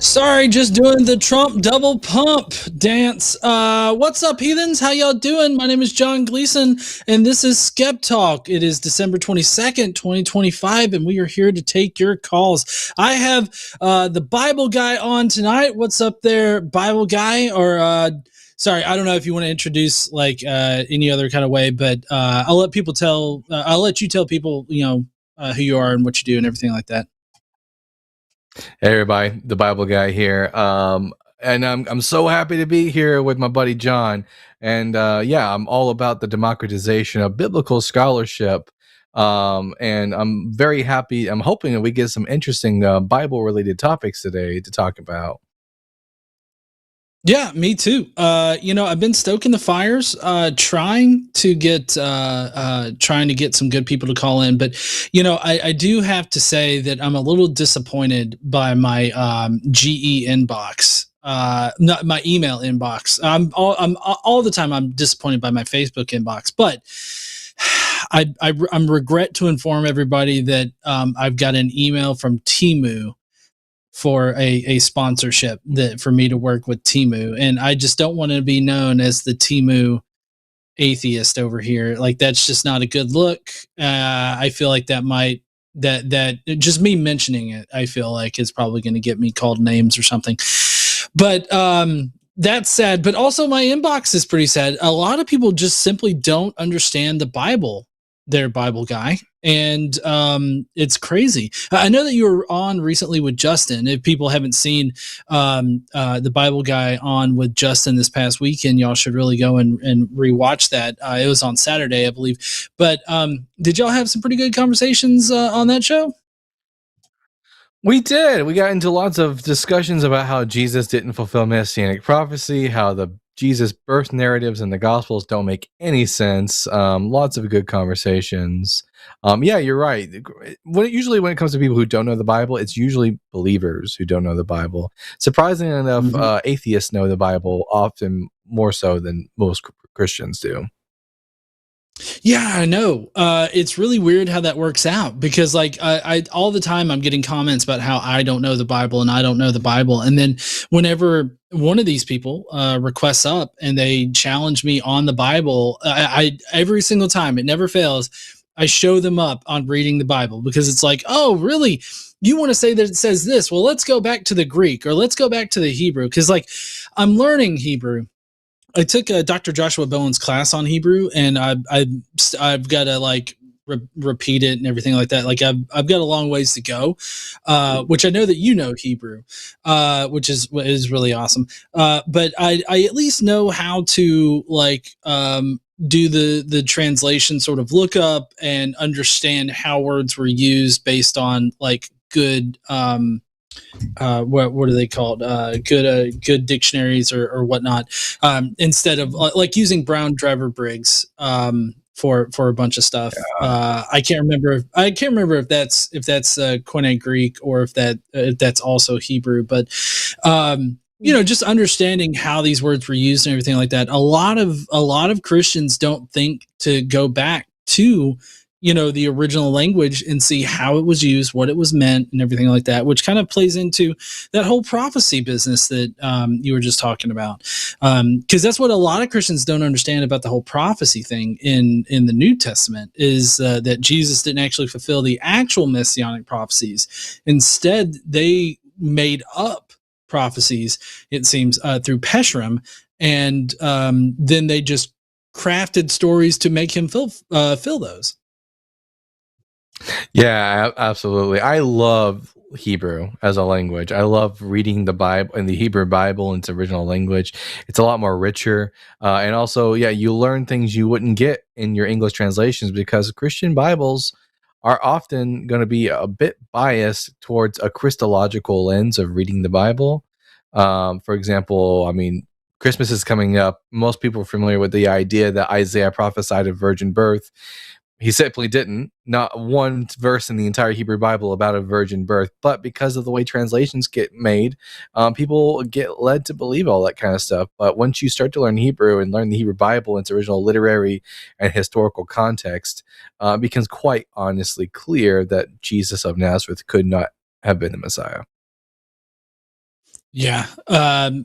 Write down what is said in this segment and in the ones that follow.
Sorry, just doing the Trump double pump dance. What's up, heathens? How y'all doing? My name is John Gleason, and this is SkepTalk. It is December 22nd, 2025, and we are here to take your calls. I have the Bible Guy on tonight. What's up there, Bible Guy? Or sorry, I don't know if you want to introduce like any other kind of way, but I'll let you tell people, who you are and what you do and everything like that. Hey everybody, the Bible Guy here, and I'm so happy to be here with my buddy John. And yeah, I'm all about the democratization of biblical scholarship, and I'm very happy. I'm hoping that we get some interesting Bible-related topics today to talk about. Yeah, me too. I've been stoking the fires, trying to get some good people to call in, but I do have to say that I'm a little disappointed by my GE inbox. Not my email inbox. I'm all the time I'm disappointed by my Facebook inbox, but I'm regret to inform everybody that I've got an email from Temu for a sponsorship that for me to work with Temu, and I just don't want to be known as the Temu atheist over here. Like, that's just not a good look. I feel like that just me mentioning it, I feel like is probably going to get me called names or something. But that's sad. But also my inbox is pretty sad. A lot of people just simply don't understand the Bible, their Bible Guy. And it's crazy. I know that you were on recently with Justin. If people haven't seen the Bible Guy on with Justin this past weekend, y'all should really go and rewatch that. It was on Saturday, I believe. But did y'all have some pretty good conversations on that show? We did. We got into lots of discussions about how Jesus didn't fulfill messianic prophecy, how the Jesus birth narratives in the Gospels don't make any sense. Lots of good conversations. Yeah, you're right. Usually when it comes to people who don't know the Bible, it's usually believers who don't know the Bible. Surprisingly enough, atheists know the Bible often more so than most Christians do. Yeah, I know. It's really weird how that works out, because like I all the time I'm getting comments about how I don't know the Bible and I don't know the Bible. And then whenever one of these people requests up and they challenge me on the Bible, I every single time, it never fails, I show them up on reading the Bible, because it's like, oh, really? You want to say that it says this? Well, let's go back to the Greek, or let's go back to the Hebrew. Because like I'm learning Hebrew. I took Dr. Joshua Bowen's class on Hebrew, and I've got to like repeat it and everything like that. Like I've got a long ways to go, which I know that you know Hebrew, which is really awesome. But I at least know how to like do the translation sort of look up and understand how words were used based on like good what are they called? Good dictionaries or whatnot. Instead of like using Brown Driver Briggs for a bunch of stuff. I can't remember if that's Koine Greek, or if that's also Hebrew. But just understanding how these words were used and everything like that. A lot of Christians don't think to go back to the original language and see how it was used, what it was meant, and everything like that, which kind of plays into that whole prophecy business that you were just talking about. Because that's what a lot of Christians don't understand about the whole prophecy thing in the New Testament, is that Jesus didn't actually fulfill the actual messianic prophecies. Instead, they made up prophecies, it seems, through Pesharim, and then they just crafted stories to make him fill those. Yeah, absolutely. I love Hebrew as a language. I love reading the Bible and the Hebrew Bible in its original language. It's a lot more richer. And also, yeah, you learn things you wouldn't get in your English translations, because Christian Bibles are often going to be a bit biased towards a Christological lens of reading the Bible. For example, I mean, Christmas is coming up. Most people are familiar with the idea that Isaiah prophesied a virgin birth. He simply didn't. Not one verse in the entire Hebrew Bible about a virgin birth. But because of the way translations get made, people get led to believe all that kind of stuff. But once you start to learn Hebrew and learn the Hebrew Bible in its original literary and historical context, it becomes quite honestly clear that Jesus of Nazareth could not have been the Messiah. Yeah, and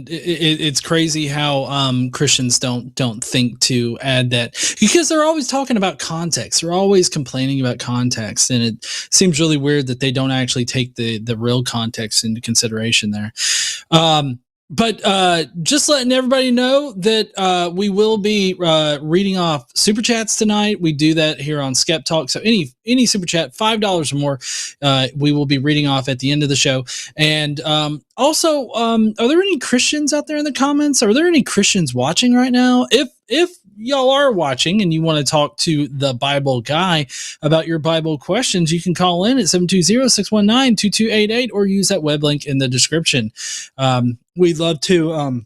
it's crazy how Christians don't think to add that, because they're always talking about context. They're always complaining about context, and it seems really weird that they don't actually take the real context into consideration there. But just letting everybody know that we will be reading off super chats tonight. We do that here on SkepTalk. So any super chat, $5 or more, we will be reading off at the end of the show. And also, are there any Christians out there in the comments? Are there any Christians watching right now? If y'all are watching and you want to talk to the Bible guy about your Bible questions, you can call in at 720-619-2288 or use that web link in the description. We'd love to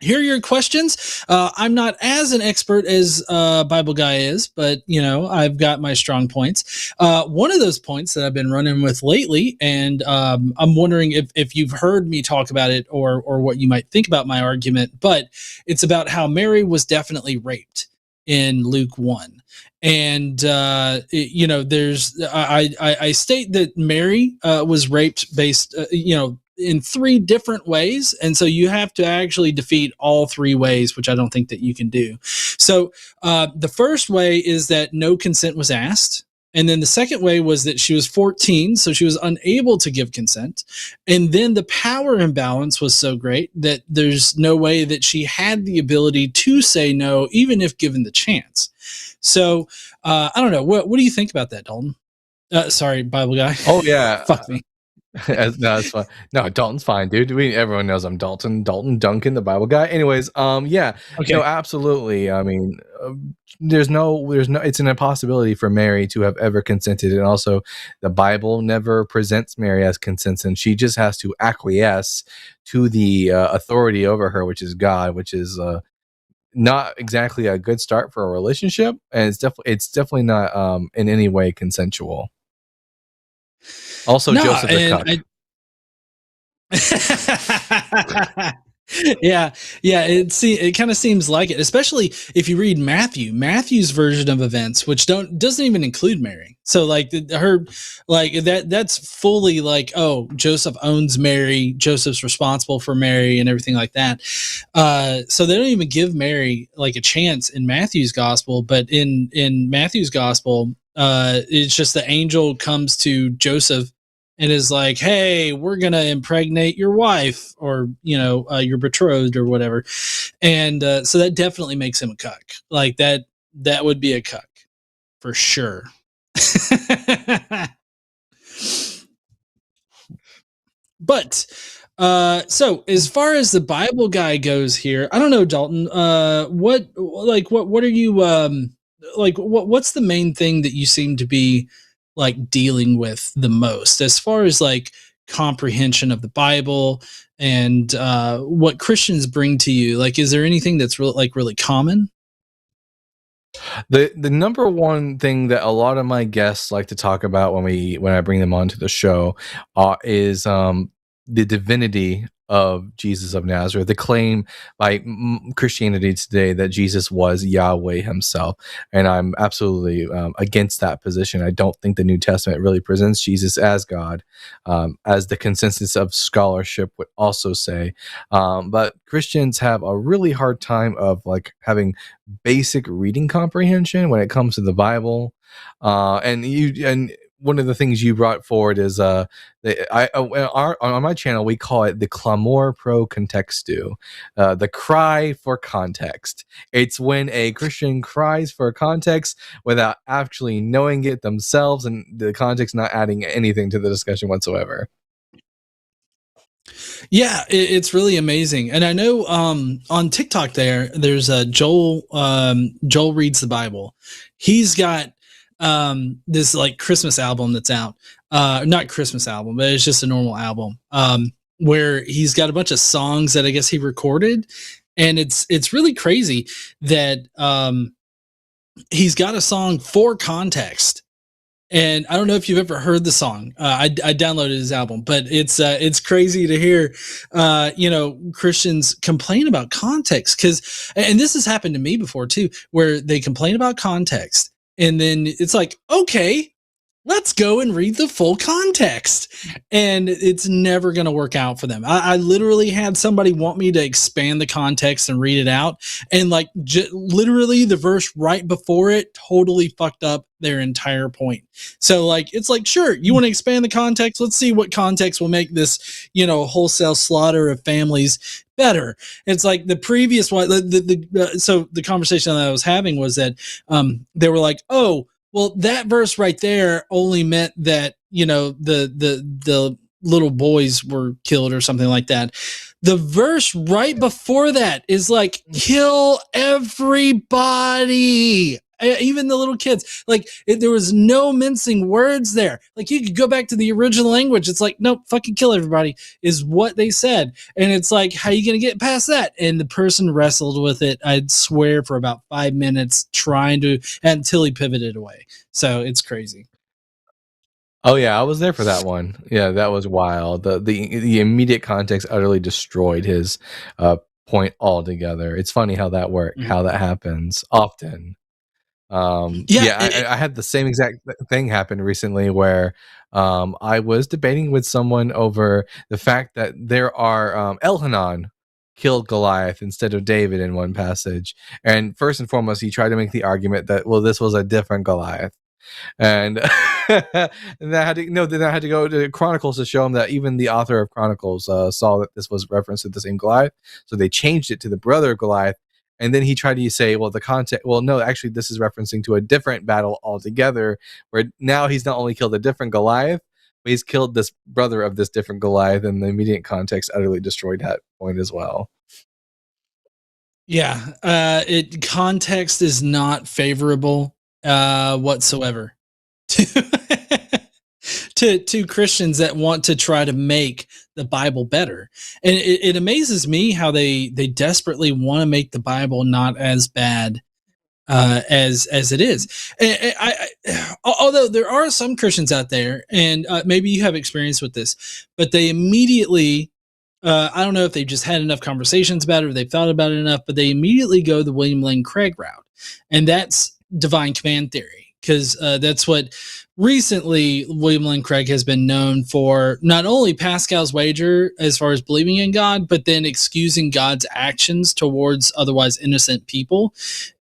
hear your questions. I'm not as an expert as Bible Guy is, but I've got my strong points. One of those points that I've been running with lately, and I'm wondering if you've heard me talk about it or what you might think about my argument, but it's about how Mary was definitely raped in Luke 1. And there's I state that Mary was raped based in 3 different ways, and so you have to actually defeat all 3 ways, which I don't think that you can do. So the first way is that no consent was asked, and then the second way was that she was 14, so she was unable to give consent, and then the power imbalance was so great that there's no way that she had the ability to say no, even if given the chance. So I don't know. What do you think about that, Dalton? Sorry, Bible Guy. Oh yeah. Fuck me. No, that's fine. No, Dalton's fine, dude. Everyone knows I'm Dalton Duncan, the Bible guy. Anyways, yeah, Okay. no, absolutely. I mean, there's no. It's an impossibility for Mary to have ever consented, and also, the Bible never presents Mary as consentant. She just has to acquiesce to the authority over her, which is God, which is not exactly a good start for a relationship, and it's definitely not in any way consensual. Also, No, Joseph the cuck. yeah. It kind of seems like it, especially if you read Matthew's version of events, which doesn't even include Mary. So like that's fully like, oh, Joseph owns Mary, Joseph's responsible for Mary and everything like that. So they don't even give Mary like a chance in Matthew's gospel, but in Matthew's gospel, it's just the angel comes to Joseph and is like, hey, we're going to impregnate your wife or, your betrothed or whatever. And so that definitely makes him a cuck. Like that would be a cuck for sure. But so as far as the Bible guy goes here, I don't know, Dalton, what are you, what's the main thing that you seem to be like dealing with the most as far as like comprehension of the Bible and what Christians bring to you? Like, is there anything that's really common? The number one thing that a lot of my guests like to talk about when I bring them onto the show is the divinity of Jesus of Nazareth, the claim by Christianity today that Jesus was Yahweh himself. And I'm absolutely against that position. I don't think the New Testament really presents Jesus as God, as the consensus of scholarship would also say. But Christians have a really hard time of like having basic reading comprehension when it comes to the Bible. And one of the things you brought forward is on my channel we call it the clamor pro contextu, the cry for context. It's when a Christian cries for context without actually knowing it themselves, and the context not adding anything to the discussion whatsoever. Yeah, it's really amazing. And I know on TikTok there's a Joel Reads the Bible. He's got this like Christmas album that's out. Not Christmas album, but it's just a normal album. where he's got a bunch of songs that I guess he recorded, and it's really crazy that he's got a song for context. And I don't know if you've ever heard the song. I downloaded his album, but it's crazy to hear, Christians complain about context, and this has happened to me before too, where they complain about context, and then it's like, okay, let's go and read the full context. And it's never going to work out for them. I literally had somebody want me to expand the context and read it out. And like literally the verse right before it totally fucked up their entire point. So like, it's like, sure, you want to expand the context? Let's see what context will make this, wholesale slaughter of families better. It's like the previous one. So the conversation that I was having was that they were like, oh, well, that verse right there only meant that, the little boys were killed or something like that. The verse right before that is like, kill everybody, even the little kids. Like there was no mincing words there. Like you could go back to the original language. It's like, nope, fucking kill everybody is what they said. And it's like, how are you going to get past that? And the person wrestled with it, I'd swear, for about 5 minutes until he pivoted away. So it's crazy. Oh yeah, I was there for that one. Yeah, that was wild. The immediate context utterly destroyed his point altogether. It's funny how that how that happens often. I had the same exact thing happen recently where I was debating with someone over the fact that there are Elhanan killed Goliath instead of David in one passage. And first and foremost, he tried to make the argument that, well, this was a different Goliath. And then I had to go to Chronicles to show him that even the author of Chronicles saw that this was reference to the same Goliath, so they changed it to the brother of Goliath. And then he tried to say, well, no, actually, this is referencing to a different battle altogether, where now he's not only killed a different Goliath, but he's killed this brother of this different Goliath, and the immediate context utterly destroyed that point as well. Yeah, context is not favorable whatsoever to Christians that want to try to make the Bible better. And it amazes me how they desperately want to make the Bible not as bad as it is. Although there are some Christians out there, and maybe you have experience with this, but they immediately, I don't know if they've just had enough conversations about it or they've thought about it enough, but they immediately go the William Lane Craig route. And that's divine command theory, because that's what recently William Lane Craig has been known for, not only Pascal's wager as far as believing in God, but then excusing God's actions towards otherwise innocent people,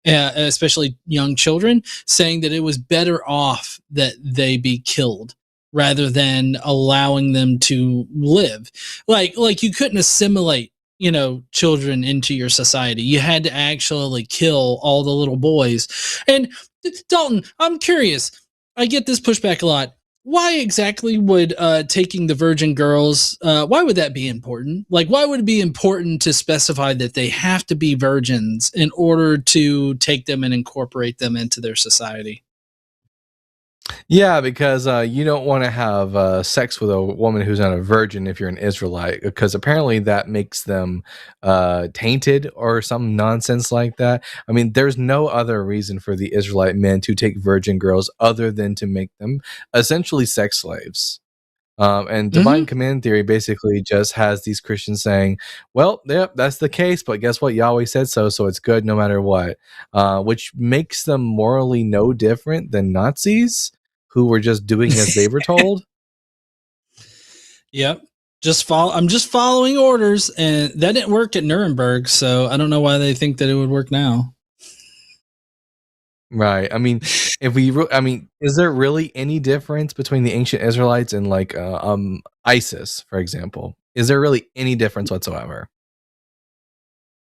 especially young children, saying that it was better off that they be killed rather than allowing them to live. Like you couldn't assimilate, children into your society. You had to actually kill all the little boys. And Dalton, I'm curious, I get this pushback a lot. Why exactly would taking the virgin girls, why would that be important? Like, why would it be important to specify that they have to be virgins in order to take them and incorporate them into their society? Yeah, because you don't want to have sex with a woman who's not a virgin if you're an Israelite, because apparently that makes them tainted or some nonsense like that. I mean, there's no other reason for the Israelite men to take virgin girls other than to make them essentially sex slaves. And divine command theory basically just has these Christians saying, well, yep, that's the case, but guess what? Yahweh said so, so it's good no matter what, which makes them morally no different than Nazis who were just doing as they were told. Yep. I'm just following orders, and that didn't work at Nuremberg, so I don't know why they think that it would work now. Right. I mean, is there really any difference between the ancient Israelites and like ISIS, for example? Is there really any difference whatsoever?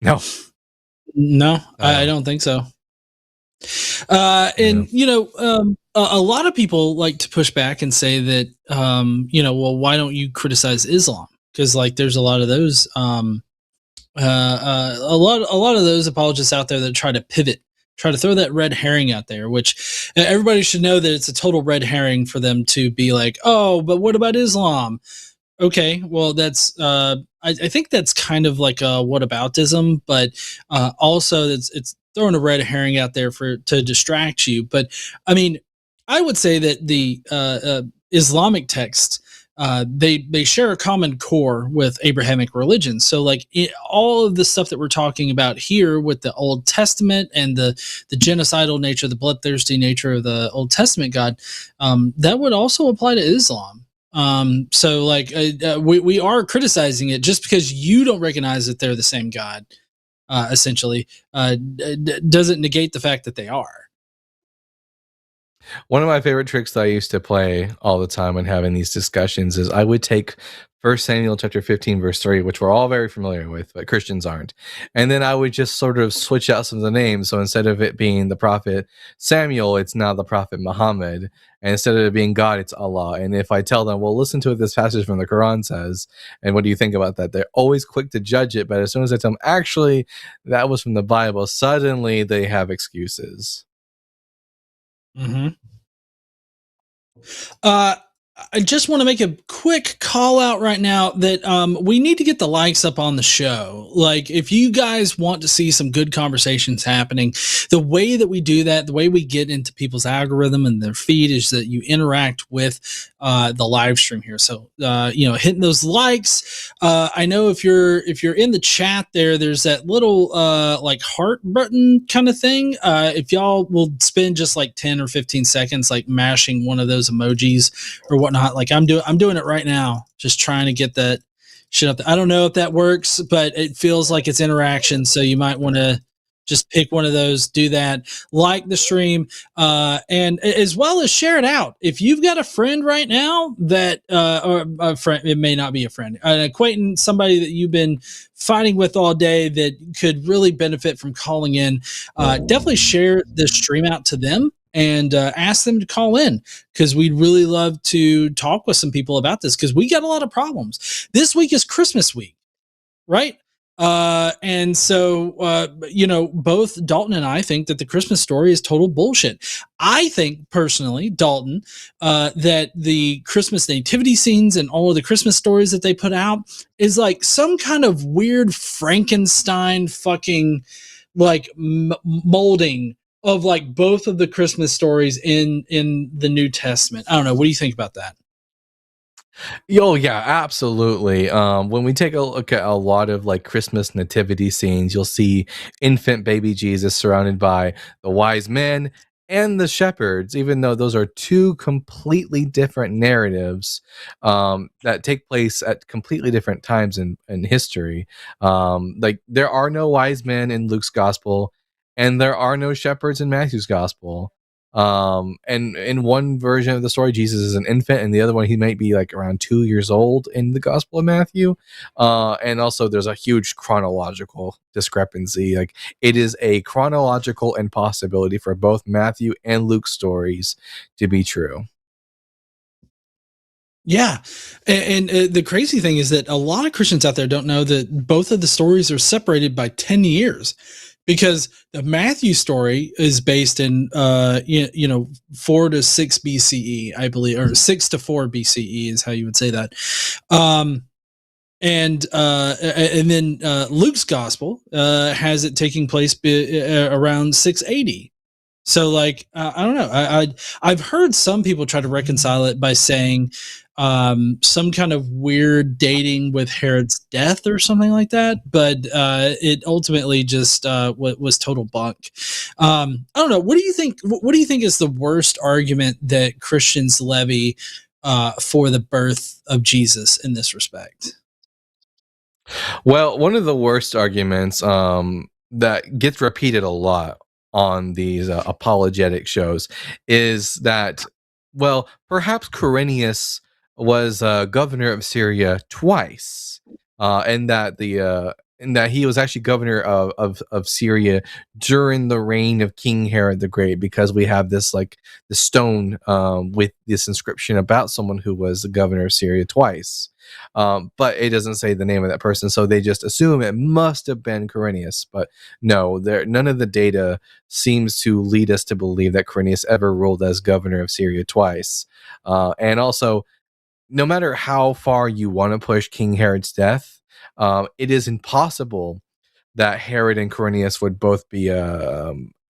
No. No, I don't think so. And a lot of people like to push back and say that, well, why don't you criticize Islam? Because like there's a lot of those, a lot of those apologists out there that try to throw that red herring out there, which everybody should know that it's a total red herring for them to be like, oh, but what about Islam? Okay, well, that's I think that's kind of like a whataboutism, but also it's throwing a red herring out there for to distract you. But I mean, I would say that the Islamic texts they share a common core with Abrahamic religion. So like all of the stuff that we're talking about here with the Old Testament and the genocidal nature, the bloodthirsty nature of the Old Testament God, that would also apply to Islam. So like we are criticizing it just because you don't recognize that they're the same God. Essentially, doesn't negate the fact that they are. One of my favorite tricks that I used to play all the time when having these discussions is I would take 1 Samuel chapter 15 verse 3, which we're all very familiar with, but Christians aren't. And then I would just sort of switch out some of the names. So instead of it being the prophet Samuel, it's now the prophet Muhammad. And instead of it being God, it's Allah. And if I tell them, well, listen to what this passage from the Quran says, and what do you think about that? They're always quick to judge it. But as soon as I tell them, actually, that was from the Bible, suddenly they have excuses. Mm-hmm. Uh, I just want to make a quick call out right now that we need to get the likes up on the show. Like, if you guys want to see some good conversations happening, the way that we do that, the way we get into people's algorithm and their feed is that you interact with the live stream here. So, hitting those likes. I know if you're in the chat there's that little like heart button kind of thing. If y'all will spend just like 10 or 15 seconds like mashing one of those emojis or whatnot, like I'm doing it right now, just trying to get that shit up there. I don't know if that works, but it feels like it's interaction, so you might want to just pick one of those, do that, like the stream, and as well as share it out. If you've got a friend right now that or a friend, it may not be a friend, an acquaintance, somebody that you've been fighting with all day that could really benefit from calling in, definitely share this stream out to them and ask them to call in, because we'd really love to talk with some people about this, because we got a lot of problems. This week is Christmas week, right? And so, both Dalton and I think that the Christmas story is total bullshit. I think personally, Dalton, that the Christmas nativity scenes and all of the Christmas stories that they put out is like some kind of weird Frankenstein fucking like molding of like both of the Christmas stories in the New Testament. I don't know. What do you think about that? Oh yeah, absolutely. When we take a look at a lot of like Christmas nativity scenes, you'll see infant baby Jesus surrounded by the wise men and the shepherds, even though those are two completely different narratives that take place at completely different times in history. Like there are no wise men in Luke's gospel, and there are no shepherds in Matthew's gospel. And in one version of the story, Jesus is an infant, and the other one he might be like around 2 years old in the Gospel of Matthew. And also there's a huge chronological discrepancy. Like it is a chronological impossibility for both Matthew and Luke's stories to be true. Yeah. And the crazy thing is that a lot of Christians out there don't know that both of the stories are separated by 10 years, because the Matthew story is based in 4 to 6 BCE, I believe, or 6 to 4 BCE is how you would say that. And then Luke's gospel has it taking place around 680. So like I don't know. I've heard some people try to reconcile it by saying some kind of weird dating with Herod's death or something like that, but it ultimately just was total bunk. I don't know. What do you think? What do you think is the worst argument that Christians levy for the birth of Jesus in this respect? Well, one of the worst arguments that gets repeated a lot on these apologetic shows is that, well, perhaps Quirinius was governor of Syria twice, and that he was actually governor of Syria during the reign of King Herod the Great, because we have this like the stone with this inscription about someone who was the governor of Syria twice. But it doesn't say the name of that person, so they just assume it must have been Quirinius. But no, none of the data seems to lead us to believe that Quirinius ever ruled as governor of Syria twice. And also, no matter how far you want to push King Herod's death, it is impossible that Herod and Quirinius would both be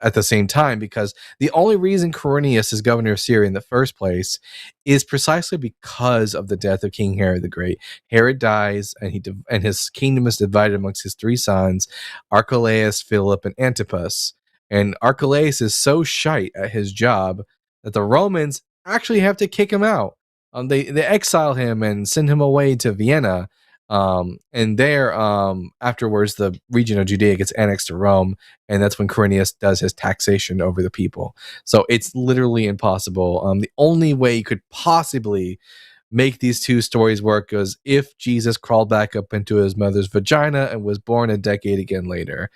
at the same time, because the only reason Quirinius is governor of Syria in the first place is precisely because of the death of King Herod the Great. Herod dies, and his kingdom is divided amongst his three sons, Archelaus, Philip, and Antipas. And Archelaus is so shite at his job that the Romans actually have to kick him out. They exile him and send him away to Vienna. And there, afterwards, the region of Judea gets annexed to Rome, and that's when Quirinius does his taxation over the people. So it's literally impossible. The only way you could possibly make these two stories work is if Jesus crawled back up into his mother's vagina and was born a decade again later.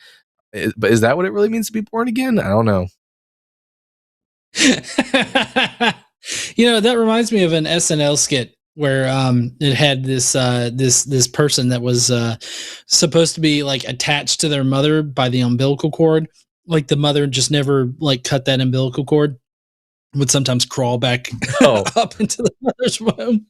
But is that what it really means to be born again? I don't know. That reminds me of an SNL skit where it had this person that was supposed to be like attached to their mother by the umbilical cord. Like the mother just never like cut that umbilical cord, would sometimes crawl back up into the mother's womb.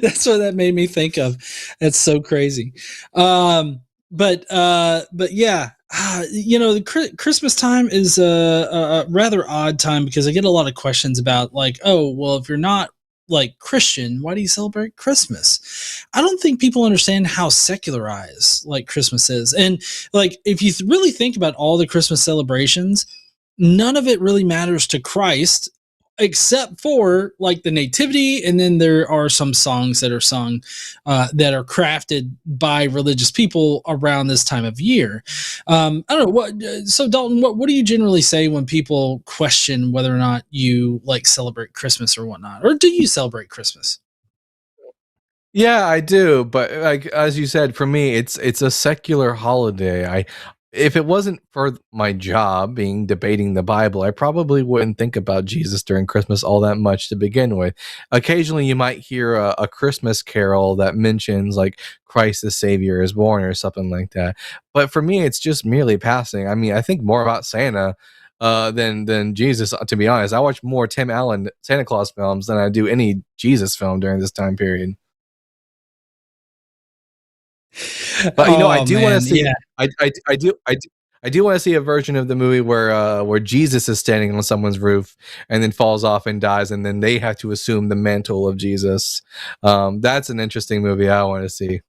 That's what that made me think of. That's so crazy. But yeah, the Christmas time is a rather odd time because I get a lot of questions about like, oh, well, if you're not like Christian, why do you celebrate Christmas? I don't think people understand how secularized like Christmas is. And like, if you really think about all the Christmas celebrations, none of it really matters to Christ except for like the nativity, and then there are some songs that are sung that are crafted by religious people around this time of year. I don't know what. So Dalton, what do you generally say when people question whether or not you like celebrate Christmas or whatnot, or do you celebrate Christmas? Yeah, I do, but like as you said, for me, it's a secular holiday. If it wasn't for my job being debating the Bible, I probably wouldn't think about Jesus during Christmas all that much to begin with. Occasionally, you might hear a Christmas carol that mentions like Christ the Savior is born or something like that. But for me, it's just merely passing. I mean, I think more about Santa than Jesus. To be honest, I watch more Tim Allen Santa Claus films than I do any Jesus film during this time period. But I do want to see. Yeah. I do want to see a version of the movie where Jesus is standing on someone's roof and then falls off and dies, and then they have to assume the mantle of Jesus. That's an interesting movie I want to see.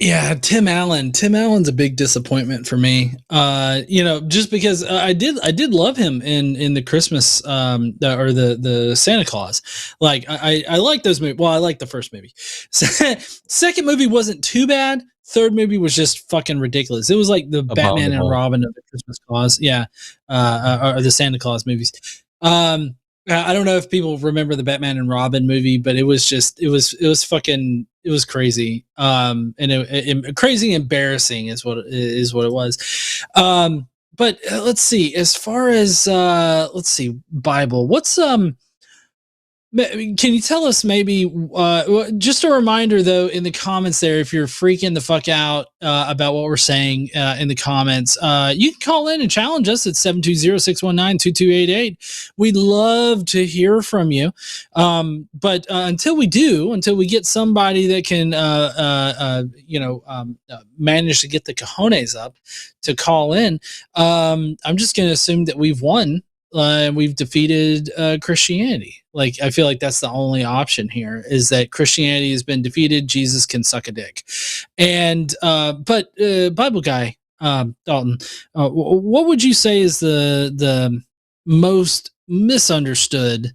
Yeah, Tim Allen. Tim Allen's a big disappointment for me. Just because I did love him in the Christmas or the Santa Claus. Like I like those movies. Well, I like the first movie. Second movie wasn't too bad. Third movie was just fucking ridiculous. It was like the Batman and Robin of the Christmas Claus. Yeah, or the Santa Claus movies. I don't know if people remember the Batman and Robin movie, but it was crazy. And crazy embarrassing is what it was. But let's see, as far as Bible, what's can you tell us maybe just a reminder though in the comments there, if you're freaking the fuck out about what we're saying in the comments, you can call in and challenge us at 720-619-2288. We'd love to hear from you. But until we get somebody that can manage to get the cojones up to call in, I'm just going to assume that we've won. We've defeated Christianity. Like, I feel like that's the only option here, is that Christianity has been defeated. Jesus can suck a dick. And but Bible guy, Dalton, what would you say is the most misunderstood,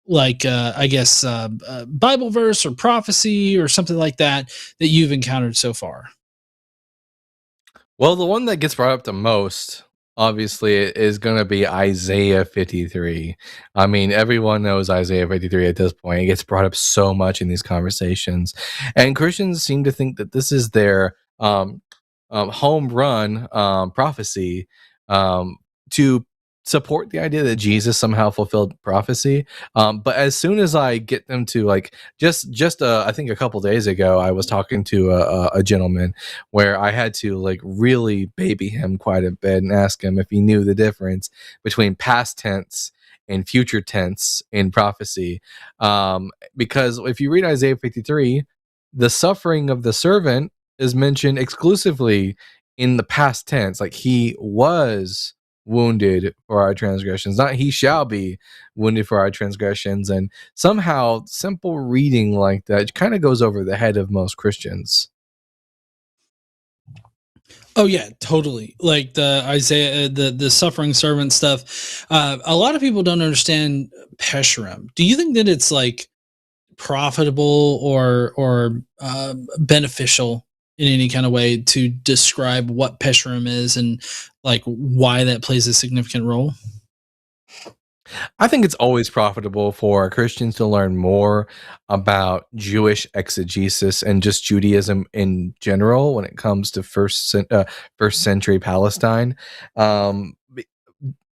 like I guess Bible verse or prophecy or something like that you've encountered so far? Well, the one that gets brought up the most, obviously, is going to be Isaiah 53. I mean, everyone knows Isaiah 53 at this point. It gets brought up so much in these conversations. And Christians seem to think that this is their home run prophecy to support the idea that Jesus somehow fulfilled prophecy. But as soon as I get them to like just I think a couple days ago, I was talking to a gentleman where I had to like really baby him quite a bit and ask him if he knew the difference between past tense and future tense in prophecy. Because if you read Isaiah 53, the suffering of the servant is mentioned exclusively in the past tense, like he was wounded for our transgressions, not he shall be wounded for our transgressions. And somehow simple reading like that kind of goes over the head of most Christians. Oh yeah, totally. Like the Isaiah, the suffering servant stuff. A lot of people don't understand Pesherim. Do you think that it's like profitable or beneficial in any kind of way to describe what Pesherim is and like why that plays a significant role? I think it's always profitable for Christians to learn more about Jewish exegesis and just Judaism in general when it comes to first century Palestine. B-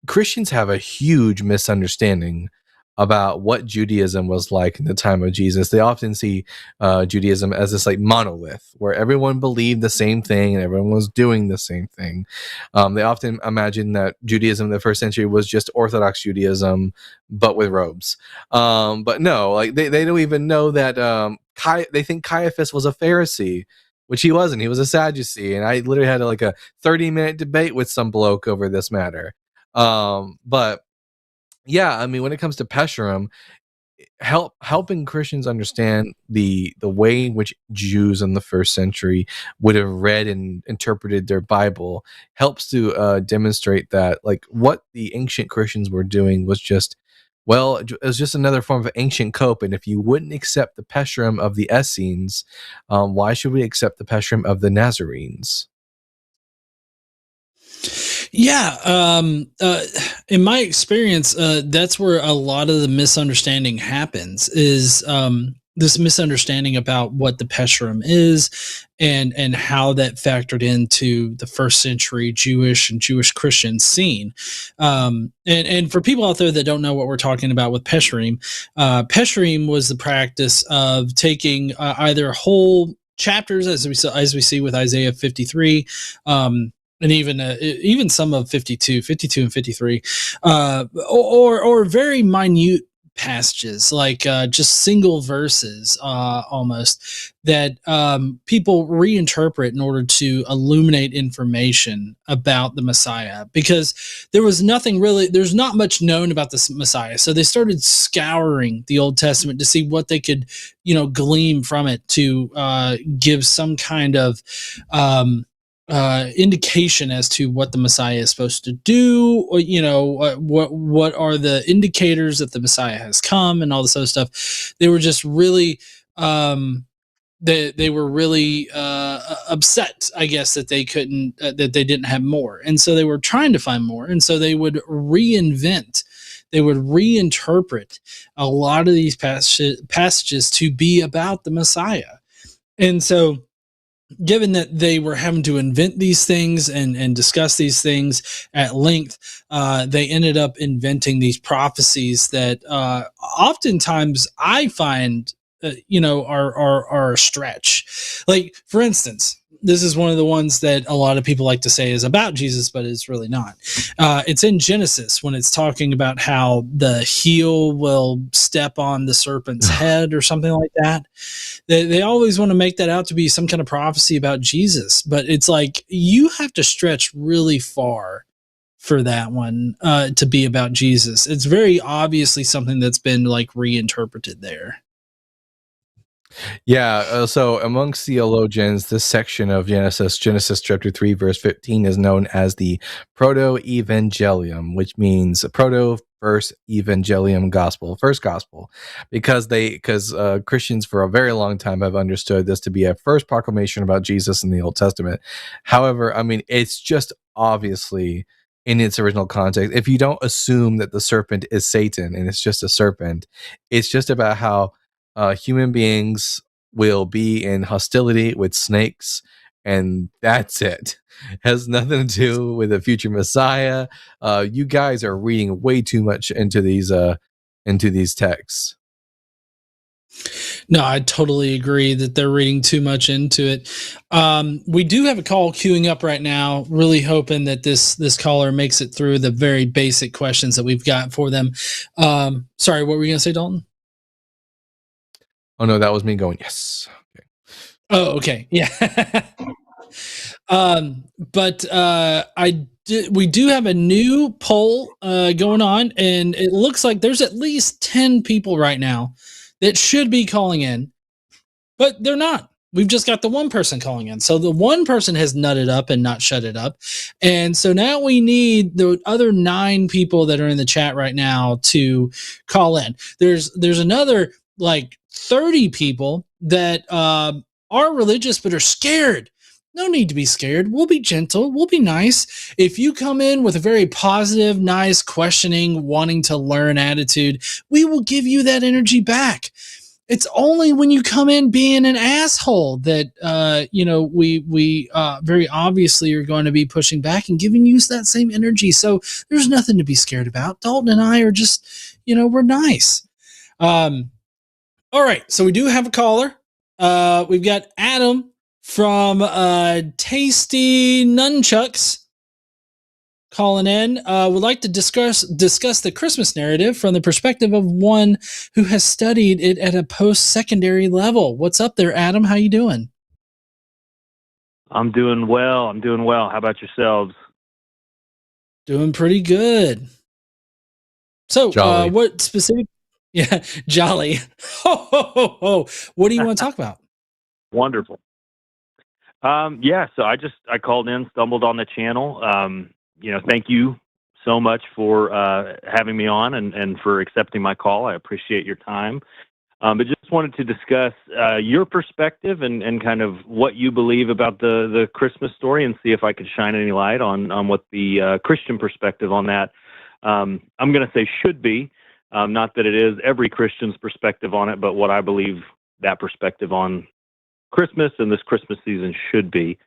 Christians have a huge misunderstanding about what Judaism was like in the time of Jesus. They often see Judaism as this like monolith where everyone believed the same thing and everyone was doing the same thing. They often imagine that Judaism in the first century was just Orthodox Judaism, but with robes. But no, like they don't even know that they think Caiaphas was a Pharisee, which he wasn't. He was a Sadducee. And I literally had like a 30-minute debate with some bloke over this matter. But yeah, I mean, when it comes to Pesherim, helping Christians understand the way in which Jews in the first century would have read and interpreted their Bible helps to demonstrate that like what the ancient Christians were doing was just it was just another form of ancient cope. And if you wouldn't accept the Pesherim of the Essenes, why should we accept the Pesherim of the Nazarenes? Yeah, in my experience, that's where a lot of the misunderstanding happens. Is this misunderstanding about what the Pesherim is, and how that factored into the first century Jewish and Jewish Christian scene. And for people out there that don't know what we're talking about with Pesherim, Pesherim was the practice of taking either whole chapters, as we see with Isaiah 53. And even some of 52 and 53, or very minute passages, like just single verses, almost, that people reinterpret in order to illuminate information about the Messiah, because there's not much known about the Messiah. So they started scouring the Old Testament to see what they could, glean from it to give some kind of indication as to what the Messiah is supposed to do, or, what are the indicators that the Messiah has come, and all this other stuff. They were just really they were really upset, I guess, that they couldn't that they didn't have more, and so they were trying to find more, and so they would reinterpret a lot of these passages to be about the Messiah. And so, given that they were having to invent these things and discuss these things at length, they ended up inventing these prophecies that oftentimes I find, are a stretch. Like, for instance, this is one of the ones that a lot of people like to say is about Jesus, but it's really not. It's in Genesis when it's talking about how the heel will step on the serpent's head or something like that. They always want to make that out to be some kind of prophecy about Jesus, but it's like you have to stretch really far for that one to be about Jesus. It's very obviously something that's been like reinterpreted there. Yeah, so amongst theologians, this section of Genesis chapter 3, verse 15, is known as the Proto-Evangelium, which means proto first evangelium gospel, first gospel, because Christians for a very long time have understood this to be a first proclamation about Jesus in the Old Testament. However, I mean, it's just obviously in its original context. If you don't assume that the serpent is Satan and it's just a serpent, it's just about how human beings will be in hostility with snakes and that's it. Has nothing to do with a future Messiah. You guys are reading way too much into these texts. No, I totally agree that they're reading too much into it. We do have a call queuing up right now. Really hoping that this caller makes it through the very basic questions that we've got for them. Sorry, what were you going to say, Dalton? Oh no, that was me going yes. Okay. Oh, okay, yeah. But we do have a new poll going on, and it looks like there's at least 10 people right now that should be calling in, but they're not. We've just got the one person calling in. So the one person has nutted up and not shut it up. And so now we need the other 9 people that are in the chat right now to call in. There's another like 30 people that are religious but are scared. No need to be scared. We'll be gentle. We'll be nice. If you come in with a very positive, nice, questioning, wanting to learn attitude, we will give you that energy back. It's only when you come in being an asshole that we very obviously are going to be pushing back and giving you that same energy. So there's nothing to be scared about. Dalton and I are just, we're nice. All right, so we do have a caller. We've got Adam from Tasty Nunchucks calling in. Would like to discuss the Christmas narrative from the perspective of one who has studied it at a post-secondary level. What's up there, Adam? How you doing? I'm doing well. How about yourselves? Doing pretty good. So, what specific? Yeah, jolly. Ho. What do you want to talk about? Wonderful. So I called in, stumbled on the channel. Thank you so much for having me on and for accepting my call. I appreciate your time. But just wanted to discuss your perspective and kind of what you believe about the Christmas story and see if I could shine any light on what the Christian perspective on that. I'm going to say should be, not that it is every Christian's perspective on it, but what I believe that perspective on Christmas and this Christmas season should be.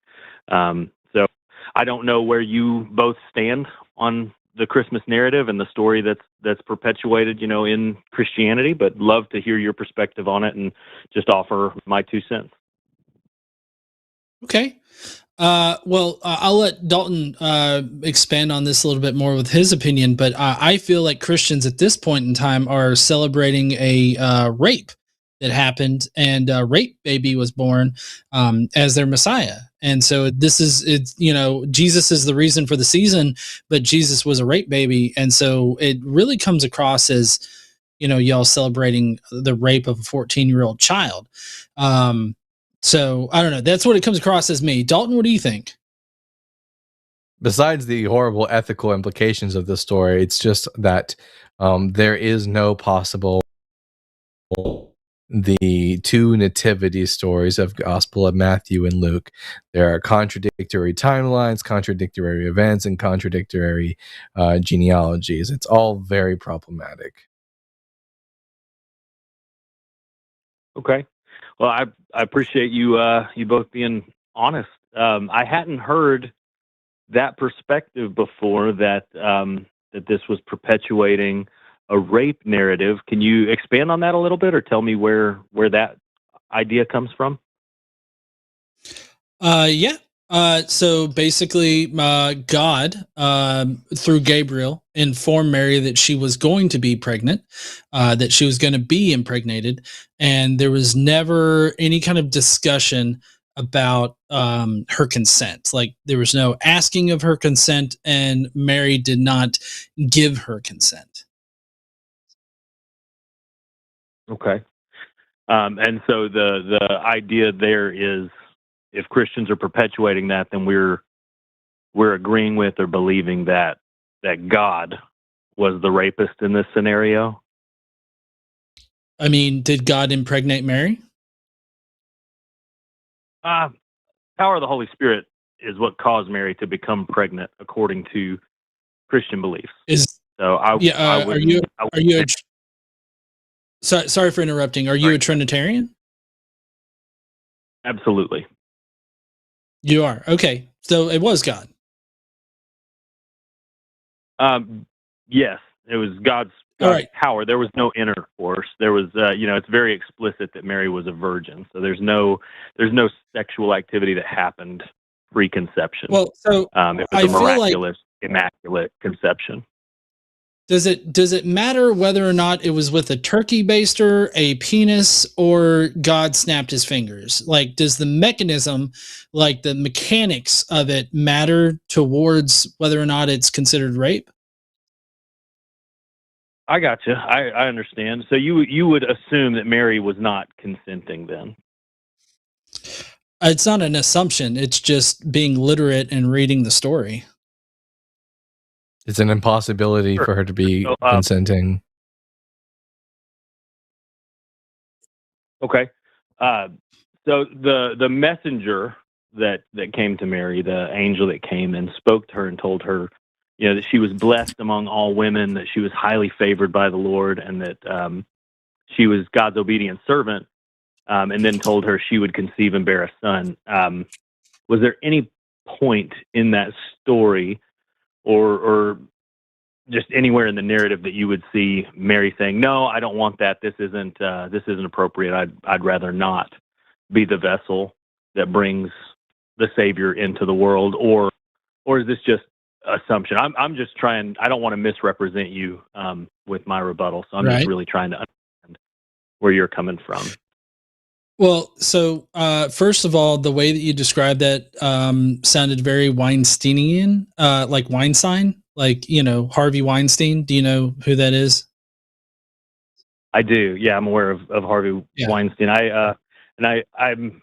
So I don't know where you both stand on the Christmas narrative and the story that's perpetuated, in Christianity, but love to hear your perspective on it and just offer my 2 cents. Okay. Well, I'll let Dalton expand on this a little bit more with his opinion, but I feel like Christians at this point in time are celebrating a rape that happened, and a rape baby was born as their Messiah. And so Jesus is the reason for the season, but Jesus was a rape baby. And so it really comes across as, y'all celebrating the rape of a 14-year-old child. So I don't know. That's what it comes across as me. Dalton, what do you think? Besides the horrible ethical implications of the story, it's just that there is no possible the 2 nativity stories of Gospel of Matthew and Luke. There are contradictory timelines, contradictory events, and contradictory genealogies. It's all very problematic. Okay. Well, I appreciate you both being honest. I hadn't heard that perspective before, that this was perpetuating a rape narrative. Can you expand on that a little bit, or tell me where that idea comes from? Yeah. So basically, God, through Gabriel, informed Mary that she was going to be pregnant, that she was going to be impregnated, and there was never any kind of discussion about her consent. Like, there was no asking of her consent, and Mary did not give her consent. Okay. And so the idea there is, if Christians are perpetuating that, then we're agreeing with or believing that God was the rapist in this scenario. I mean, did God impregnate Mary? Power of the Holy Spirit is what caused Mary to become pregnant, according to Christian beliefs. Sorry for interrupting. Are you a Trinitarian? Absolutely. You are. Okay. So it was God. Yes, it was God's Right. power. There was no inner force. There was, it's very explicit that Mary was a virgin. So there's no sexual activity that happened pre-conception. Well, so it was I a feel like, miraculous, immaculate conception. does it matter whether or not it was with a turkey baster, a penis, or God snapped his fingers? Like, does the mechanism, like the mechanics of it, matter towards whether or not it's considered rape? I gotcha. I understand. So you would assume that Mary was not consenting then? It's not an assumption. It's just being literate and reading the story. It's an impossibility Sure. for her to be So, consenting. Okay. So the messenger that came to Mary, the angel that came and spoke to her and told her, that she was blessed among all women, that she was highly favored by the Lord, and that she was God's obedient servant, and then told her she would conceive and bear a son. Was there any point in that story, or just anywhere in the narrative, that you would see Mary saying, "No, I don't want that. This isn't appropriate. I'd rather not be the vessel that brings the Savior into the world," or is this just assumption? I'm just trying. I don't want to misrepresent you with my rebuttal, so I'm just Right. really trying to understand where you're coming from. Well, so first of all, the way that you described that sounded very Weinsteinian, like Weinstein, like Harvey Weinstein. Do you know who that is? I do. Yeah, I'm aware of Harvey Yeah. Weinstein. I'm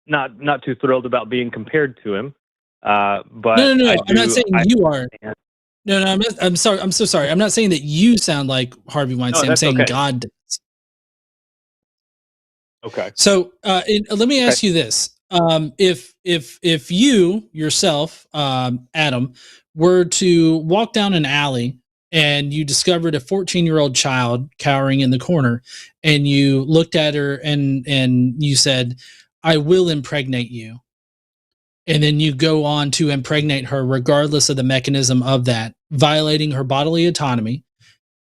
not too thrilled about being compared to him. But No. I'm not saying you are. understand. No. I'm sorry. I'm so sorry. I'm not saying that you sound like Harvey Weinstein. I'm that's saying okay. God does. Okay. So let me ask you this: if you yourself, Adam, were to walk down an alley and you discovered a 14-year-old child cowering in the corner, and you looked at her and you said, "I will impregnate you," and then you go on to impregnate her, regardless of the mechanism of that, violating her bodily autonomy,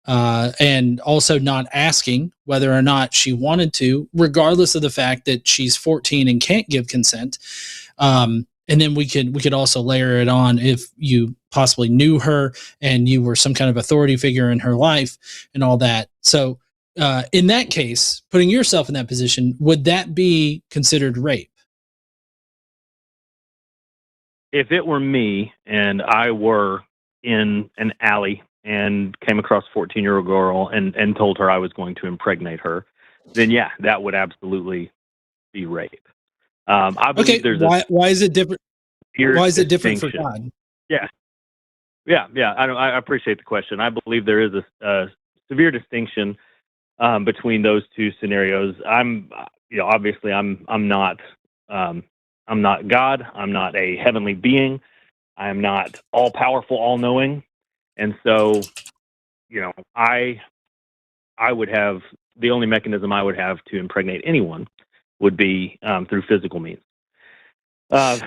and also not asking whether or not she wanted to, regardless of the fact that she's 14 and can't give consent. And then we could also layer it on if you possibly knew her and you were some kind of authority figure in her life and all that. So in that case, putting yourself in that position, would that be considered rape? If it were me and I were in an alley and came across a 14-year-old girl and told her I was going to impregnate her, then yeah, that would absolutely be rape. I believe there's why is it different? Why is it different for distinction. God? Yeah. I appreciate the question. I believe there is a severe distinction between those two scenarios. Obviously, I'm not God. I'm not a heavenly being. I am not all powerful, all knowing, and so I would have, the only mechanism I would have to impregnate anyone would be through physical means.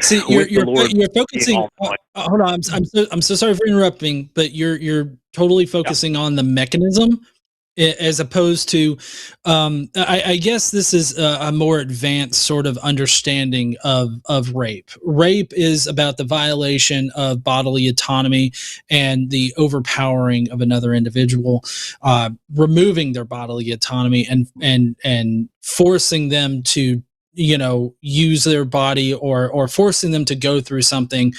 See, you're focusing. Hold on, I'm so sorry for interrupting, but you're totally focusing on the mechanism as opposed to. I guess this is a more advanced sort of understanding of rape. Rape is about the violation of bodily autonomy and the overpowering of another individual, removing their bodily autonomy and forcing them to use their body or forcing them to go through something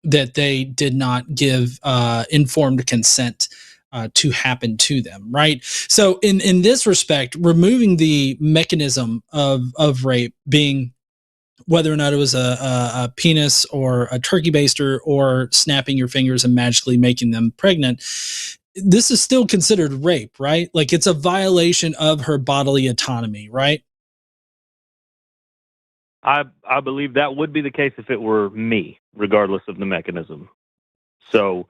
that they did not give informed consent to happen to them, right? So in this respect, removing the mechanism of rape being whether or not it was a penis or a turkey baster or snapping your fingers and magically making them pregnant, this is still considered rape, right? Like it's a violation of her bodily autonomy, right? I believe that would be the case if it were me, regardless of the mechanism. So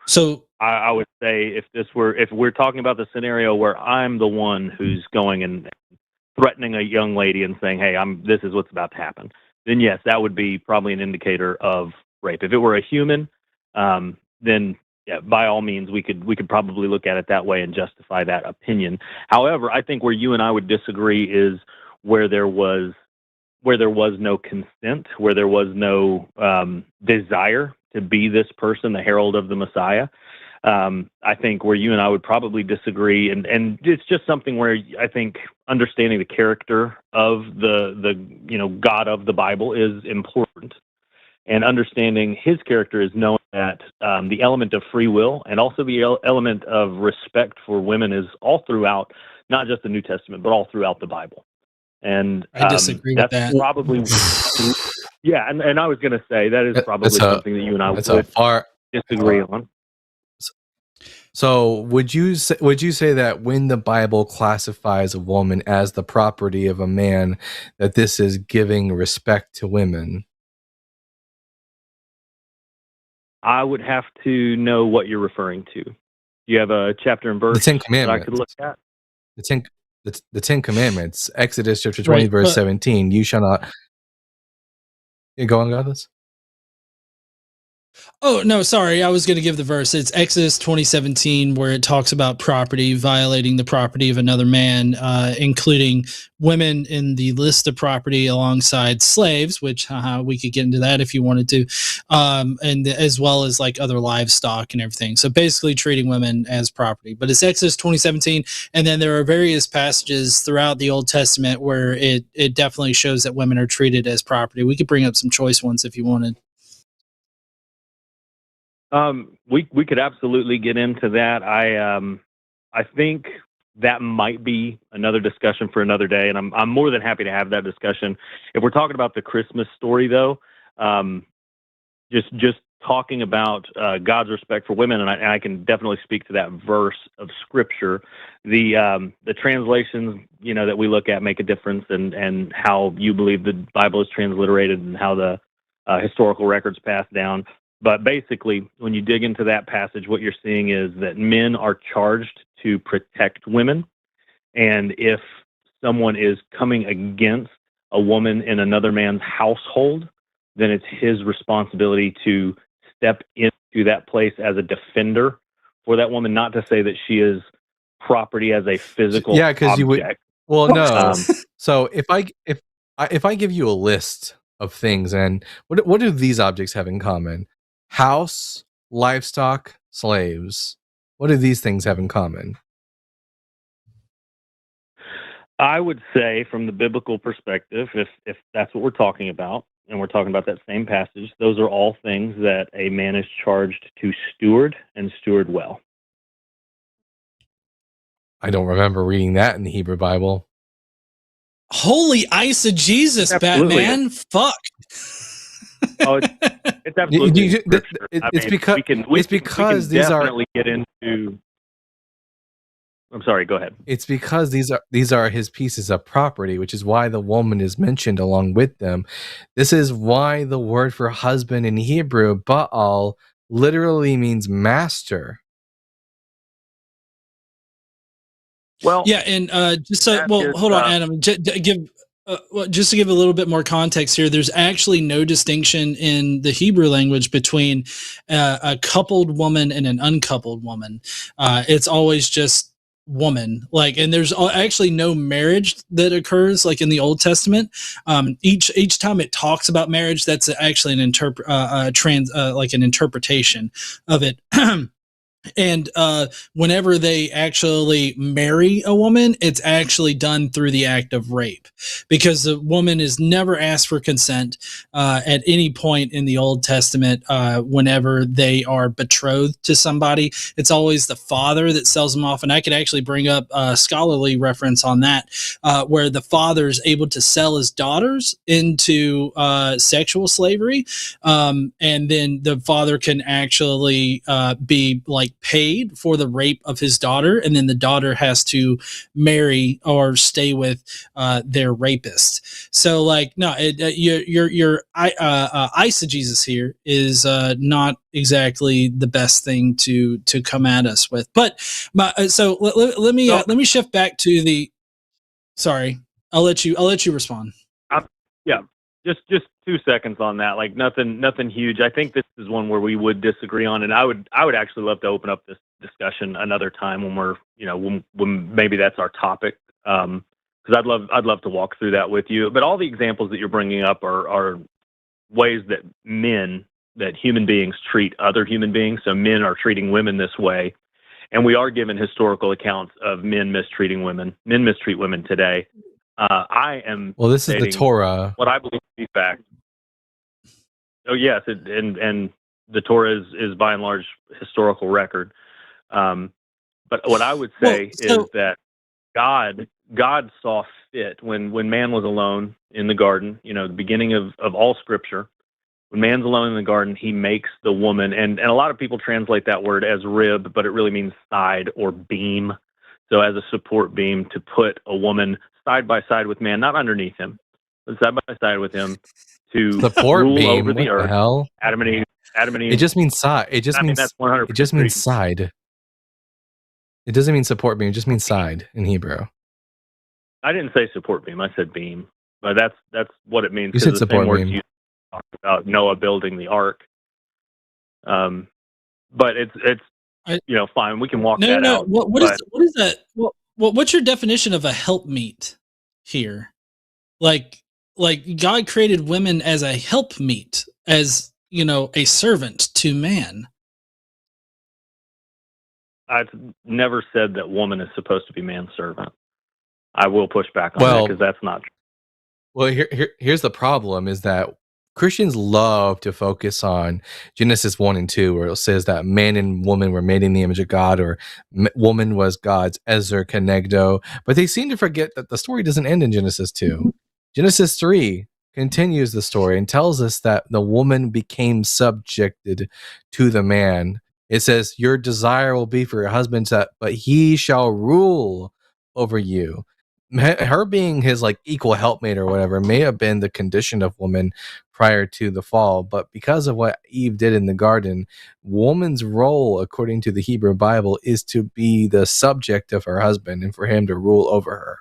I would say if we're talking about the scenario where I'm the one who's going and threatening a young lady and saying, "Hey, this is what's about to happen," then yes, that would be probably an indicator of rape. If it were a human, then yeah, by all means, we could probably look at it that way and justify that opinion. However, I think where you and I would disagree is where there was no consent, where there was no desire to be this person, the herald of the Messiah. I think where you and I would probably disagree, and it's just something where I think understanding the character of the God of the Bible is important, and understanding his character is knowing that the element of free will and also the element of respect for women is all throughout, not just the New Testament, but all throughout the Bible. And I disagree with that. Probably, yeah. And I was going to say that is probably something that you and I would disagree on. So would you say that when the Bible classifies a woman as the property of a man, that this is giving respect to women? I would have to know what you're referring to. Do you have a chapter and verse the Ten Commandments that I could look at? The Ten Commandments, Exodus chapter 20, verse 17. You shall not. You go on, got this? Oh, no, sorry. I was going to give the verse. It's Exodus 20:17, where it talks about property, violating the property of another man, including women in the list of property alongside slaves, which we could get into that if you wanted to, and as well as like other livestock and everything. So basically treating women as property. But it's Exodus 20:17, and then there are various passages throughout the Old Testament where it definitely shows that women are treated as property. We could bring up some choice ones if you wanted. We could absolutely get into that. I think that might be another discussion for another day, and I'm more than happy to have that discussion. If we're talking about the Christmas story, though, just talking about God's respect for women, and I can definitely speak to that verse of Scripture. The translations, that we look at make a difference, and how you believe the Bible is transliterated and how the historical records passed down. But basically, when you dig into that passage, what you're seeing is that men are charged to protect women. And if someone is coming against a woman in another man's household, then it's his responsibility to step into that place as a defender for that woman, not to say that she is property as a physical object. Because you would. Well, no. So if I give you a list of things, and what do these objects have in common? House, livestock, slaves. What do these things have in common? I would say, from the biblical perspective, if that's what we're talking about, and we're talking about that same passage, those are all things that a man is charged to steward and steward well. I don't remember reading that in the Hebrew Bible. Holy eisegesis, Batman! Fuck. Oh, it's absolutely. It's because these are. Get into. I'm sorry. Go ahead. It's because these are his pieces of property, which is why the woman is mentioned along with them. This is why the word for husband in Hebrew, Baal, literally means master. Well, yeah, and hold on, Adam. Just to give a little bit more context here, there's actually no distinction in the Hebrew language between a coupled woman and an uncoupled woman. It's always just woman. And there's actually no marriage that occurs like in the Old Testament. Each time it talks about marriage, that's actually an interpretation of it. And whenever they actually marry a woman, it's actually done through the act of rape, because the woman is never asked for consent at any point in the Old Testament. Whenever they are betrothed to somebody, it's always the father that sells them off. And I could actually bring up a scholarly reference on that, where the father is able to sell his daughters into sexual slavery, and then the father can actually be paid for the rape of his daughter, and then the daughter has to marry or stay with their rapist. So your eisegesis here is not exactly the best thing to come at us with. But let me shift back to the. Sorry, I'll let you respond. Yeah. Just 2 seconds on that. Like nothing huge. I think this is one where we would disagree on, and I would actually love to open up this discussion another time when we're when maybe that's our topic. Because I'd love to walk through that with you. But all the examples that you're bringing up are ways that human beings treat other human beings. So men are treating women this way, and we are given historical accounts of men mistreating women. Men mistreat women today. I am. Well, this is the Torah. What I believe to be fact. Oh yes, and the Torah is by and large historical record. But what I would say is that God saw fit when man was alone in the garden. The beginning of all Scripture. When man's alone in the garden, he makes the woman, and a lot of people translate that word as rib, but it really means side or beam. So as a support beam to put a woman side by side with man, not underneath him, but side by side with him to support rule beam over the what earth. The hell? Adam and Eve. It just means side. It just means that's 100%. It just means side. It doesn't mean support beam. It just means side in Hebrew. I didn't say support beam. I said beam, but that's what it means. You said support beam. You talked about Noah building the ark. But it's fine. We can walk that out. What is that? What's your definition of a helpmeet here? Like God created women as a helpmeet, as a servant to man. I've never said that woman is supposed to be man's servant. I will push back on that because that's not true. Well, here's the problem: is that Christians love to focus on Genesis 1 and 2, where it says that man and woman were made in the image of God, or woman was God's Ezer Kenegdo. But they seem to forget that the story doesn't end in Genesis 2. Genesis 3 continues the story and tells us that the woman became subjected to the man. It says, your desire will be for your husband, but he shall rule over you. Her being his equal helpmate or whatever may have been the condition of woman prior to the fall, but because of what Eve did in the garden, woman's role, according to the Hebrew Bible, is to be the subject of her husband and for him to rule over her.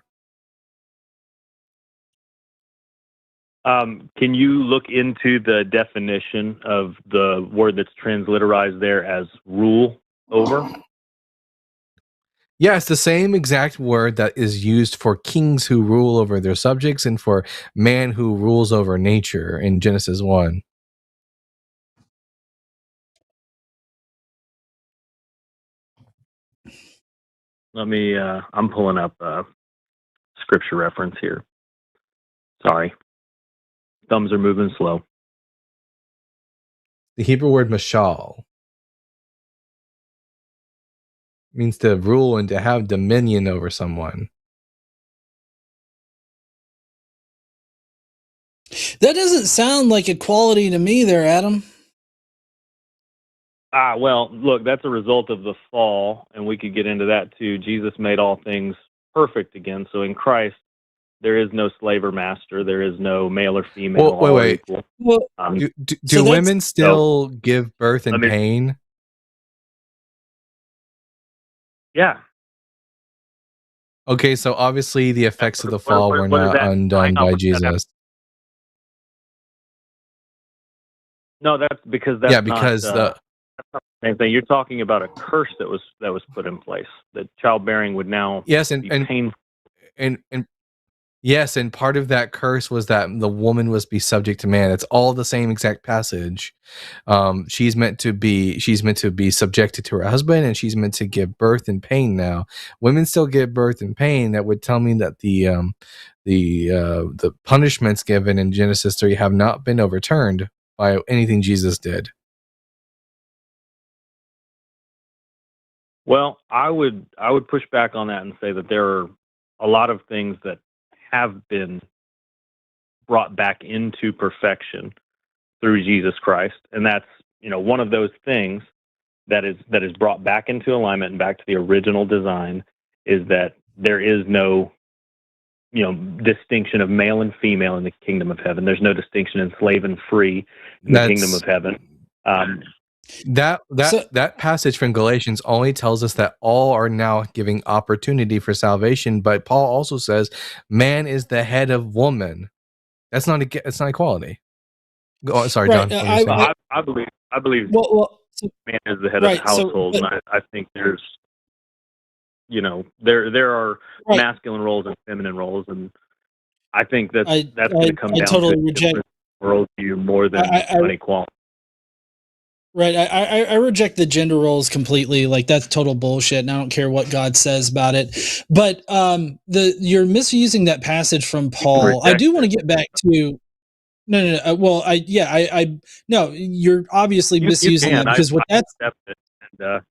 Can you look into the definition of the word that's transliterized there as rule over? Yeah, it's the same exact word that is used for kings who rule over their subjects and for man who rules over nature in Genesis 1. Let me, I'm pulling up a scripture reference here. Sorry. Thumbs are moving slow. The Hebrew word mashal means to rule and to have dominion over someone. That doesn't sound like equality to me there, Adam. Well, look, that's a result of the fall, and we could get into that too. Jesus made all things perfect again. So in Christ, there is no slave or master. There is no male or female. Wait. Well, do women still give birth in pain? Yeah. Okay, so obviously the effects of the fall were not undone by Jesus. No, that's because that's because not the same thing. You're talking about a curse that was put in place. That childbearing would now be painful. Yes, and part of that curse was that the woman was be subject to man. It's all the same exact passage. She's meant to be subjected to her husband, and she's meant to give birth in pain. Now, women still give birth in pain. That would tell me that the punishments given in Genesis 3 have not been overturned by anything Jesus did. Well, I would push back on that and say that there are a lot of things that have been brought back into perfection through Jesus Christ, and that's one of those things that is brought back into alignment and back to the original design is that there is no distinction of male and female in the kingdom of heaven. There's no distinction in slave and free in the kingdom of heaven. That passage from Galatians only tells us that all are now giving opportunity for salvation, but Paul also says man is the head of woman. That's not it's not equality. Oh, sorry, Right, John. I believe so, man is the head right, of the household, and I think there's, there are right. masculine roles and feminine roles, and I think that's I going to come down totally to a reject. different worldview more than unequality. Right. I reject the gender roles completely. Like, that's total bullshit, and I don't care what God says about it. But you're misusing that passage from Paul. I do want to get back to no. Well, no, you're obviously misusing that, because what that's accept it, and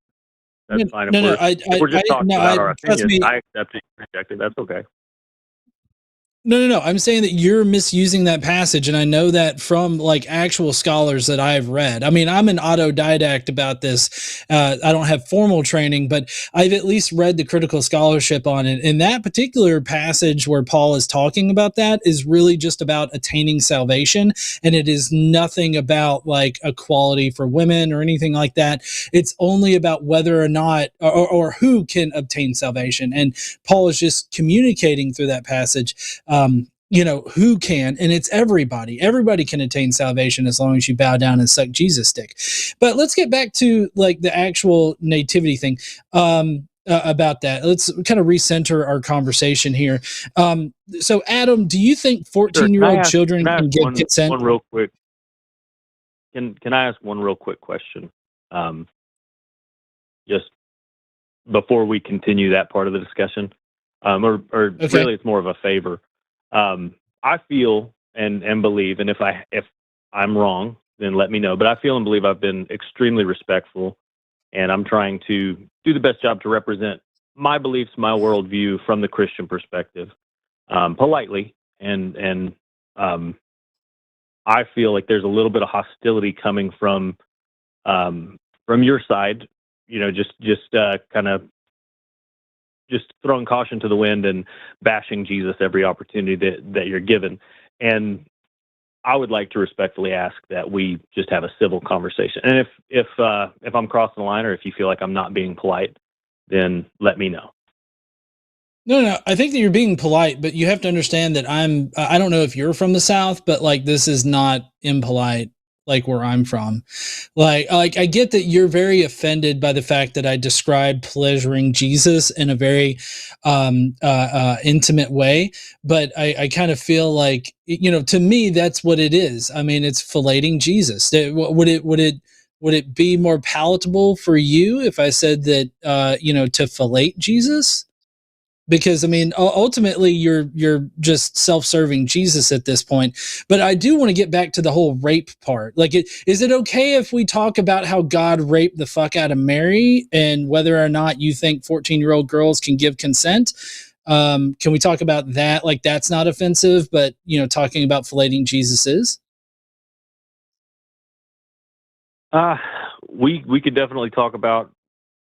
that's fine. If we're just talking about our trust opinions, me. I accept it, you reject it. That's okay. No. I'm saying that you're misusing that passage, and I know that from like actual scholars that I've read. I mean, I'm an autodidact about this. I don't have formal training, but I've at least read the critical scholarship on it. And that particular passage where Paul is talking about that is really just about attaining salvation, and it is nothing about like equality for women or anything like that. It's only about whether or not or who can obtain salvation. And Paul is just communicating through that passage. Who can, and it's everybody. Everybody can attain salvation as long as you bow down and suck Jesus' dick. But let's get back to like the actual nativity thing. About that, let's kind of recenter our conversation here. So, Adam, do you think 14-year-old children can give consent? One real quick. Can I ask one real quick question? Just before we continue that part of the discussion, or okay. Really, it's more of a favor. I feel and believe, and if I'm wrong, then let me know. But I feel and believe I've been extremely respectful, and I'm trying to do the best job to represent my beliefs, my worldview from the Christian perspective, politely. And I feel like there's a little bit of hostility coming from your side. Just kind of just throwing caution to the wind and bashing Jesus every opportunity that you're given. And I would like to respectfully ask that we just have a civil conversation. And if I'm crossing the line, or if you feel like I'm not being polite, then let me know. No. I think that you're being polite, but you have to understand that I don't know if you're from the South, but like, this is not impolite. Like where I'm from, like I get that you're very offended by the fact that I described pleasuring Jesus in a very intimate way, but I kind of feel like, to me, that's what it is. I mean, it's filleting Jesus. Would it be more palatable for you if I said that to fillet Jesus? Because I mean, ultimately, you're just self-serving Jesus at this point. But I do want to get back to the whole rape part. Like, is it okay if we talk about how God raped the fuck out of Mary, and whether or not you think 14-year-old girls can give consent? Can we talk about that? Like, that's not offensive, but talking about filleting Jesus is. We could definitely talk about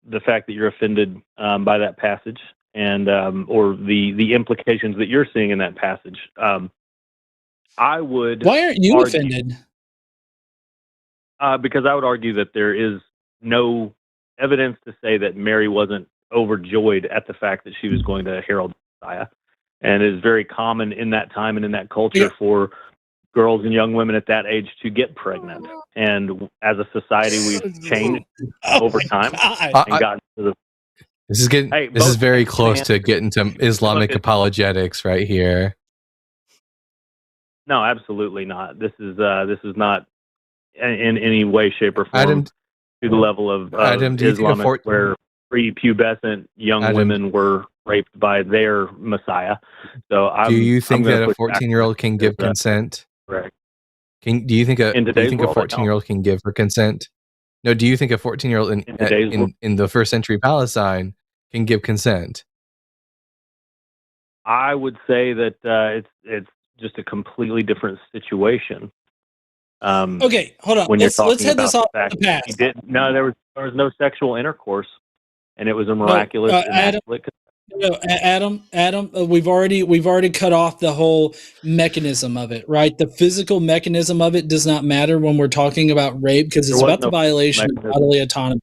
the fact that you're offended by that passage. And or the implications that you're seeing in that passage. I would. Why aren't you offended? Because I would argue that there is no evidence to say that Mary wasn't overjoyed at the fact that she was going to herald the Messiah, and it is very common in that time and in that culture for girls and young women at that age to get pregnant. And as a society, we've changed over time and gotten to the. This is very close to getting to Islamic apologetics right here. No, absolutely not. This is not in any way, shape, or form Adam, to the level of Adam, Islamic, where prepubescent young women were raped by their Messiah. So, do you think that a 14-year-old can give consent? Correct. Do you think a 14-year-old can give her consent? No, do you think a 14-year-old in the first century Palestine can give consent? I would say that it's just a completely different situation. Okay, hold on. Let's head this off the past. There was no sexual intercourse, and it was a miraculous. Adam, we've already cut off the whole mechanism of it, right? The physical mechanism of it does not matter when we're talking about rape, because it's about the violation of bodily autonomy.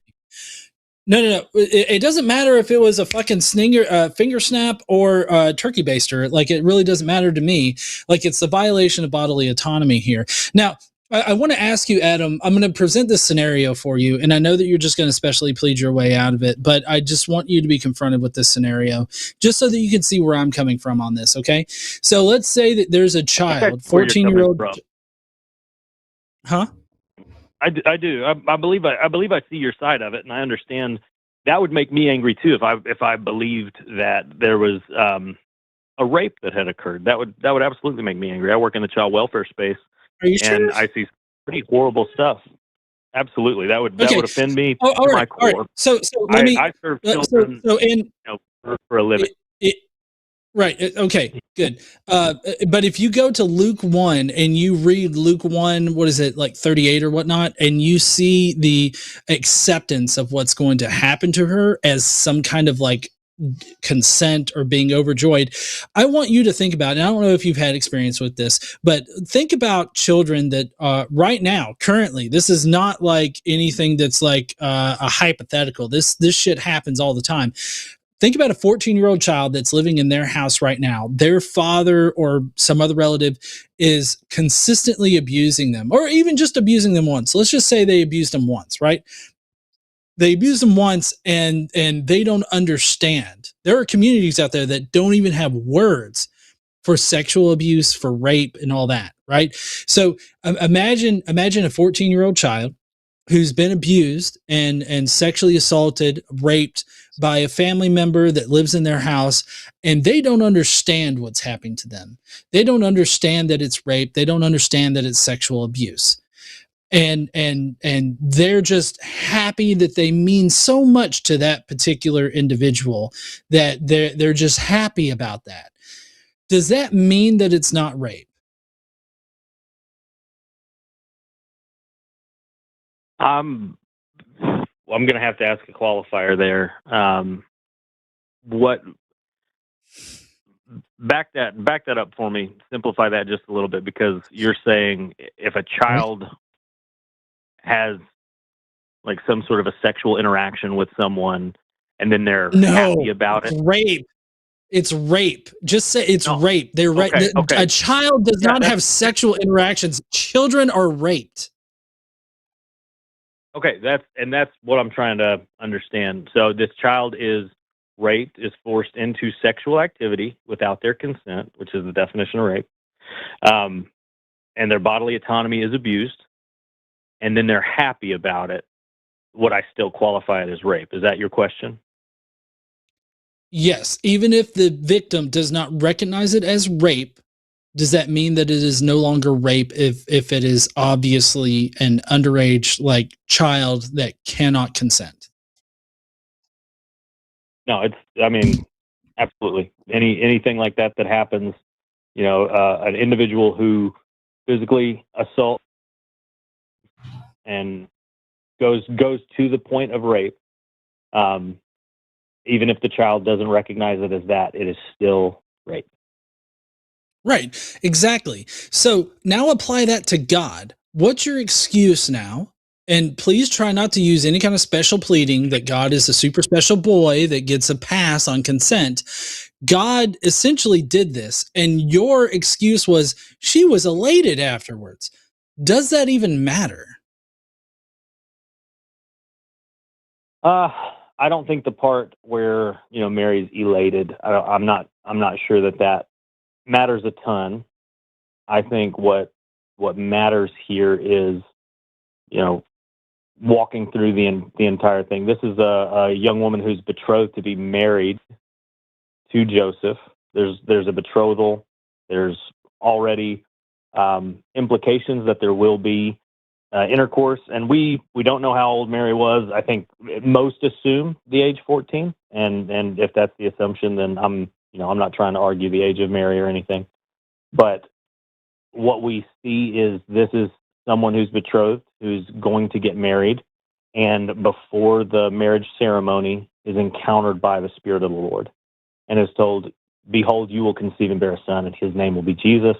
No. It doesn't matter if it was a fucking finger snap or a turkey baster. Like, it really doesn't matter to me. Like, it's the violation of bodily autonomy here. Now, I want to ask you, Adam, I'm going to present this scenario for you, and I know that you're just going to specially plead your way out of it, but I just want you to be confronted with this scenario just so that you can see where I'm coming from on this, okay? So let's say that there's a child, 14-year-old. Huh? I do. I believe I see your side of it, and I understand that would make me angry too if I believed that there was a rape that had occurred. That would absolutely make me angry. I work in the child welfare space, and I see pretty horrible stuff. Absolutely, that would offend me to my core. All right. So let me. I serve children for a living. Right. Okay. Good. But if you go to Luke 1 and you read Luke 1, what is it, like 38 or whatnot, and you see the acceptance of what's going to happen to her as some kind of like consent or being overjoyed, I want you to think about, and I don't know if you've had experience with this, but think about children that right now, currently, this is not like anything that's like a hypothetical. This shit happens all the time. Think about a 14-year-old child that's living in their house right now. Their father or some other relative is consistently abusing them, or even just abusing them once. Let's just say they abused them once, right? They abuse them once and they don't understand. There are communities out there that don't even have words for sexual abuse, for rape, and all that, right? So imagine a 14-year-old child who's been abused and sexually assaulted, raped by a family member that lives in their house, and they don't understand what's happening to them. They don't understand that it's rape. They don't understand that it's sexual abuse. And they're just happy that they mean so much to that particular individual that they're just happy about that. Does that mean that it's not rape? I'm going to have to ask a qualifier there. Back that up for me. Simplify that just a little bit, because you're saying if a child has like some sort of a sexual interaction with someone and then they're happy about it. Rape. It's rape. Just say it's rape. They're okay. A child does not have sexual interactions. Children are raped. Okay, that's what I'm trying to understand. So this child is raped, is forced into sexual activity without their consent, which is the definition of rape, and their bodily autonomy is abused, and then they're happy about it. Would I still qualify it as rape? Is that your question? Yes, even if the victim does not recognize it as rape, does that mean that it is no longer rape if it is obviously an underage like child that cannot consent? No, absolutely. Anything like that happens, an individual who physically assaults and goes to the point of rape, even if the child doesn't recognize it as that, it is still rape. Right, exactly. So now apply that to God. What's your excuse now? And please try not to use any kind of special pleading that God is a super special boy that gets a pass on consent. God essentially did this, and your excuse was she was elated afterwards. Does that even matter? I don't think the part where Mary's elated. I'm not sure that matters a ton. I think what matters here is walking through the entire thing. This is a young woman who's betrothed to be married to Joseph. There's a betrothal. There's already implications that there will be intercourse, and we don't know how old Mary was. I think most assume the age 14, and if that's the assumption, then I'm not trying to argue the age of Mary or anything. But what we see is this is someone who's betrothed, who's going to get married, and before the marriage ceremony is encountered by the Spirit of the Lord and is told, "Behold, you will conceive and bear a son, and his name will be Jesus,"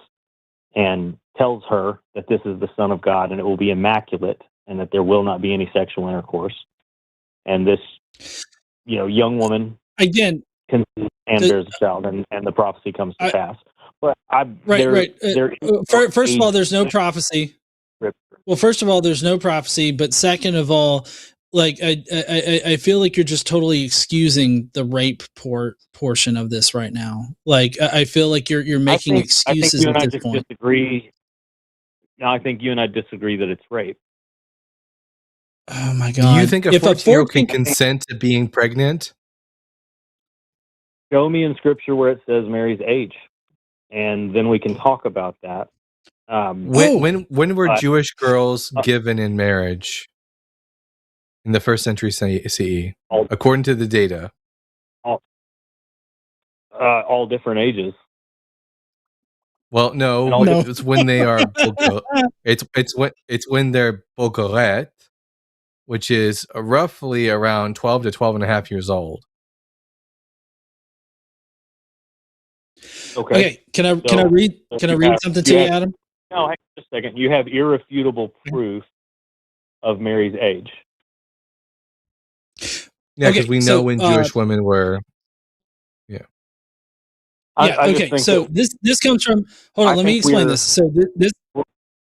and tells her that this is the Son of God and it will be immaculate and that there will not be any sexual intercourse. and this, young woman again, conceives and bears a child, and the prophecy comes to pass. But right. First of all, there's no prophecy. Scripture. Well, first of all, there's no prophecy, but second of all, like I feel like you're just totally excusing the rape portion of this right now. Like I feel like you're making excuses at this point. Disagree. No, I think you and I disagree that it's rape. Oh my God! Do you think a 14-year-old can consent to being pregnant? Show me in Scripture where it says Mary's age, and then we can talk about that. When were Jewish girls given in marriage in the 1st century CE, according to the data? All different ages. Well, no. It's when they are. It's when they're bogoret, which is roughly around 12 to 12 and a half years old. Okay. Can I read something to you, Adam? No, hang on just a second. You have irrefutable proof of Mary's age. Yeah, because we know when Jewish women were. Yeah. Okay. So this comes from. Hold on. Let me explain this. So this.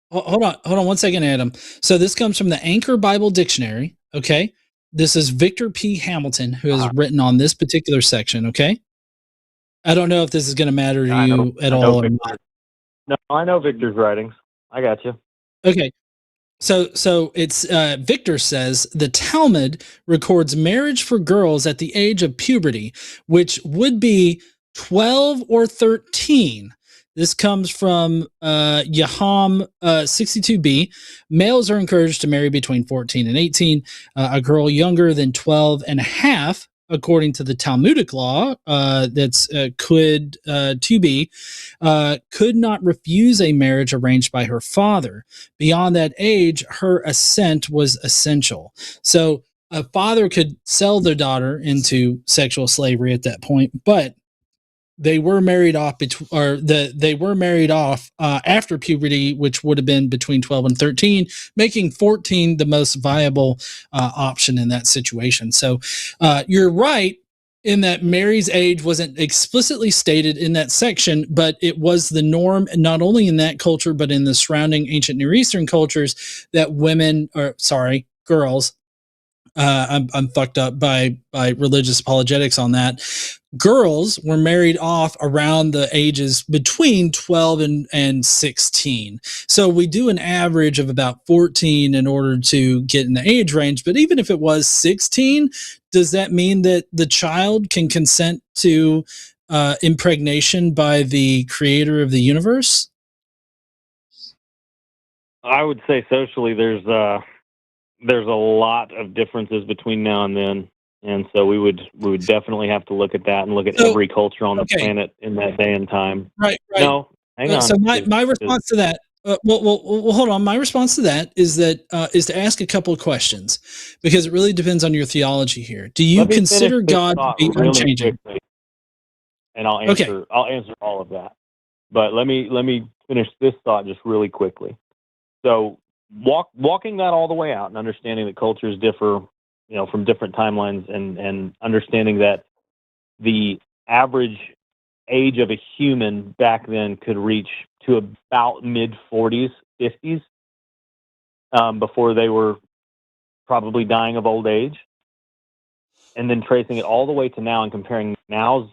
Hold on 1 second, Adam. So this comes from the Anchor Bible Dictionary. Okay. This is Victor P. Hamilton, who has written on this particular section. Okay. I don't know if this is going to matter to you at all or not. No, I know Victor's writings. I got you. Okay. So it's Victor says the Talmud records marriage for girls at the age of puberty, which would be 12 or 13. This comes from Yaham 62b. Males are encouraged to marry between 14 and 18. A girl younger than 12 and a half, according to the Talmudic law, that's could 2b, could not refuse a marriage arranged by her father. Beyond that age, her assent was essential. So a father could sell their daughter into sexual slavery at that point, but they were married off after puberty, which would have been between 12 and 13, making 14 the most viable option in that situation. So you're right in that Mary's age wasn't explicitly stated in that section, but it was the norm, not only in that culture, but in the surrounding ancient Near Eastern cultures, that girls, I'm fucked up by religious apologetics on that. Girls were married off around the ages between 12 and 16. So we do an average of about 14 in order to get in the age range. But even if it was 16, does that mean that the child can consent to impregnation by the creator of the universe? I would say socially there's a lot of differences between now and then. And so we would definitely have to look at that and look at every culture on the planet in that day and time. Right. No, hang on. So my response to that, well, hold on. My response to that is to ask a couple of questions, because it really depends on your theology here. Do you consider God to be unchanging? Quickly, and I'll answer all of that. But let me finish this thought just really quickly. So walking that all the way out and understanding that cultures differ, from different timelines, and understanding that the average age of a human back then could reach to about mid-40s, 50s, before they were probably dying of old age. And then tracing it all the way to now and comparing now's,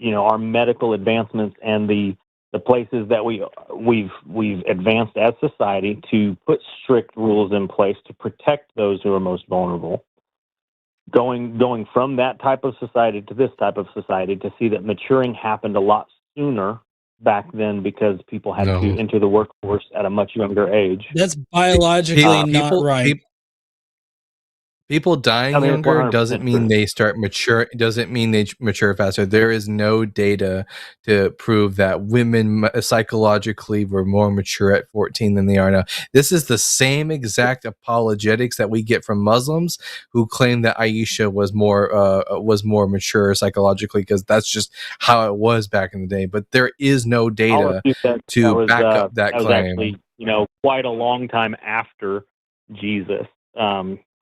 our medical advancements and the places that we've advanced as society to put strict rules in place to protect those who are most vulnerable. Going from that type of society to this type of society, to see that maturing happened a lot sooner back then because people had to enter the workforce at a much younger age. That's biologically not right. People dying younger doesn't mean they start mature. Doesn't mean they mature faster. There is no data to prove that women psychologically were more mature at 14 than they are now. This is the same exact apologetics that we get from Muslims who claim that Aisha was more mature psychologically, because that's just how it was back in the day. But there is no data to back up that claim. Actually, quite a long time after Jesus.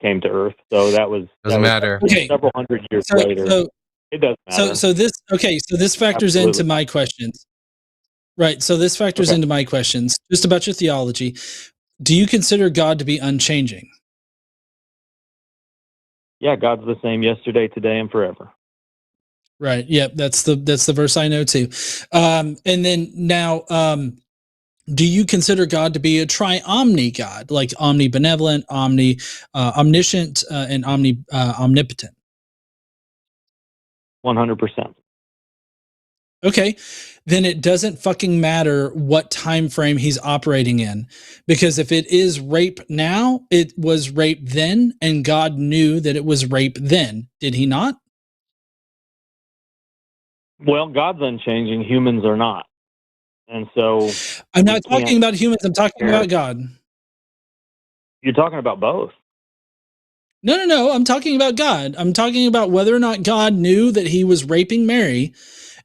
came to Earth. So that was matter. Okay. several hundred years later. It doesn't matter. So this factors into my questions. Right. So this factors into my questions just about your theology. Do you consider God to be unchanging? Yeah, God's the same yesterday, today, and forever. Right. Yep. That's the verse I know too. And then now, do you consider God to be a tri-omni God, like omnibenevolent, omniscient, and omnipotent? 100%. Okay, then it doesn't fucking matter what time frame he's operating in, because if it is rape now, it was rape then, and God knew that it was rape then. Did he not? Well, God's unchanging. Humans are not. And so I'm not talking about humans. I'm talking about God. You're talking about both. No. I'm talking about God. I'm talking about whether or not God knew that he was raping Mary.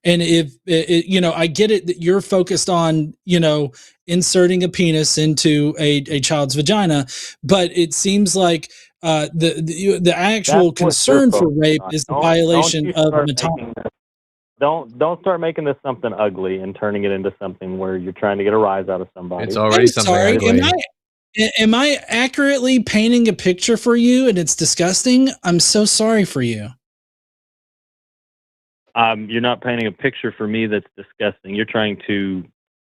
And if I get it that you're focused on, inserting a penis into a child's vagina, but it seems like the actual concern for rape is the violation of anatomy. Don't start making this something ugly and turning it into something where you're trying to get a rise out of somebody. It's already something ugly. Am I accurately painting a picture for you and it's disgusting? I'm so sorry for you. You're not painting a picture for me that's disgusting. You're trying to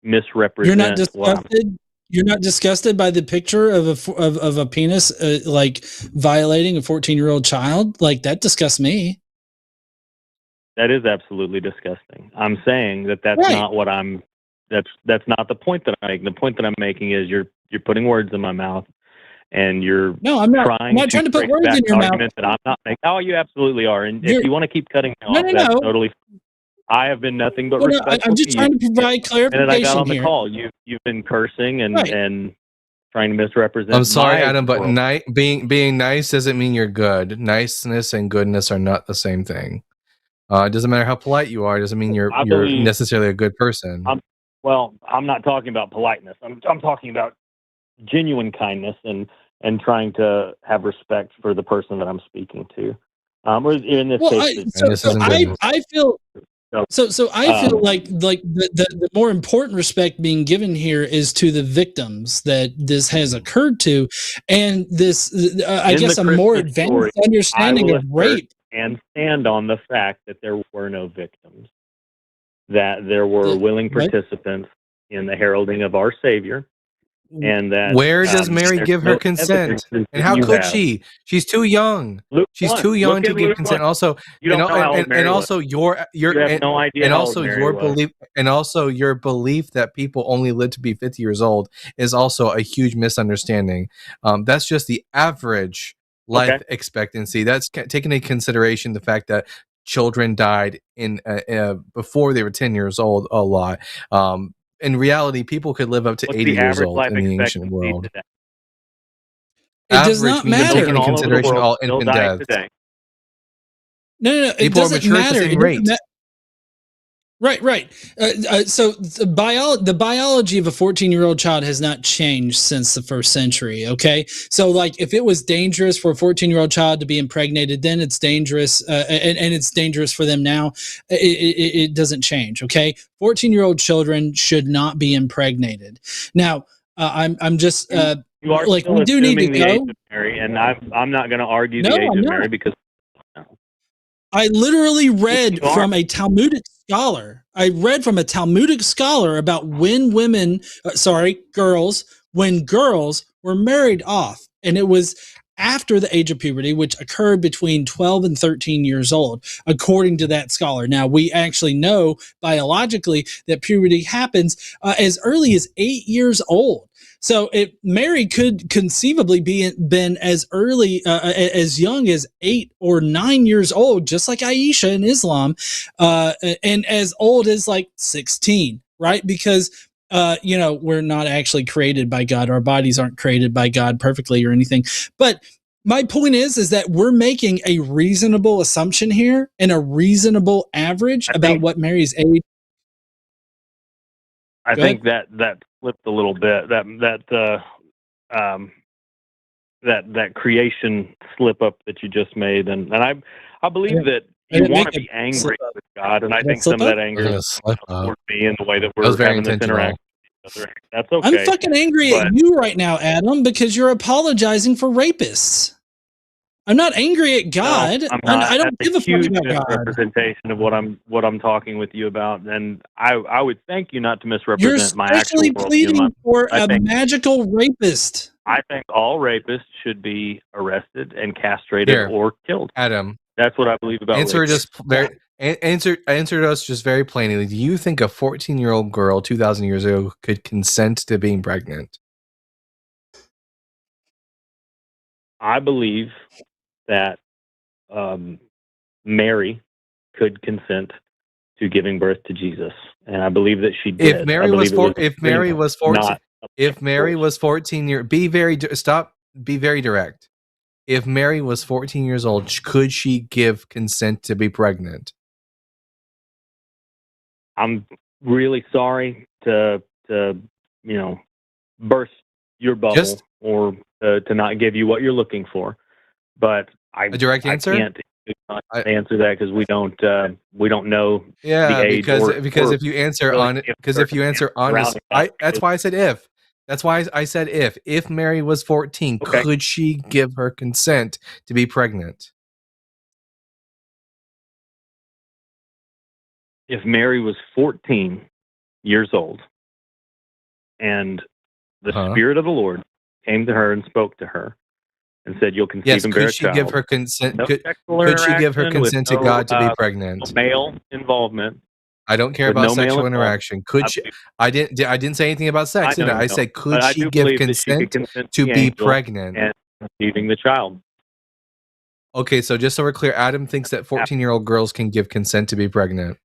misrepresent. You're not disgusted. You're not disgusted by the picture of a penis like violating a 14-year-old child. Like, that disgusts me. That is absolutely disgusting. I'm saying that's right. Not what I'm. That's not the point that I'm making. The point that I'm making is you're putting words in my mouth, and you're I'm not trying to put words in your mouth. That I'm not making. Oh, you absolutely are. And if you want to keep cutting me off, that's totally. I have been nothing but respectful. I'm just trying to provide clarification. And I got on the call. You've been cursing and trying to misrepresent. I'm sorry, Adam, but being nice doesn't mean you're good. Niceness and goodness are not the same thing. It doesn't matter how polite you are. It doesn't mean you're necessarily a good person. I'm not talking about politeness. I'm talking about genuine kindness and trying to have respect for the person that I'm speaking to. Or in this case, I feel like the more important respect being given here is to the victims that this has occurred to, and this I guess a more advanced understanding of rape. And stand on the fact that there were no victims, that there were willing participants in the heralding of our Savior, and that where does Mary give her consent? And how could she? She's too young. She's too young to give consent. Also, and also your no idea, and also your belief, and also your belief that people only live to be 50 years old is also a huge misunderstanding. That's just the average life expectancy. That's taking into consideration the fact that children died in before they were 10 years old a lot. In reality, people could live up to 80 years old in the ancient world. It does not matter. Taking into consideration all infant deaths. No. It doesn't matter. Right. So the biology of a 14-year-old child has not changed since the first century. Okay, so like if it was dangerous for a 14-year-old child to be impregnated, then it's dangerous, and it's dangerous for them now. It doesn't change. Okay, 14-year-old children should not be impregnated. Now, I'm just like, we do need to go. Mary, and I'm not going to argue the age of Mary because. I literally read from a Talmudic scholar. I read from a Talmudic scholar about when girls were married off. And it was after the age of puberty, which occurred between 12 and 13 years old, according to that scholar. Now, we actually know biologically that puberty happens as early as 8 years old. So Mary could conceivably been as early, as young as 8 or 9 years old, just like Aisha in Islam, and as old as like 16, right? Because, we're not actually created by God. Our bodies aren't created by God perfectly or anything. But my point is that we're making a reasonable assumption here and a reasonable average about what Mary's age. I think that flipped a little bit. That that creation slip up that you just made, and I believe that you want to be angry with God, and I think some of that anger is toward me in the way that we're having this interaction with each other. That's okay. I'm fucking angry at you right now, Adam, because you're apologizing for rapists. I'm not angry at God. No, I'm not. I don't give a fuck about God. Representation of what I'm talking with you about, and I would thank you not to misrepresent my actual worldview. You're especially pleading for a magical rapist. I think all rapists should be arrested and castrated or killed. Adam, that's what I believe about. Answer us just very plainly. Do you think a 14-year-old girl 2,000 years ago could consent to being pregnant? I believe that Mary could consent to giving birth to Jesus, and I believe that she did. If Mary was 14 years, be very direct. If Mary was 14 years old, could she give consent to be pregnant? I'm really sorry to burst your bubble or to not give you what you're looking for, but a direct answer. I can't answer that because we don't know. Yeah, the age because if you answer honest, that's why I said if. That's why I said if. If Mary was 14, could she give her consent to be pregnant? If Mary was 14 years old and the Spirit of the Lord came to her and spoke to her and said, "You'll conceive and bear a child." Could she give her consent? Could she give her consent to God to be pregnant? Male involvement. I don't care about sexual interaction. Could she? I didn't say anything about sex. I said, could she give consent to be pregnant and conceiving the child? Okay, so just so we're clear, Adam thinks that 14-year-old girls can give consent to be pregnant.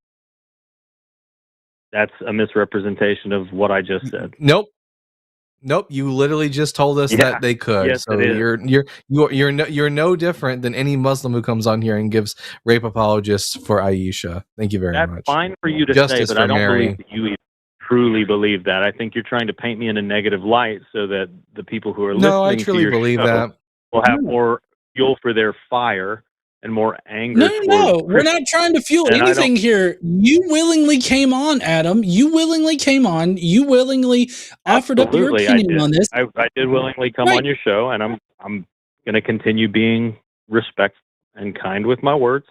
That's a misrepresentation of what I just said. Nope. You literally just told us that they could. Yes, so you're no different than any Muslim who comes on here and gives rape apologists for Aisha. Thank you very much. That's fine for you to say, but I don't believe that you truly believe that. I think you're trying to paint me in a negative light so that the people who are listening I truly to your believe show that will have more fuel for their fire and more anger. No, we're not trying to fuel anything here. You willingly came on, Adam. You willingly came on. You willingly offered up your opinion on this. I did willingly come on your show, and I'm going to continue being respectful and kind with my words,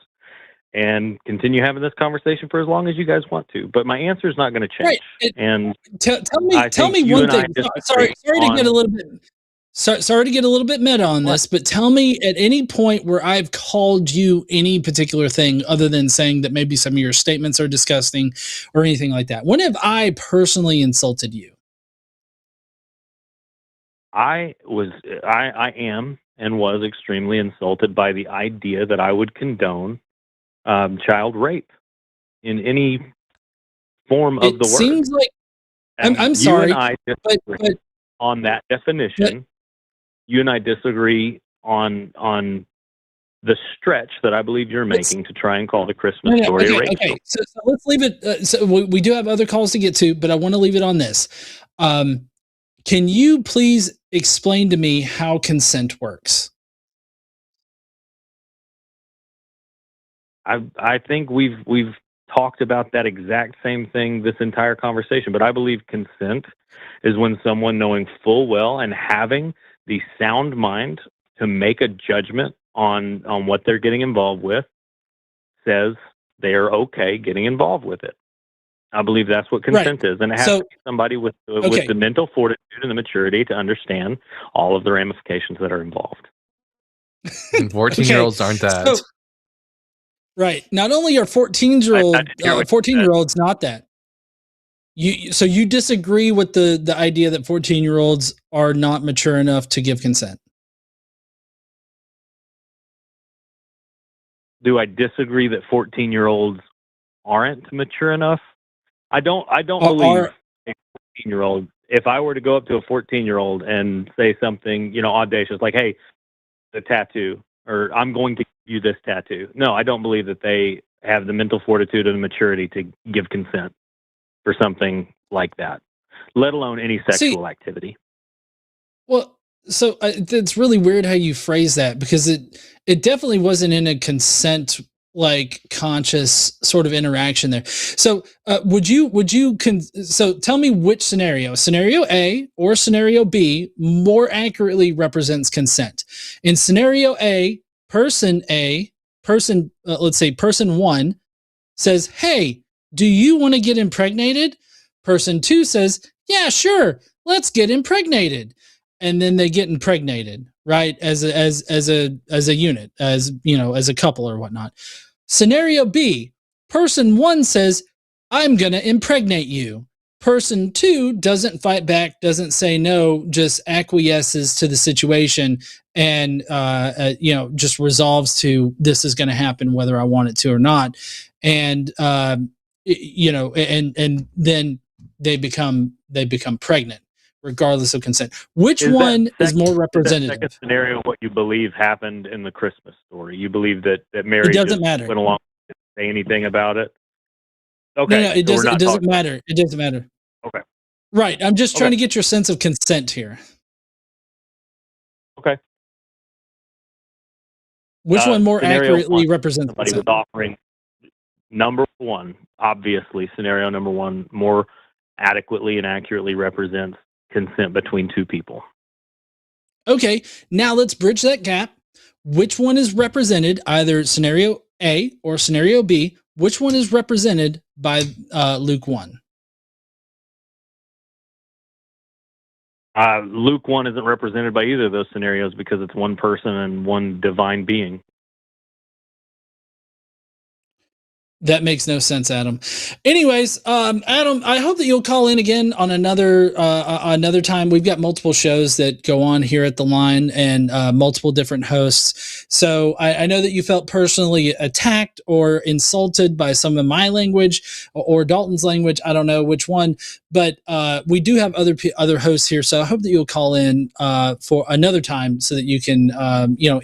and continue having this conversation for as long as you guys want to. But my answer is not going to change. Right. And tell me one thing. Sorry to get a little bit. Sorry to get a little bit meta on this, but tell me at any point where I've called you any particular thing other than saying that maybe some of your statements are disgusting or anything like that. When have I personally insulted you? I am and was extremely insulted by the idea that I would condone child rape in any form of the word. It seems like I'm sorry, but on that definition. You and I disagree on the stretch that I believe you're making to try and call the Christmas story rape. Okay, so let's leave it. So we do have other calls to get to, but I want to leave it on this. Can you please explain to me how consent works? I think we've talked about that exact same thing this entire conversation, but I believe consent is when someone knowing full well and having the sound mind to make a judgment on what they're getting involved with says they are okay getting involved with it. I believe that's what consent is, and it has to be somebody with the mental fortitude and the maturity to understand all of the ramifications that are involved. And 14-year-olds aren't that. Right. Not only are 14-year-olds not that. So you disagree with the idea that 14-year-olds are not mature enough to give consent? Do I disagree that 14-year-olds aren't mature enough? I don't believe a 14-year-old. If I were to go up to a 14-year-old and say something, audacious like, "Hey, the tattoo," or "I'm going to give you this tattoo." No, I don't believe that they have the mental fortitude and the maturity to give consent for something like that, let alone any sexual activity. Well, it's really weird how you phrase that, because it definitely wasn't in a consent, like, conscious sort of interaction there. So so tell me which scenario A or scenario B more accurately represents consent. In scenario A, let's say person 1 says, "Hey, do you want to get impregnated?" Person 2 says, "Yeah, sure, let's get impregnated." And then they get impregnated, right? As a unit, as as a couple or whatnot. Scenario B, person 1 says, "I'm going to impregnate you." Person 2 doesn't fight back, doesn't say no, just acquiesces to the situation, and just resolves to, this is going to happen whether I want it to or not. And and then they become pregnant regardless of consent. Which one is more representative? Is that second scenario what you believe happened in the Christmas story? You believe that Mary just went along and say anything about it? Okay. No, it doesn't matter. It doesn't matter. Okay. Right. I'm just trying to get your sense of consent here. Okay. Which one more accurately represents somebody was offering number 1, obviously, scenario number 1 more adequately and accurately represents consent between 2 people. Okay, now let's bridge that gap. Which one is represented, either scenario A or scenario B? Which one is represented by Luke 1? Luke 1 isn't represented by either of those scenarios because it's one person and one divine being. That makes no sense, Adam. Anyways, Adam, I hope that you'll call in again on another time. We've got multiple shows that go on here at the line, and multiple different hosts. So I know that you felt personally attacked or insulted by some of my language or Dalton's language. I don't know which one, but we do have other hosts here. So I hope that you'll call in for another time so that you can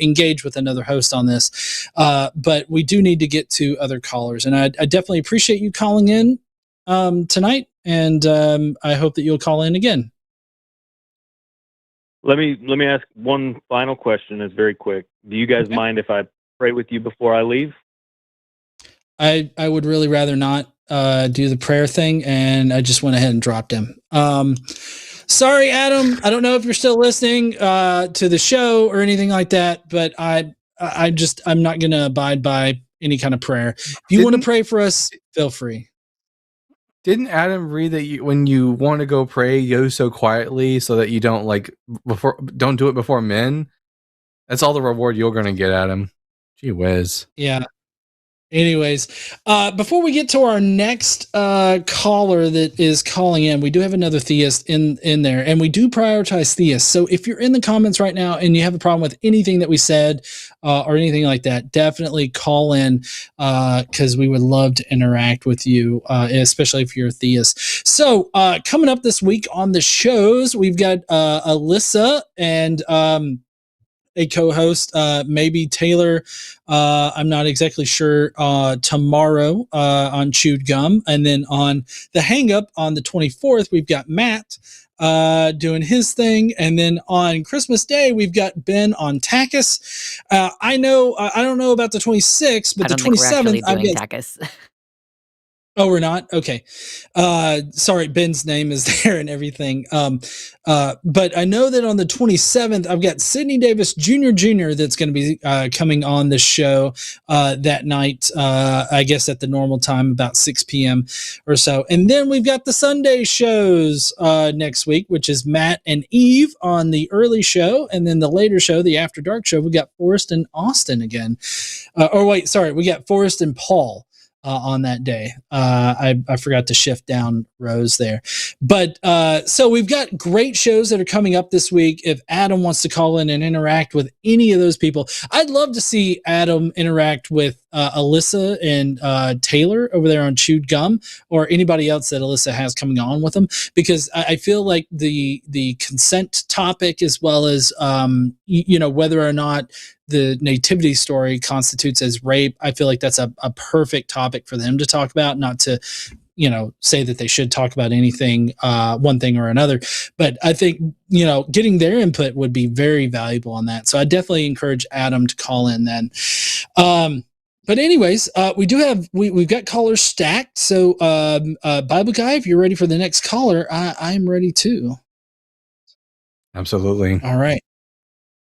engage with another host on this. But we do need to get to other callers. And I definitely appreciate you calling in tonight, and I hope that you'll call in again. Let me ask one final question. It's very quick. Do you guys mind if I pray with you before I leave? I would really rather not do the prayer thing, and I just went ahead and dropped him. Sorry, Adam. I don't know if you're still listening to the show or anything like that, but I'm not going to abide by any kind of prayer. If you want to pray for us, feel free. Didn't Adam read that when you want to go pray, go so quietly so that you don't don't do it before men? That's all the reward you're going to get, Adam. Gee whiz. Yeah. Anyways, before we get to our next caller that is calling in, we do have another theist in there, and we do prioritize theists. So if you're in the comments right now and you have a problem with anything that we said or anything like that, definitely call in because we would love to interact with you, especially if you're a theist. So coming up this week on the shows, we've got Alyssa and a co-host, maybe Taylor. I'm not exactly sure. Tomorrow on Chewed Gum, and then on the Hang Up on the 24th, we've got Matt doing his thing, and then on Christmas Day, we've got Ben on TACIS. I don't know about the 26th, but the 27th, I've got TACIS. Oh, we're not? Okay. Sorry, Ben's name is there and everything. But I know that on the 27th, I've got Sidney Davis Jr. that's going to be coming on the show that night, I guess at the normal time, about 6 p.m. or so. And then we've got the Sunday shows next week, which is Matt and Eve on the early show. And then the later show, the After Dark show, we got Forrest and Austin again. We got Forrest and Paul. On that day. I forgot to shift down rows there. But so we've got great shows that are coming up this week. If Adam wants to call in and interact with any of those people, I'd love to see Adam interact with Alyssa and Taylor over there on Chewed Gum, or anybody else that Alyssa has coming on with them, because I feel like the consent topic, as well as whether or not the nativity story constitutes as rape, I feel like that's a perfect topic for them to talk about, not to say that they should talk about anything, one thing or another. But I think, getting their input would be very valuable on that. So I definitely encourage Adam to call in then. But anyways, we've got callers stacked. So Bible Guy, if you're ready for the next caller, I'm ready too. Absolutely. All right.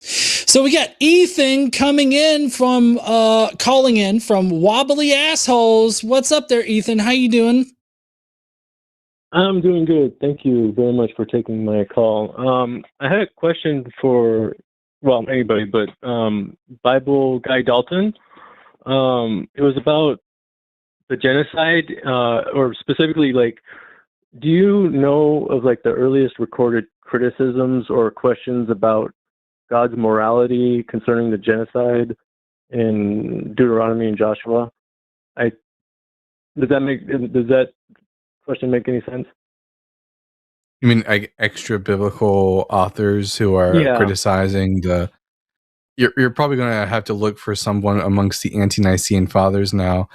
So we got Ethan calling in from Wobbly Assholes. What's up there, Ethan? How you doing? I'm doing good. Thank you very much for taking my call. I had a question for, anybody, but Bible Guy Dalton. It was about the genocide, or specifically, do you know of the earliest recorded criticisms or questions about God's morality concerning the genocide in Deuteronomy and Joshua? Does that question make any sense? You mean extra biblical authors who are criticizing the? You're probably going to have to look for someone amongst the ante-Nicene fathers now.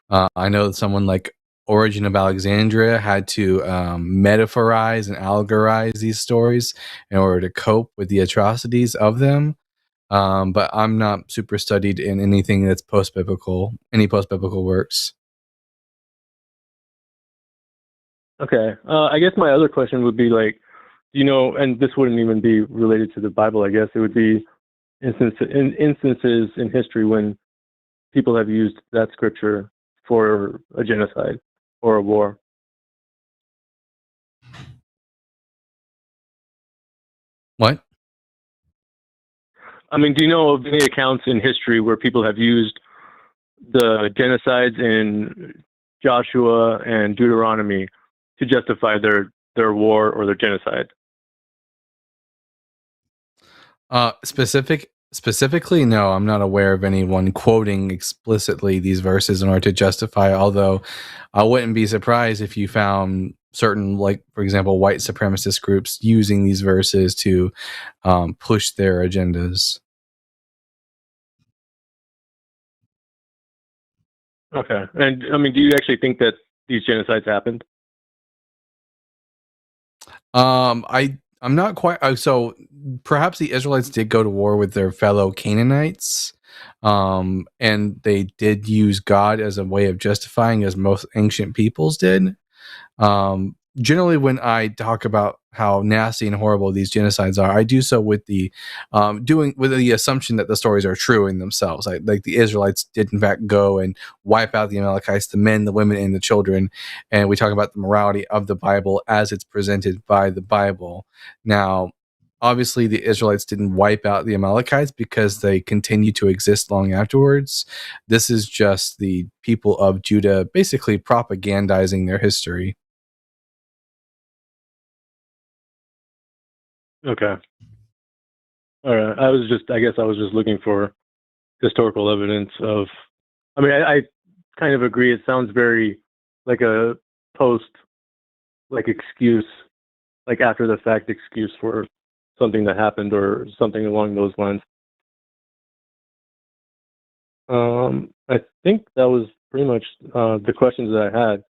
I know that someone like Origen of Alexandria had to metaphorize and allegorize these stories in order to cope with the atrocities of them. But I'm not super studied in anything that's post-biblical, any post-biblical works. Okay. I guess my other question would be and this wouldn't even be related to the Bible, I guess. It would be instances in history when people have used that scripture for a genocide or a war. What? I mean, do you know of any accounts in history where people have used the genocides in Joshua and Deuteronomy to justify their war or their genocide? Specifically, no, I'm not aware of anyone quoting explicitly these verses in order to justify, although I wouldn't be surprised if you found certain, for example, white supremacist groups using these verses to push their agendas. Okay. And I mean, do you actually think that these genocides happened? I'm not quite. So perhaps the Israelites did go to war with their fellow Canaanites, and they did use God as a way of justifying, as most ancient peoples did. Generally, when I talk about how nasty and horrible these genocides are, I do so with the assumption that the stories are true in themselves. Like the Israelites did in fact go and wipe out the Amalekites, the men, the women, and the children, and we talk about the morality of the Bible as it's presented by the Bible. Now, obviously, the Israelites didn't wipe out the Amalekites because they continue to exist long afterwards. This is just the people of Judah basically propagandizing their history. Okay. All right. I guess I was just looking for historical evidence of, I kind of agree. It sounds very like a post, excuse, after the fact excuse for something that happened or something along those lines. I think that was pretty much the questions that I had.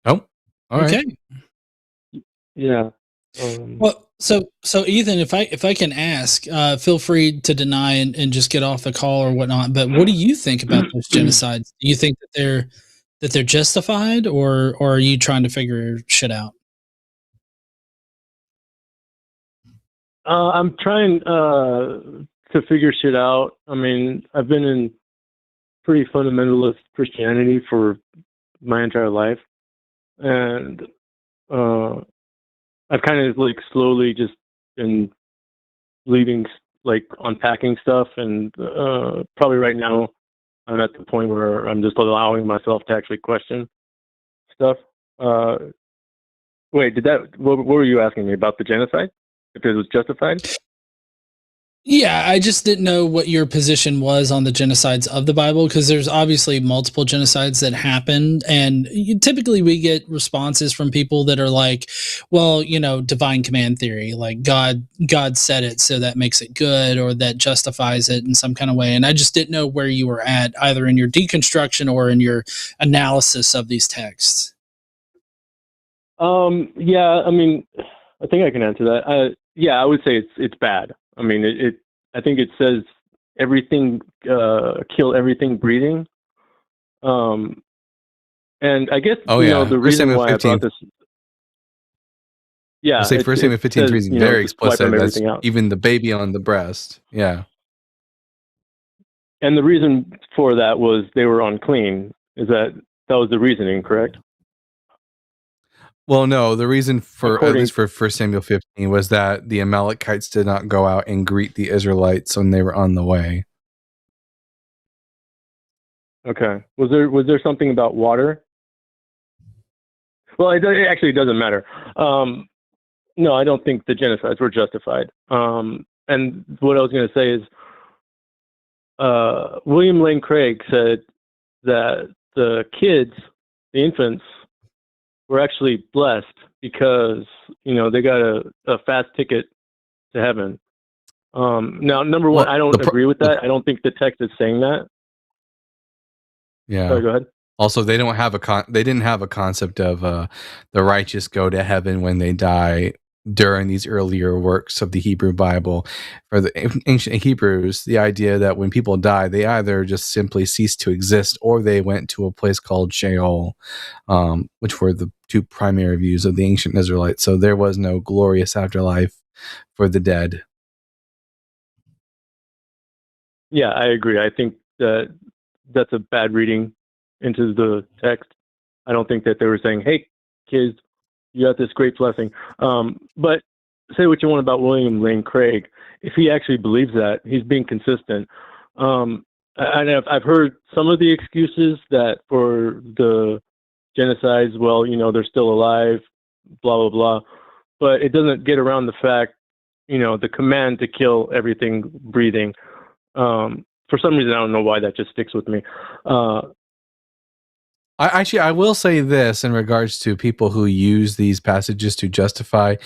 Oh, all right. Okay. Yeah. Well, so Ethan, if I can ask, feel free to deny and just get off the call or whatnot. But what do you think about those genocides? Do you think that they're justified, or are you trying to figure shit out? I'm trying to figure shit out. I mean, I've been in pretty fundamentalist Christianity for my entire life, and I've kind of slowly just been leaving, unpacking stuff, and probably right now I'm at the point where I'm just allowing myself to actually question stuff. Wait, what were you asking me about the genocide? If it was justified? Yeah, I just didn't know what your position was on the genocides of the Bible, because there's obviously multiple genocides that happened, and typically we get responses from people that are like, "Well, divine command theory, like God said it, so that makes it good, or that justifies it in some kind of way." And I just didn't know where you were at, either in your deconstruction or in your analysis of these texts. Yeah, I mean, I think I can answer that. Yeah, I would say it's bad. I mean, I think it says everything, kill everything breathing. And I guess Oh yeah, the First reason Samuel why I 15. brought this, I yeah, say First Samuel it 15:3 says is very just wipe explicit. them That's everything out. even the baby on the breast. Yeah. And the reason for that was they were unclean. That was the reasoning, correct? Well, no, the reason for, at According. least for 1 Samuel 15, was that the Amalekites did not go out and greet the Israelites when they were on the way. Okay. Was there something about water? Well, it actually doesn't matter. No, I don't think the genocides were justified. And what I was going to say is, William Lane Craig said that the kids, the infants, were actually blessed because they got a fast ticket to heaven. Now, number one, Well, I don't agree with that. I don't think the text is saying that. Yeah. Sorry, go ahead. Also, they don't have they didn't have a concept of the righteous go to heaven when they die during these earlier works of the Hebrew Bible. For the ancient Hebrews, the idea that when people die, they either just simply cease to exist or they went to a place called Sheol, which were the two primary views of the ancient Israelites. So there was no glorious afterlife for the dead. Yeah, I agree. I think that that's a bad reading into the text. I don't think that they were saying, "Hey, kids, you got this great blessing." But say what you want about William Lane Craig. If he actually believes that, he's being consistent. And I've heard some of the excuses that for the genocides, well, they're still alive, blah, blah, blah. But it doesn't get around the fact, the command to kill everything breathing. For some reason, I don't know why that just sticks with me. I will say this in regards to people who use these passages to justify.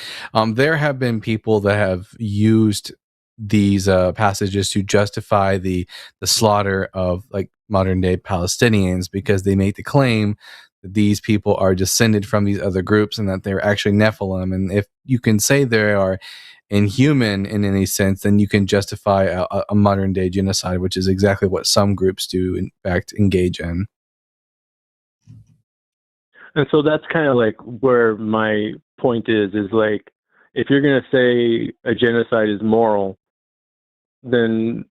There have been people that have used these passages to justify the slaughter of like modern day Palestinians, because they make the claim that these people are descended from these other groups and that they're actually Nephilim. And if you can say they are inhuman in any sense, then you can justify a modern day genocide, which is exactly what some groups do, in fact, engage in. And so that's kind of like where my point is like, if you're going to say a genocide is moral, then,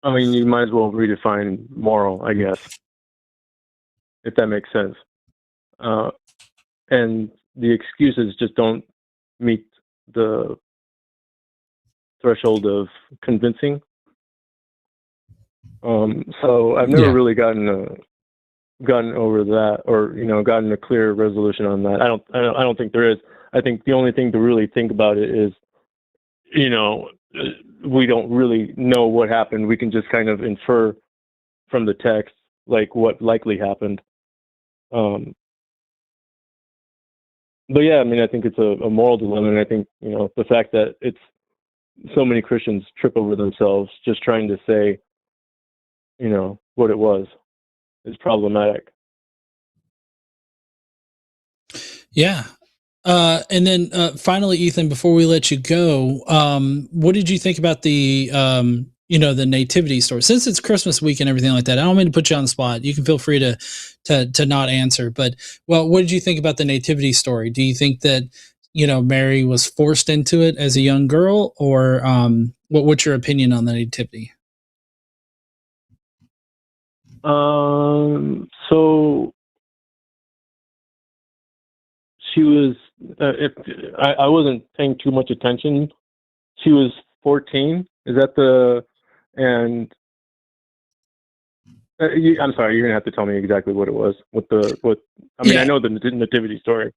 I mean, you might as well redefine moral, I guess, if that makes sense. And the excuses just don't meet the threshold of convincing. So I've never really gotten over that, or gotten a clear resolution on that. I don't think there is. I think the only thing to really think about it is, we don't really know what happened. We can just kind of infer from the text like what likely happened. But yeah, I mean, I think it's a moral dilemma, and I think the fact that it's so many Christians trip over themselves just trying to say what it was is problematic. Yeah. And then finally, Ethan, before we let you go, what did you think about the the nativity story? Since it's Christmas week and everything like that, I don't mean to put you on the spot. You can feel free to not answer. But what did you think about the nativity story? Do you think that Mary was forced into it as a young girl, or what's your opinion on the nativity? So she was. If I wasn't paying too much attention, she was 14. Is that and I'm sorry, you're gonna have to tell me exactly what it was. I mean, I know the nativity story.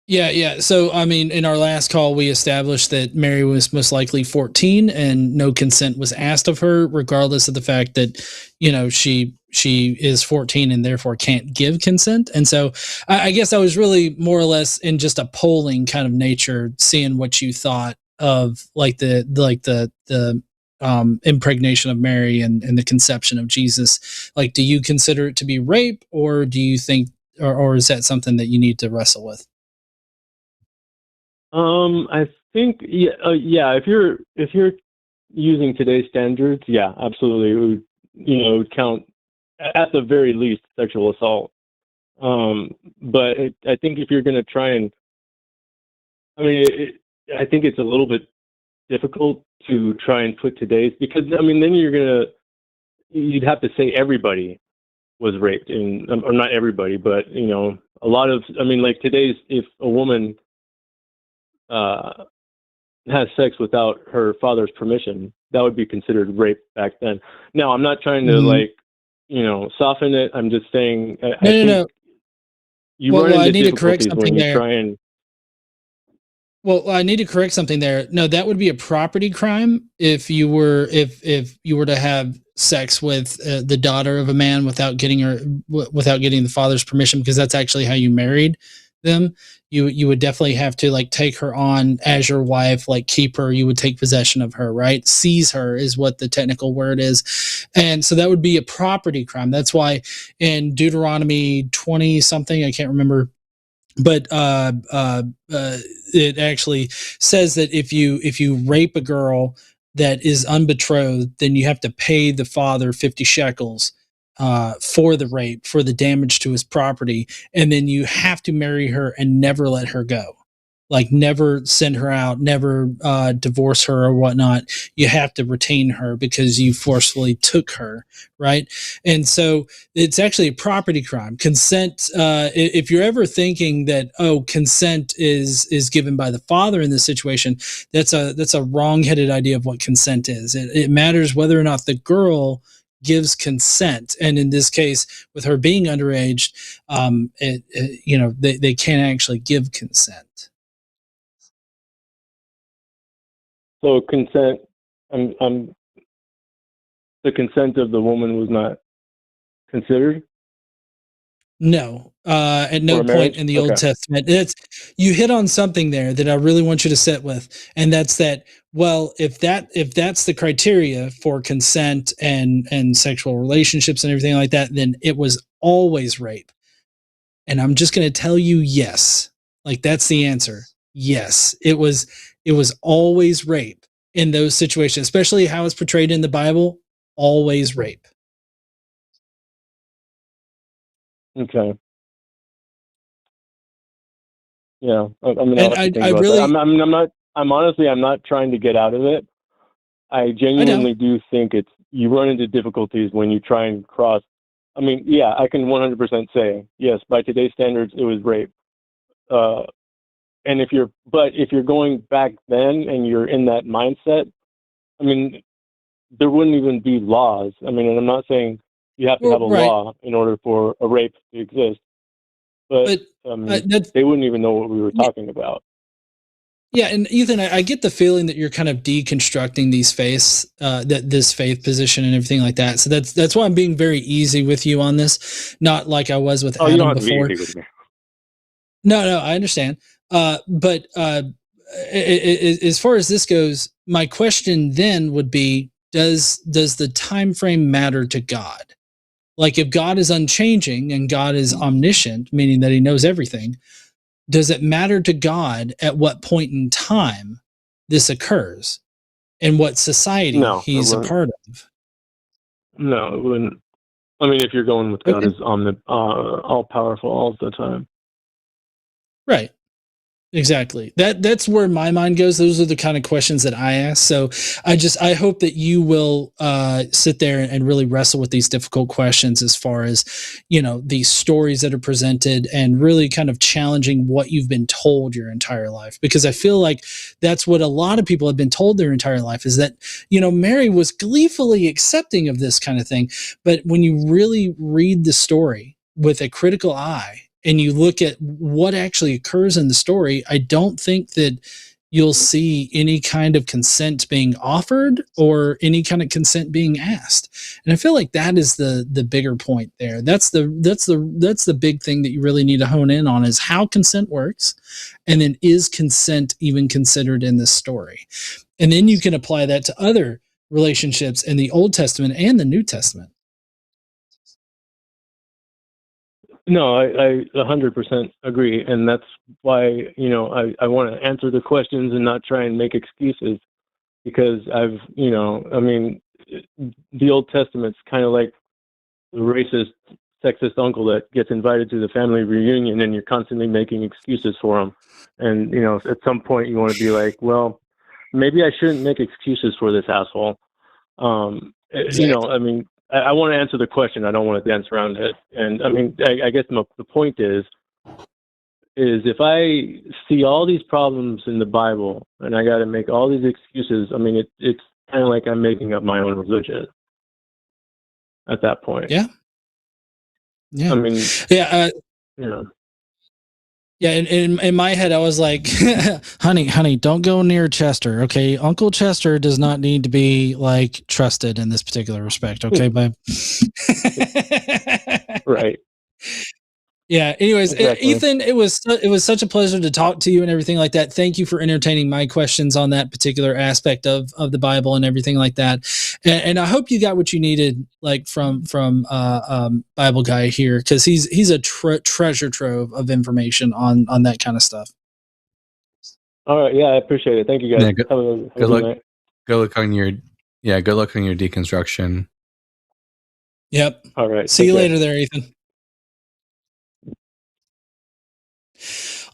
Yeah. So, I mean, in our last call, we established that Mary was most likely 14 and no consent was asked of her, regardless of the fact that, she is 14 and therefore can't give consent. And so I guess I was really more or less in just a polling kind of nature, seeing what you thought of like the impregnation of Mary and the conception of Jesus. Like, do you consider it to be rape, or do you think, or is that something that you need to wrestle with? I think yeah. If you're using today's standards, yeah, absolutely, it would count at the very least sexual assault. But I think if you're going to try and, I mean, I think it's a little bit difficult to try and put today's, because I mean then you'd have to say everybody was raped, and or not everybody, but a lot of, I mean, like today's, if a woman has sex without her father's permission, that would be considered rape back then. Now, I'm not trying to soften it. I'm just saying, I think No. you run I into need to correct difficulties when something you there. try and. Well, I need to correct something there. No, that would be a property crime if you were to have sex with the daughter of a man without getting the father's permission, because that's actually how you married them. You would definitely have to like take her on as your wife, like keep her. You would take possession of her, right? Seize her is what the technical word is, and so that would be a property crime. That's why in Deuteronomy 20 something, I can't remember, but it actually says that if you rape a girl that is unbetrothed, then you have to pay the father 50 shekels for the rape, for the damage to his property, and then you have to marry her and never let her go. Like never send her out, never divorce her or whatnot. You have to retain her because you forcefully took her, right? And so it's actually a property crime. Consent. If you're ever thinking that consent is given by the father in this situation, that's a wrong-headed idea of what consent is. It matters whether or not the girl gives consent, and in this case, with her being underage, they can't actually give consent. So consent, the consent of the woman was not considered? No, at no point in the Old Testament. You hit on something there that I really want you to sit with, and that's that. Well, if that's the criteria for consent and sexual relationships and everything like that, then it was always rape. And I'm just going to tell you, yes, like that's the answer. Yes, it was always rape in those situations, especially how it's portrayed in the Bible. Always rape. Okay. Yeah, I mean, And I'll have to think I about really, that. I'm honestly, I'm not trying to get out of it. I genuinely do think you run into difficulties when you try and cross. I mean, yeah, I can 100% say, yes, by today's standards, it was rape. And if you're going back then and you're in that mindset, I mean, there wouldn't even be laws. I mean, and I'm not saying you have to have a law in order for a rape to exist, but they wouldn't even know what we were talking about. Yeah, and Ethan, I get the feeling that you're kind of deconstructing these this faith position and everything like that. So that's why I'm being very easy with you on this, not like I was with Adam you don't have before. to be easy with me. No, I understand. But as far as this goes, my question then would be: Does the time frame matter to God? Like, if God is unchanging and God is omniscient, meaning that He knows everything, does it matter to God at what point in time this occurs and what society He's a part of? No, it wouldn't. I mean, if you're going with God as all powerful all the time. Right. Exactly. That's where my mind goes. Those are the kind of questions that I ask. So I hope that you will sit there and really wrestle with these difficult questions as far as, these stories that are presented and really kind of challenging what you've been told your entire life. Because I feel like that's what a lot of people have been told their entire life, is that, Mary was gleefully accepting of this kind of thing. But when you really read the story with a critical eye and you look at what actually occurs in the story, I don't think that you'll see any kind of consent being offered or any kind of consent being asked. And I feel like that is the bigger point there. That's the big thing that you really need to hone in on, is how consent works, and then is consent even considered in this story? And then you can apply that to other relationships in the Old Testament and the New Testament. No, I 100% agree, and that's why I want to answer the questions and not try and make excuses, because I've the Old Testament's kind of like the racist, sexist uncle that gets invited to the family reunion, and you're constantly making excuses for him, and at some point you want to be like, well, maybe I shouldn't make excuses for this asshole. Exactly. I want to answer the question. I don't want to dance around it. And I guess the point is if I see all these problems in the Bible and I got to make all these excuses, it's kind of like I'm making up my own religion at that point. Yeah. Yeah. Yeah, in my head, I was like, honey, don't go near Chester, okay? Uncle Chester does not need to be, like, trusted in this particular respect, okay, babe? Right. Yeah, anyways, Exactly. Ethan, it was such a pleasure to talk to you and everything like that. Thank you for entertaining my questions on that particular aspect of the Bible and everything like that. And I hope you got what you needed, like from Bible Guy here, because he's a treasure trove of information on that kind of stuff. All right, yeah, I appreciate it. Thank you, guys. Yeah, have a good good luck. night. Good luck on your deconstruction. Yep. All right. See you later there, Ethan.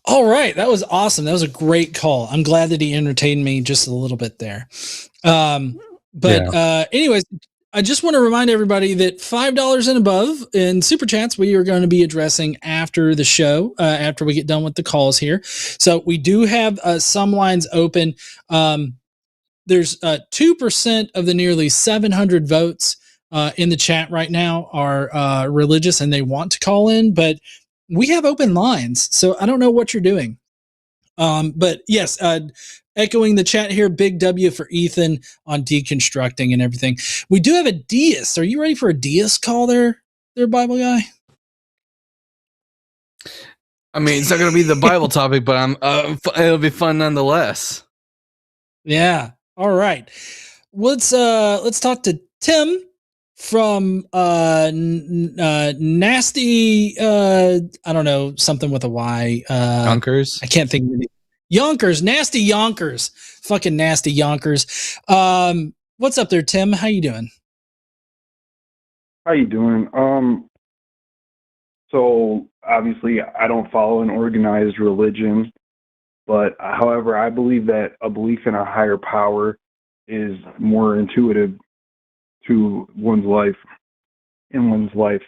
All right. That was awesome. That was a great call. I'm glad that he entertained me just a little bit there. Anyways, I just want to remind everybody that $5 and above in Super Chats, we are going to be addressing after the show, after we get done with the calls here. So we do have some lines open. There's 2% of the nearly 700 votes in the chat right now are religious and they want to call in, but we have open lines, so I don't know what you're doing. But yes, echoing the chat here, big W for Ethan on deconstructing and everything. We do have a deist. Are you ready for a deist call there, Bible Guy? I mean, it's not going to be the Bible topic, but it'll be fun nonetheless. Yeah. All right. Let's talk to Tim from nasty I don't know, something with a Y. Yonkers. I can't think of it. Yonkers, nasty Yonkers. Fucking nasty Yonkers. What's up there, Tim? How you doing? How you doing? So obviously I don't follow an organized religion, but however, I believe that a belief in a higher power is more intuitive to one's life, in one's life.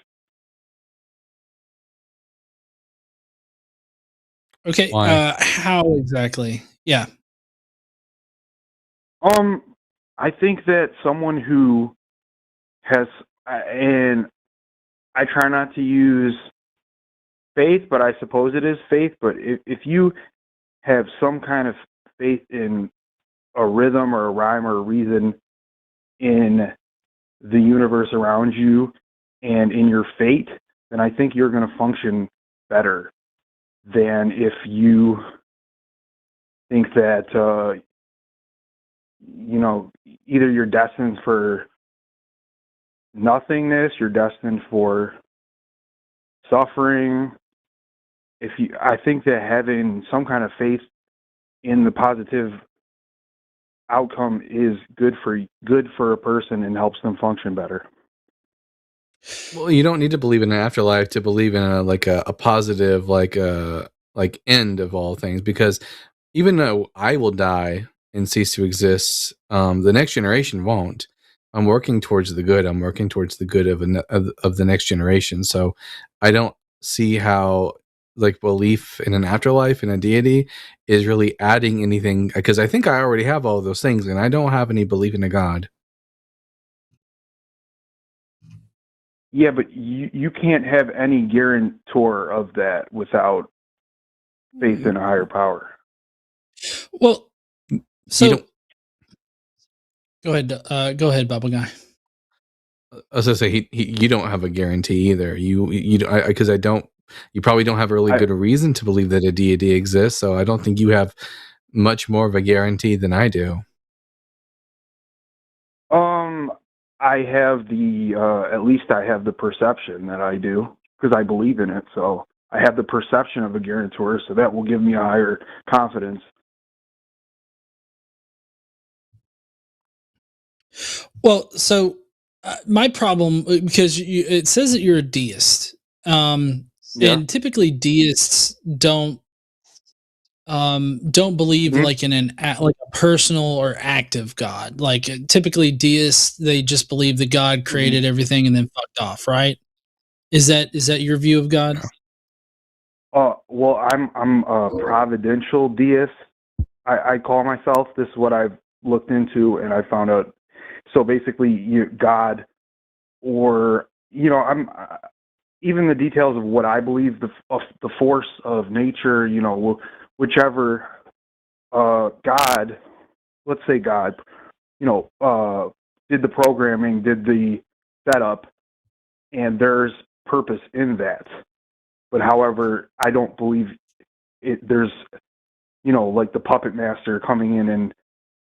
Okay. How exactly? Yeah. I think that someone who has, and I try not to use faith, but I suppose it is faith, but if you have some kind of faith in a rhythm or a rhyme or a reason in the universe around you and in your fate, then I think you're going to function better than if you think that, either you're destined for nothingness, you're destined for suffering. I think that having some kind of faith in the positive outcome is good for a person and helps them function better. Well, you don't need to believe in an afterlife to believe in a positive end of all things, because even though I will die and cease to exist, the next generation won't. I'm working towards the good. I'm working towards the good of the next generation. So I don't see how belief in an afterlife and a deity is really adding anything, because I think I already have all of those things and I don't have any belief in a God. Yeah, but you can't have any guarantor of that without faith in a higher power. Well, You so don't. go ahead, Bubble Guy. I was gonna say you don't have a guarantee either. You because I don't. You probably don't have a really good reason to believe that a deity exists. So I don't think you have much more of a guarantee than I do. I have at least I have the perception that I do because I believe in it. So I have the perception of a guarantor, so that will give me a higher confidence. Well, so my problem, because it says that you're a deist, Yeah. and typically deists don't believe Mhm. like in like a personal or active God. Like typically deists, they just believe that God created everything and then fucked off, right? Is that your view of God? Well, I'm a providential deist. I call myself. This is what I've looked into, and I found out. So basically, God, or I'm even the details of what I believe the force of nature. Whichever God, let's say God, did the programming, did the setup, and there's purpose in that. But however, I don't believe there's, like the puppet master coming in and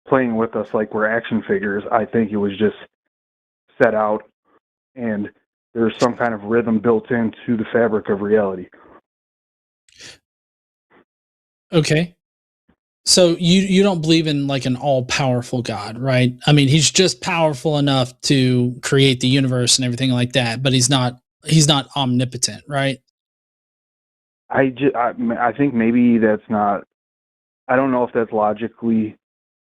playing with us like we're action figures. I think it was just set out, and there's some kind of rhythm built into the fabric of reality. Okay. So you don't believe in like an all-powerful God, right? I mean, he's just powerful enough to create the universe and everything like that, but he's not omnipotent, right? I think maybe that's not. I don't know if that's logically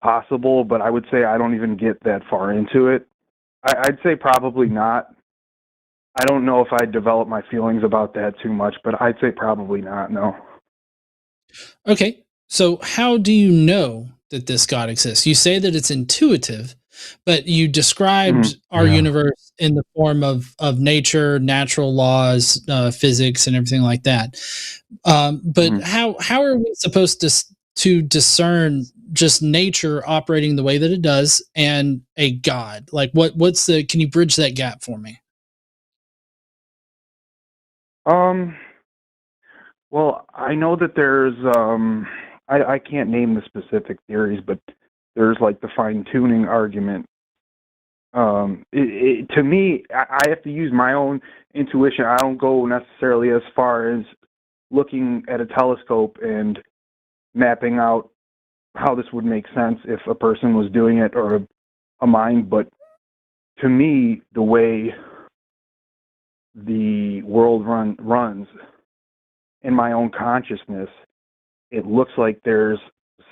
possible, but I would say I don't even get that far into it. I'd say probably not. I don't know if I develop my feelings about that too much, but I'd say probably not. No. Okay. So how do you know that this God exists? You say that it's intuitive, but you described our universe in the form of nature, natural laws, physics, and everything like that. But how are we supposed to discern just nature operating the way that it does and a God? Like what's the? Can you bridge that gap for me? Well, I know that there's I can't name the specific theories, but there's like the fine tuning argument. To me, I have to use my own intuition. I don't go necessarily as far as looking at a telescope and mapping out how this would make sense if a person was doing it or a mind. But to me, the way the world runs in my own consciousness, it looks like there's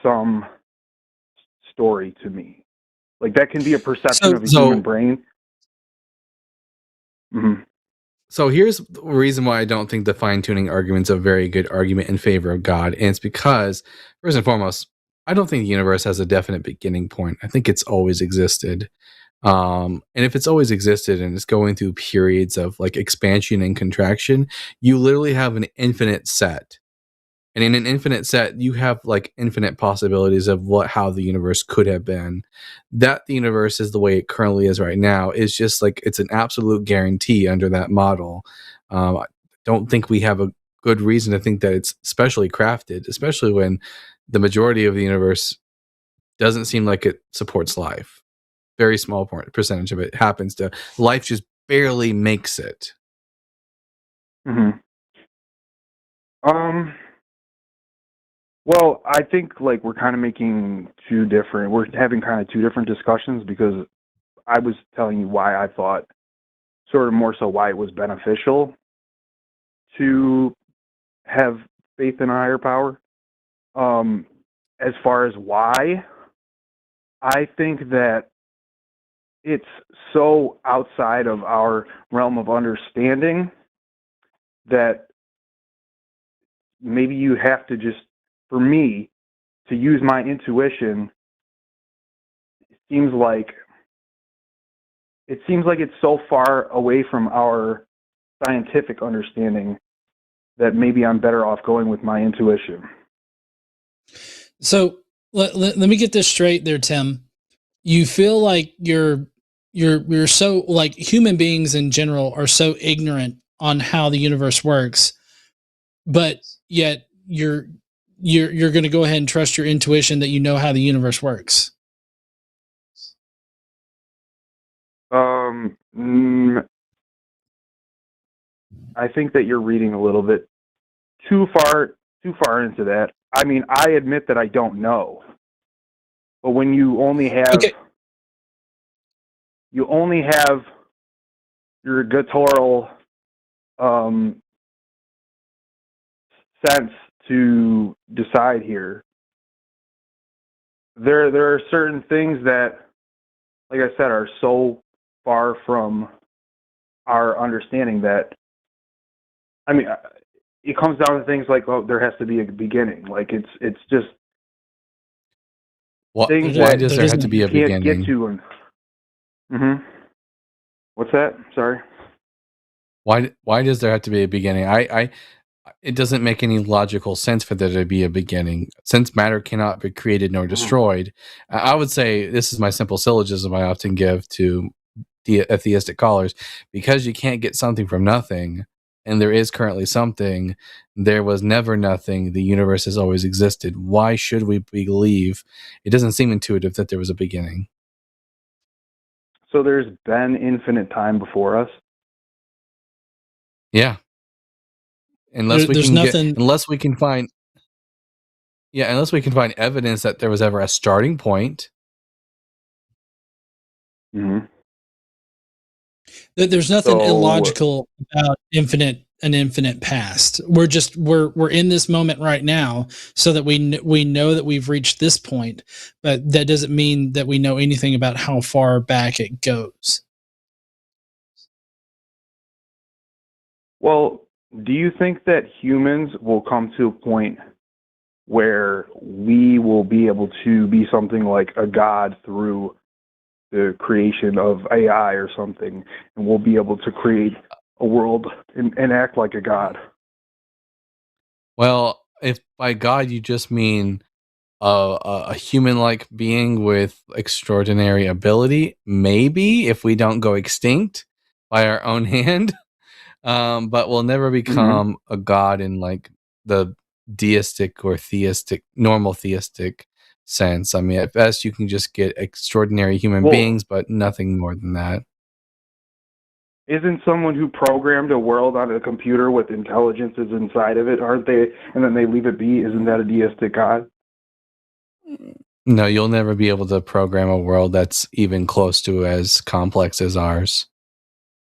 some story to me. Like that can be a perception of a human brain. So here's the reason why I don't think the fine-tuning argument's a very good argument in favor of God. And it's because, first and foremost, I don't think the universe has a definite beginning point. I think it's always existed. And if it's always existed and it's going through periods of like expansion and contraction, you literally have an infinite set. And in an infinite set, you have like infinite possibilities of how the universe could have been. That the universe is the way it currently is right now is just like it's an absolute guarantee under that model. I don't think we have a good reason to think that it's specially crafted, especially when the majority of the universe doesn't seem like it supports life. Very small percentage of it happens to. Life just barely makes it. Well, I think like we're kind of we're having kind of two different discussions, because I was telling you why I thought, sort of more so why it was beneficial to have faith in a higher power. As far as why, I think that it's so outside of our realm of understanding that maybe you have to just, for me, to use my intuition, it seems like it seems like it's so far away from our scientific understanding that maybe I'm better off going with my intuition. So let me get this straight there, Tim. You feel like you're so, like, human beings in general are so ignorant on how the universe works, but yet you're going to go ahead and trust your intuition that you know how the universe works. I think that you're reading a little bit too far into that. I mean, I admit that I don't know, but when you only have your guttural sense to decide here, there are certain things that, like I said, are so far from our understanding that, I mean, it comes down to things like, oh, there has to be a beginning. Like it's just things why that does there have to be a you can't beginning? get to. And what's that? Sorry. Why does there have to be a beginning? It doesn't make any logical sense for there to be a beginning, since matter cannot be created nor destroyed. I would say, this is my simple syllogism I often give to atheistic callers: because you can't get something from nothing, and there is currently something, there was never nothing, the universe has always existed. Why should we believe? It doesn't seem intuitive that there was a beginning. So there's been infinite time before us? Yeah. Unless we can find evidence that there was ever a starting point. There's nothing illogical about an infinite past. We're in this moment right now, so that we know that we've reached this point, but that doesn't mean that we know anything about how far back it goes. Well, do you think that humans will come to a point where we will be able to be something like a god through the creation of AI or something, and we'll be able to create a world and act like a god? Well, if by God you just mean a human-like being with extraordinary ability, maybe, if we don't go extinct by our own hand. But we'll never become a god in like the deistic or theistic, normal theistic sense. I mean, at best you can just get extraordinary human beings, but nothing more than that. Isn't someone who programmed a world on a computer with intelligences inside of it, aren't they? And then they leave it be. Isn't that a deistic god? No, you'll never be able to program a world that's even close to as complex as ours.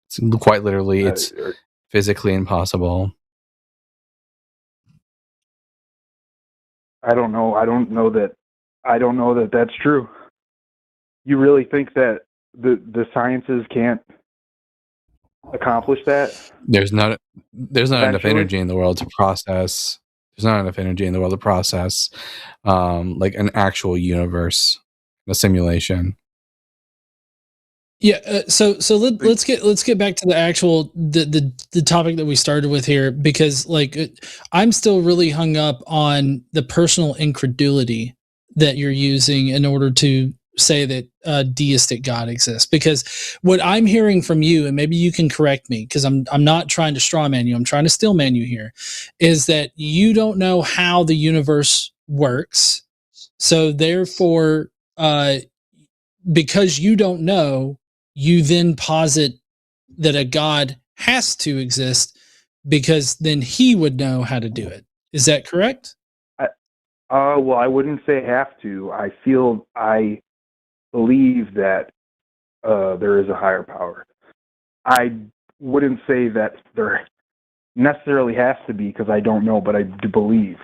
It's quite literally, it's physically impossible. I don't know. I don't know that that's true. You really think that the sciences can't accomplish that? There's not enough energy in the world to process. There's not enough energy in the world to process like an actual universe, a simulation. Yeah. So let's get back to the actual the topic that we started with here, because like I'm still really hung up on the personal incredulity that you're using in order to say that a deistic God exists. Because what I'm hearing from you, and maybe you can correct me, because I'm not trying to straw man you, I'm trying to still man you here, is that you don't know how the universe works. So therefore, because you don't know, you then posit that a God has to exist, because then he would know how to do it. Is that correct? Well, I wouldn't say have to. I believe that there is a higher power. I wouldn't say that there necessarily has to be, because I don't know, but I do believe.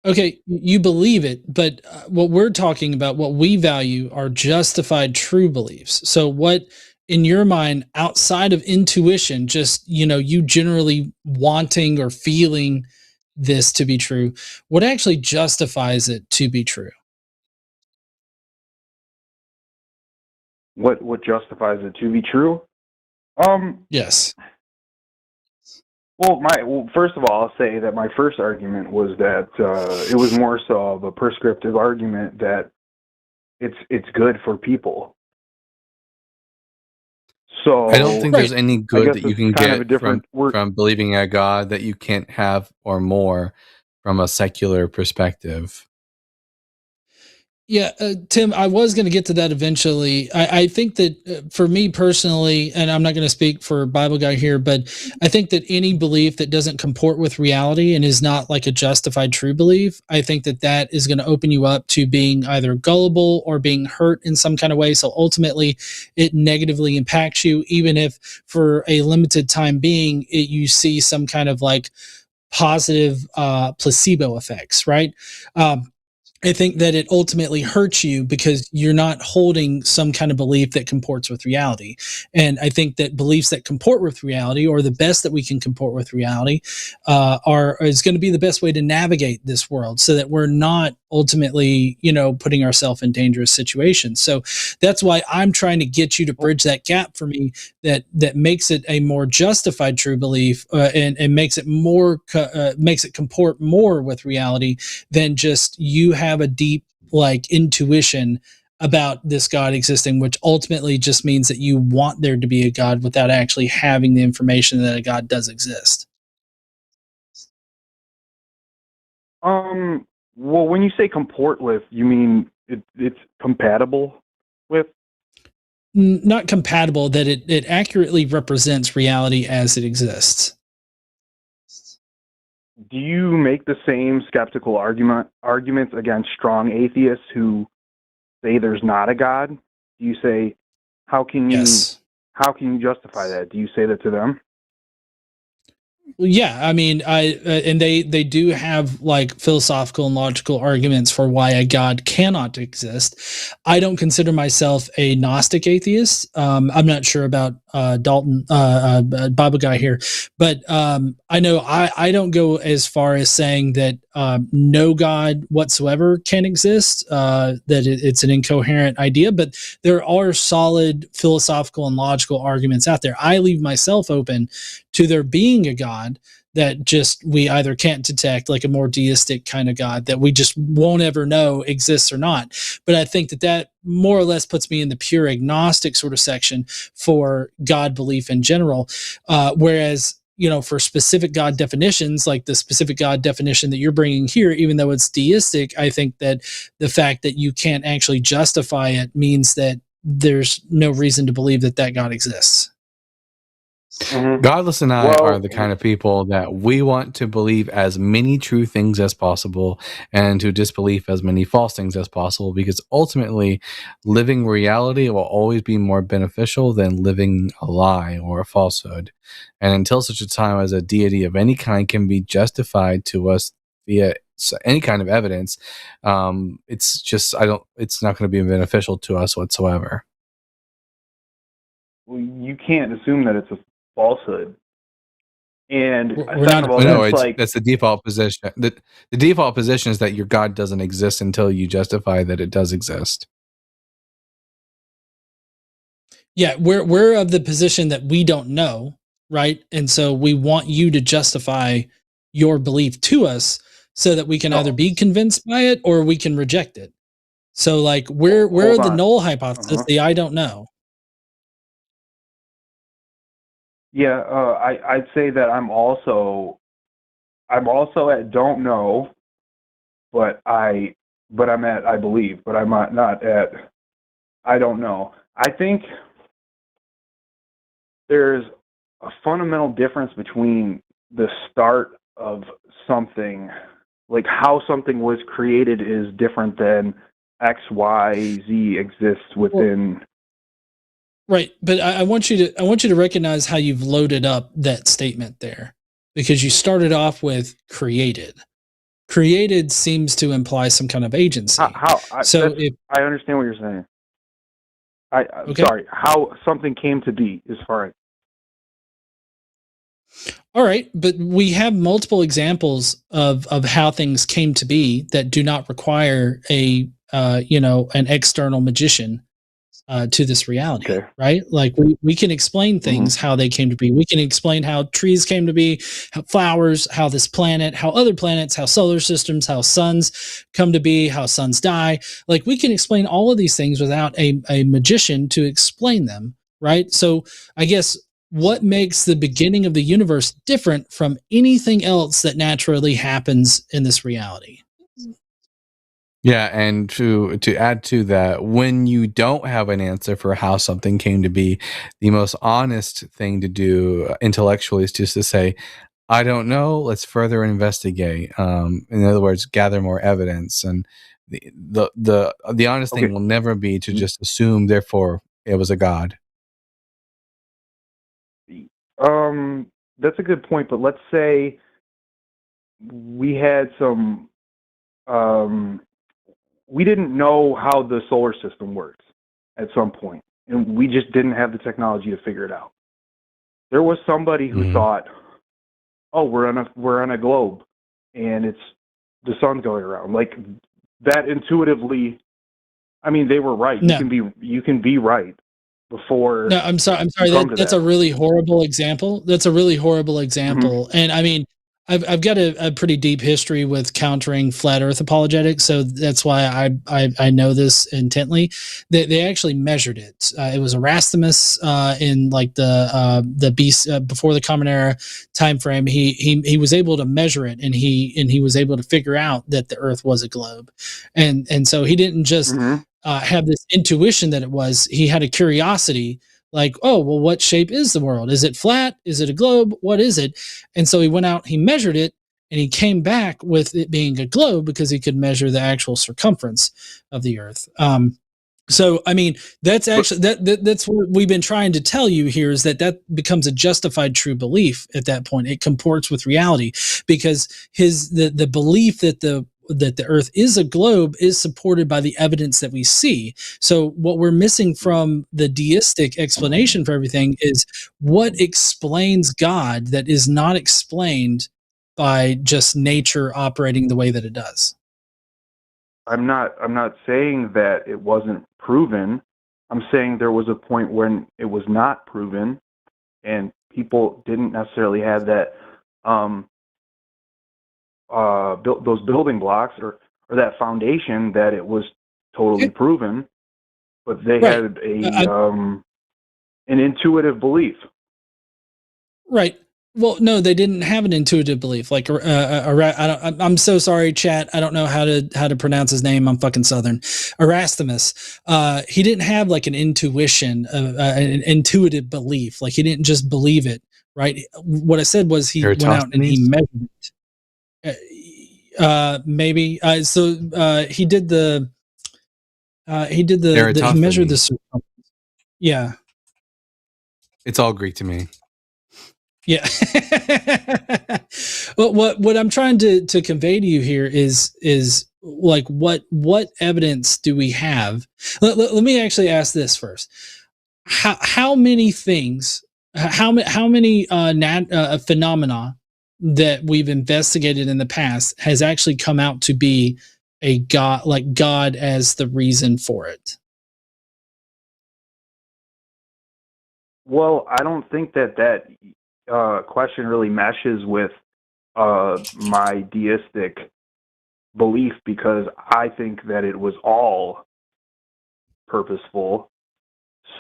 Okay, you believe it, but what we're talking about, what we value, are justified true beliefs. So what, in your mind, outside of intuition, just, you generally wanting or feeling this to be true, what actually justifies it to be true? what justifies it to be true? Yes. Well, first of all, I'll say that my first argument was that it was more so of a prescriptive argument that it's good for people. So I don't think there's any good that you can kind get from believing a God that you can't have or more from a secular perspective. Yeah, Tim, I was going to get to that eventually. I think that for me personally, and I'm not going to speak for Bible Guy here, but I think that any belief that doesn't comport with reality and is not like a justified true belief, I think that that is going to open you up to being either gullible or being hurt in some kind of way. So ultimately, it negatively impacts you, even if for a limited time being, you see some kind of like positive placebo effects, right? I think that it ultimately hurts you because you're not holding some kind of belief that comports with reality. And I think that beliefs that comport with reality, or the best that we can comport with reality, is going to be the best way to navigate this world, so that we're not ultimately, putting ourselves in dangerous situations. So that's why I'm trying to get you to bridge that gap for me, that makes it a more justified true belief, and makes it comport more with reality than just you have a deep like intuition about this God existing, which ultimately just means that you want there to be a God without actually having the information that a God does exist. Well, when you say comport with, you mean it's compatible with? Not compatible, that it accurately represents reality as it exists. Do you make the same skeptical arguments against strong atheists who say there's not a God? Do you say, how can you justify that? Do you say that to them? Yeah, I mean, and they do have like philosophical and logical arguments for why a God cannot exist. I don't consider myself a Gnostic atheist. I'm not sure about Dalton, Bible Guy here, but I know I don't go as far as saying that no God whatsoever can exist. That it's an incoherent idea, but there are solid philosophical and logical arguments out there. I leave myself open to there being a God that just we either can't detect, like a more deistic kind of God that we just won't ever know exists or not. But I think that more or less puts me in the pure agnostic sort of section for God belief in general. Whereas, for specific God definitions, like the specific God definition that you're bringing here, even though it's deistic, I think that the fact that you can't actually justify it means that there's no reason to believe that God exists. Mm-hmm. Godless and I are the kind of people that we want to believe as many true things as possible and to disbelieve as many false things as possible, because ultimately living reality will always be more beneficial than living a lie or a falsehood. And until such a time as a deity of any kind can be justified to us via any kind of evidence, it's not going to be beneficial to us whatsoever. Well, you can't assume that it's a falsehood. And that's the default position. The default position is that your God doesn't exist until you justify that it does exist. Yeah, we're of the position that we don't know, right? And so we want you to justify your belief to us so that we can either be convinced by it or we can reject it. So like we're the null hypothesis, the I don't know. Yeah, I'd say that I'm also at don't know, but I'm at I believe, but I'm not at I don't know. I think there's a fundamental difference between the start of something, like how something was created is different than X, Y, Z exists within. Right, but I want you to recognize how you've loaded up that statement there, because you started off with created. Created seems to imply some kind of agency. I understand what you're saying. Sorry, how something came to be is fine. All right, but we have multiple examples of how things came to be that do not require an external magician to this reality, Okay. right? Like we can explain things, how they came to be. We can explain how trees came to be, how flowers, how this planet, how other planets, how solar systems, how suns come to be, how suns die. Like we can explain all of these things without a magician to explain them, right? So I guess what makes the beginning of the universe different from anything else that naturally happens in this reality? Yeah, and to add to that, when you don't have an answer for how something came to be, the most honest thing to do intellectually is just to say, "I don't know. Let's further investigate." In other words, gather more evidence. And the honest Okay. thing will never be to just assume. Therefore, it was a god. That's a good point, but let's say we had some we didn't know how the solar system works at some point, and we just didn't have the technology to figure it out. There was somebody who thought, "Oh, we're on a globe, and it's the sun's going around." Like that intuitively. I mean, they were right. No. You can be right before. No, I'm sorry. That's a really horrible example. That's a really horrible example. And I mean, I've got a pretty deep history with countering flat Earth apologetics, so that's why I know this intently. They actually measured it. It was Erasmus in like the BC, before the Common Era time frame. He was able to measure it, and he was able to figure out that the Earth was a globe, and so he didn't just have this intuition that it was. He had a curiosity. Like, oh, well, what shape is the world? Is it flat? Is it a globe? What is it? And so he went out, he measured it, and he came back with it being a globe because he could measure the actual circumference of the Earth. So, I mean, that's actually that's what we've been trying to tell you here, is that becomes a justified true belief at that point. It comports with reality because the belief that the Earth is a globe is supported by the evidence that we see. So what we're missing from the deistic explanation for everything is what explains God that is not explained by just nature operating the way that it does. I'm not saying that it wasn't proven. I'm saying there was a point when it was not proven, and people didn't necessarily have that those building blocks or that foundation that it was totally proven, but they had an intuitive belief. Right. Well, no, they didn't have an intuitive belief. Like, I'm so sorry, chat. I don't know how to pronounce his name. I'm fucking Southern. Erasmus. He didn't have like an intuition, an intuitive belief. Like he didn't just believe it. Right. What I said was he went out and he measured it. Maybe. So he did the he measured the circumference. Yeah. It's all Greek to me. Yeah. Well, what I'm trying to convey to you here is like what evidence do we have? Let me actually ask this first. How many things, how many phenomena that we've investigated in the past has actually come out to be a God, like God as the reason for it? Well, I don't think that question really meshes with my deistic belief, because I think that it was all purposeful.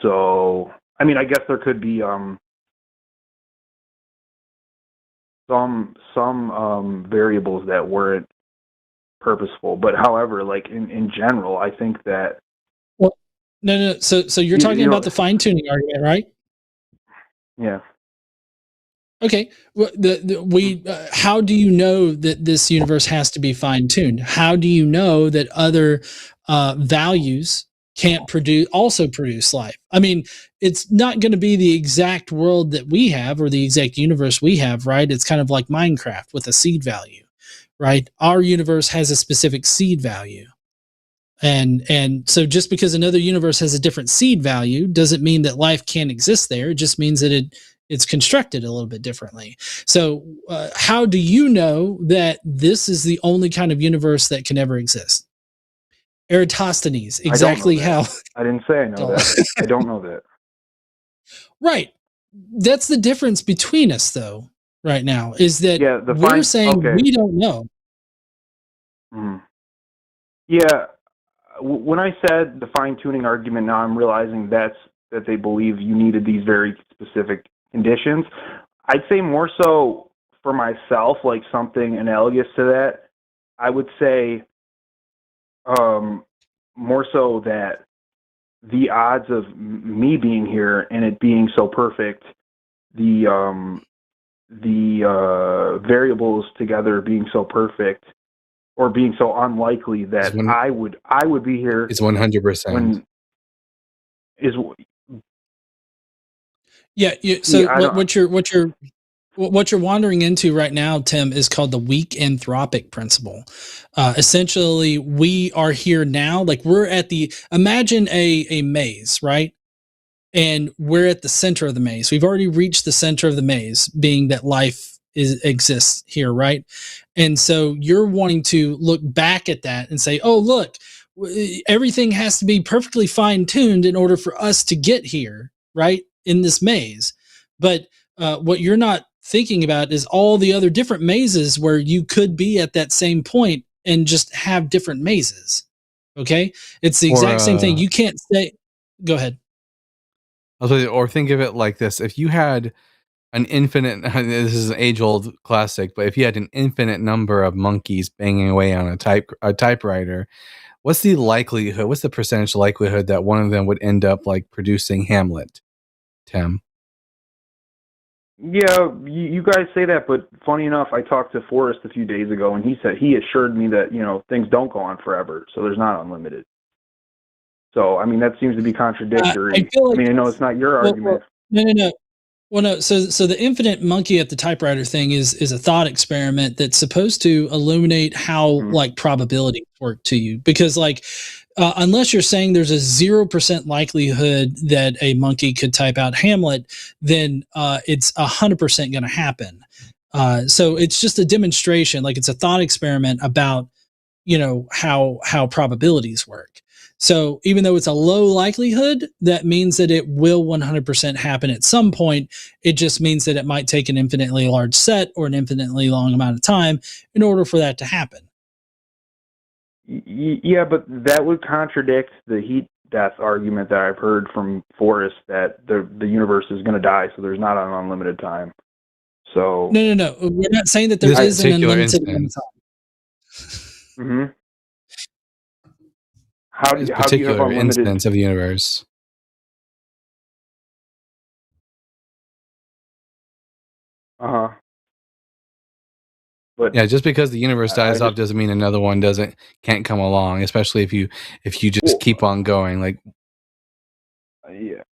So, I mean, I guess there could be some variables that weren't purposeful, but however, like in general, I think that. Well, no. So you're talking about the fine tuning argument, right? Yeah. Okay. Well, how do you know that this universe has to be fine tuned? How do you know that other values can't produce life? I mean, it's not going to be the exact world that we have or the exact universe we have, right? It's kind of like Minecraft with a seed value, right? Our universe has a specific seed value. And so just because another universe has a different seed value doesn't mean that life can't exist there. It just means that it's constructed a little bit differently. So how do you know that this is the only kind of universe that can ever exist? Eratosthenes, exactly how. I didn't say I know that. I don't know that. Right. That's the difference between us, though, right now, is that we're saying we don't know. Yeah. When I said the fine-tuning argument, now I'm realizing that they believe you needed these very specific conditions. I'd say more so for myself, like something analogous to that. I would say more so that the odds of me being here and it being so perfect, the variables together being so perfect or being so unlikely that I would be here. It's 100%. Yeah. So what you're wandering into right now, Tim, is called the weak anthropic principle. Essentially, we are here now. Like we're at imagine a maze, right? And we're at the center of the maze. We've already reached the center of the maze, being that life exists here, right? And so you're wanting to look back at that and say, oh, look, everything has to be perfectly fine-tuned in order for us to get here, right? In this maze. But what you're not thinking about is all the other different mazes where you could be at that same point and just have different mazes. Okay? It's the exact same thing. You can't say, go ahead. Or think of it like this. If you had an infinite, this is an age-old classic, but if you had an infinite number of monkeys banging away on a typewriter, what's the percentage likelihood that one of them would end up like producing Hamlet, Tim? Yeah, you guys say that, but funny enough, I talked to Forrest a few days ago, and he assured me that things don't go on forever, so there's not unlimited. So I mean, that seems to be contradictory. I know it's not your argument. No. Well, no. So the infinite monkey at the typewriter thing is a thought experiment that's supposed to illuminate how like probabilities work to you, because like unless you're saying there's a 0% likelihood that a monkey could type out Hamlet, then it's 100% going to happen. So it's just a demonstration, like it's a thought experiment about how probabilities work. So even though it's a low likelihood, that means that it will 100% happen at some point. It just means that it might take an infinitely large set or an infinitely long amount of time in order for that to happen. Yeah, but that would contradict the heat death argument that I've heard from Forrest, that the universe is going to die, so there's not an unlimited time. So no, we're not saying that there is an unlimited amount of time. Mm-hmm. How do you have unlimited instance of the universe? But yeah, just because the universe dies off doesn't mean another one can't come along, especially if you just keep on going. Like, yeah,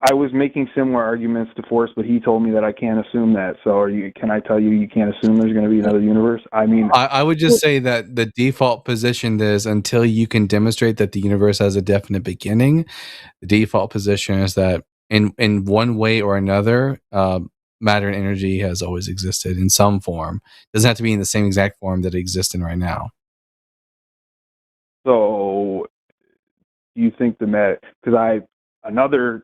I was making similar arguments to Forrest, but he told me that I can't assume that. So can I tell you can't assume there's going to be another universe? I mean, I would just say that the default position is, until you can demonstrate that the universe has a definite beginning, the default position is that in one way or another, matter and energy has always existed in some form. It doesn't have to be in the same exact form that it exists in right now. So you think another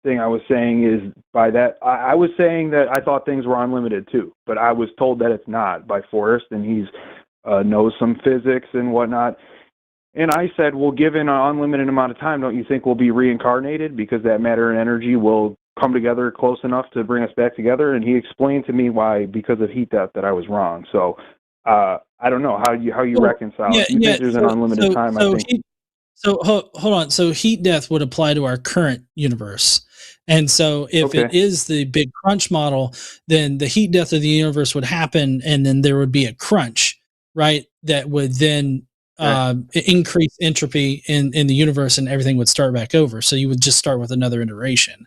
thing I was saying is, by that I was saying that I thought things were unlimited too, but I was told that it's not by Forrest, and he's knows some physics and whatnot. And I said, well, given an unlimited amount of time, don't you think we'll be reincarnated, because that matter and energy will come together close enough to bring us back together? And he explained to me why, because of heat death, that I was wrong. So I don't know how you reconcile. You think there's an unlimited time? I think. Hold on. So heat death would apply to our current universe. And so if it is the big crunch model, then the heat death of the universe would happen, and then there would be a crunch, right? That would then increase entropy in the universe, and everything would start back over. So you would just start with another iteration.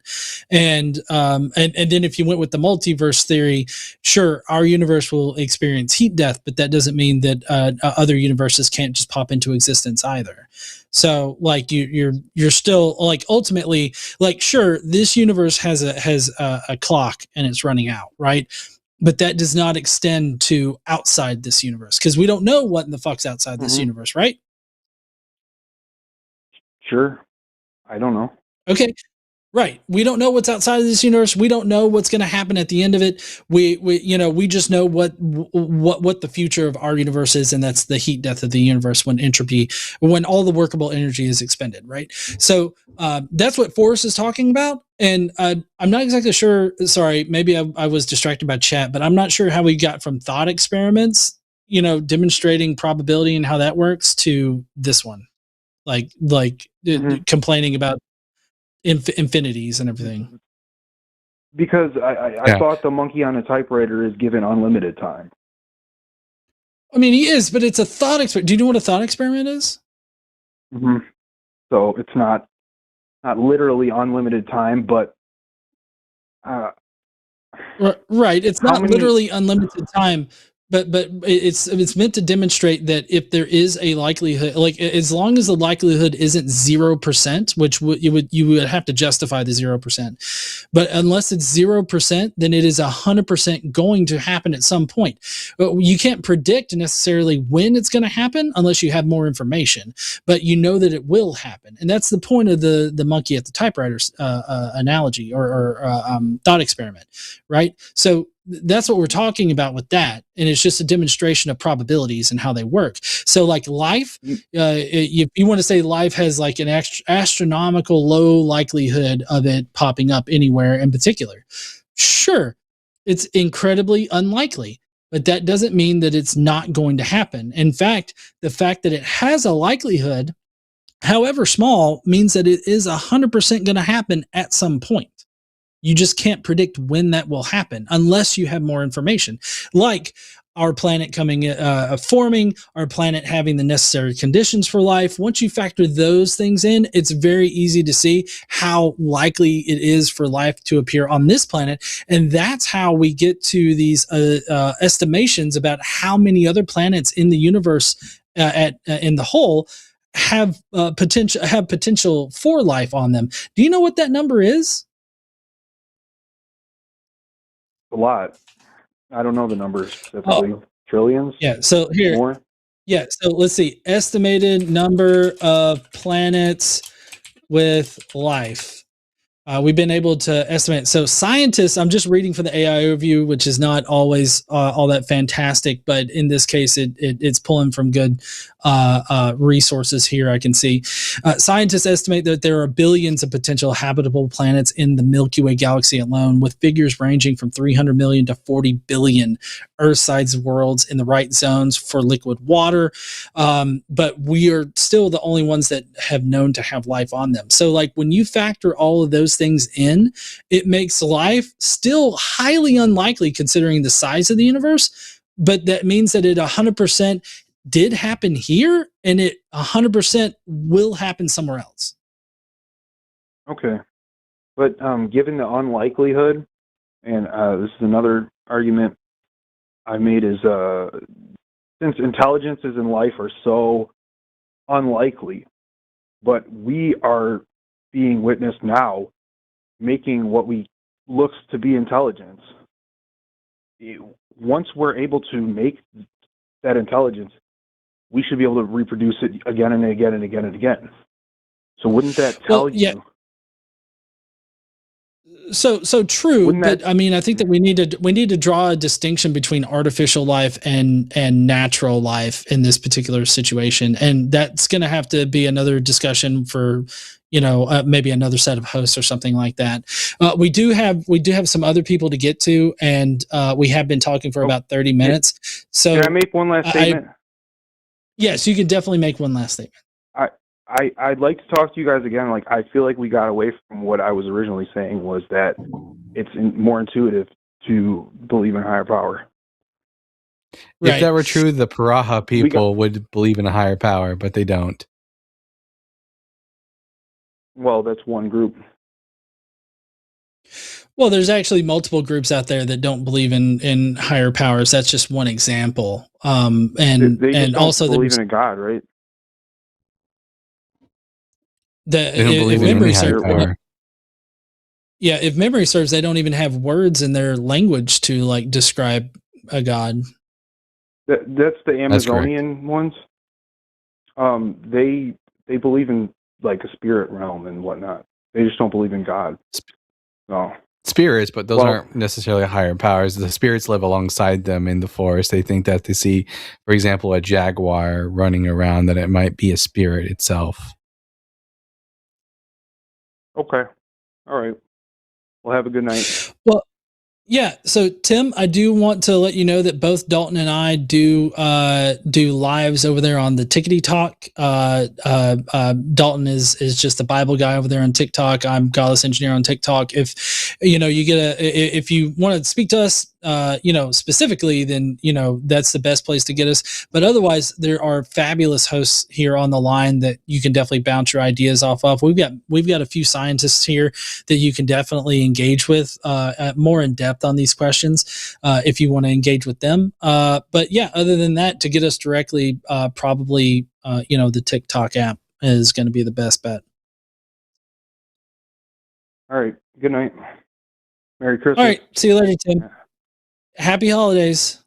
And then if you went with the multiverse theory, sure, our universe will experience heat death, but that doesn't mean that other universes can't just pop into existence either. So like you're still like, ultimately, like, sure, this universe has a clock and it's running out, right? But that does not extend to outside this universe, because we don't know what in the fuck's outside this universe, right? Sure. I don't know. Okay. Right. We don't know what's outside of this universe. We don't know what's going to happen at the end of it. We just know what the future of our universe is, and that's the heat death of the universe when all the workable energy is expended. Right. So that's what Forrest is talking about, and I'm not exactly sure. Sorry, maybe I was distracted by chat, but I'm not sure how we got from thought experiments, demonstrating probability and how that works, to this one, complaining about infinities and everything. Because I thought the monkey on a typewriter is given unlimited time. I mean, he is, but it's a thought experiment. Do you know what a thought experiment is? Mm-hmm. So it's not literally unlimited time, but right. It's not literally unlimited time, but it's meant to demonstrate that if there is a likelihood, like as long as the likelihood isn't 0%, which you would have to justify the 0%, but unless it's 0%, then it is 100% going to happen at some point. You can't predict necessarily when it's going to happen unless you have more information, but you know that it will happen, and that's the point of the monkey at the typewriter analogy or thought experiment, right? So that's what we're talking about with that, and it's just a demonstration of probabilities and how they work. So like life, if you want to say life has like an astronomical low likelihood of it popping up anywhere in particular, sure, it's incredibly unlikely, but that doesn't mean that it's not going to happen. In fact, the fact that it has a likelihood, however small, means that it is 100% going to happen at some point. You just can't predict when that will happen unless you have more information, like our planet forming, our planet having the necessary conditions for life. Once you factor those things in, it's very easy to see how likely it is for life to appear on this planet. And that's how we get to these estimations about how many other planets in the universe in the whole have potential for life on them. Do you know what that number is? A lot. I don't know the numbers specifically. Trillions? Yeah. So here. More? Yeah. So let's see. Estimated number of planets with life. We've been able to estimate. So scientists, I'm just reading from the AI overview, which is not always all that fantastic, but in this case, it's pulling from good resources here. I can see scientists estimate that there are billions of potential habitable planets in the Milky Way galaxy alone, with figures ranging from 300 million to 40 billion Earth-sized worlds in the right zones for liquid water. But we are still the only ones that have known to have life on them. So like when you factor all of those things in, it makes life still highly unlikely considering the size of the universe. But that means that it 100% did happen here, and it 100% will happen somewhere else. Okay. But given the unlikelihood, and this is another argument I made, is since intelligences in life are so unlikely, but we are being witnessed now making what we looks to be intelligence. Once we're able to make that intelligence, we should be able to reproduce it again and again and again and again. So wouldn't that tell you? So true, but I mean, I think that we need to draw a distinction between artificial life and natural life in this particular situation, and that's going to have to be another discussion for maybe another set of hosts or something like that. We do have some other people to get to, and we have been talking for about 30 minutes. So can I make one last statement? Yes, you can definitely make one last statement. I'd like to talk to you guys again. Like, I feel like we got away from what I was originally saying, was that it's more intuitive to believe in higher power. If that were true, the Paraha people would believe in a higher power, but they don't. Well, that's one group. Well, there's actually multiple groups out there that don't believe in higher powers. That's just one example. And they just don't also believe in a God, right? They don't believe in any higher power. Yeah, if memory serves, they don't even have words in their language to like describe a God. That's the Amazonian ones. They believe in like a spirit realm and whatnot. They just don't believe in God. No. Spirits, but those aren't necessarily higher powers. The spirits live alongside them in the forest. They think that they see, for example, a jaguar running around, that it might be a spirit itself. Okay. All right. Well, have a good night. Well, yeah. So Tim, I do want to let you know that both Dalton and I do lives over there on the Tickety Talk. Dalton is just the Bible guy over there on TikTok. I'm Godless Engineer on TikTok. If if you want to speak to us, specifically, then that's the best place to get us. But otherwise, there are fabulous hosts here on the line that you can definitely bounce your ideas off of. We've got a few scientists here that you can definitely engage with more in depth on these questions if you want to engage with them. But yeah, other than that, to get us directly, probably the TikTok app is going to be the best bet. All right. Good night. Merry Christmas. All right. See you later, Tim. Happy holidays.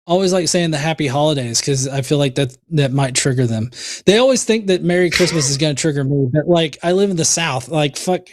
Always like saying the happy holidays because I feel like that might trigger them. They always think that Merry Christmas is going to trigger me, but like I live in the South, like fuck.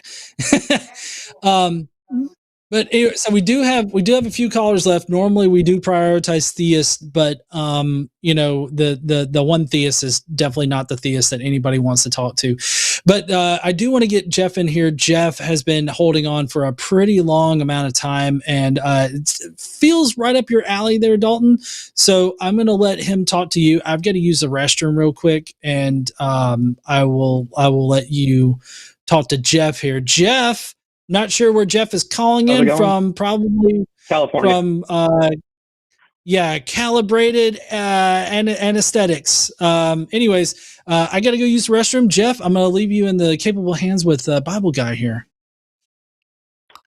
But anyway, so we do have a few callers left. Normally we do prioritize theists, but the one theist is definitely not the theist that anybody wants to talk to. But I do want to get Jeff in here. Jeff has been holding on for a pretty long amount of time, and it feels right up your alley there, Dalton. So I'm going to let him talk to you. I've got to use the restroom real quick, and I will let you talk to Jeff here. Jeff. Not sure where Jeff is calling in from. Probably California. From calibrated anesthetics. Anyways, I got to go use the restroom. Jeff, I'm going to leave you in the capable hands with Bible Guy here.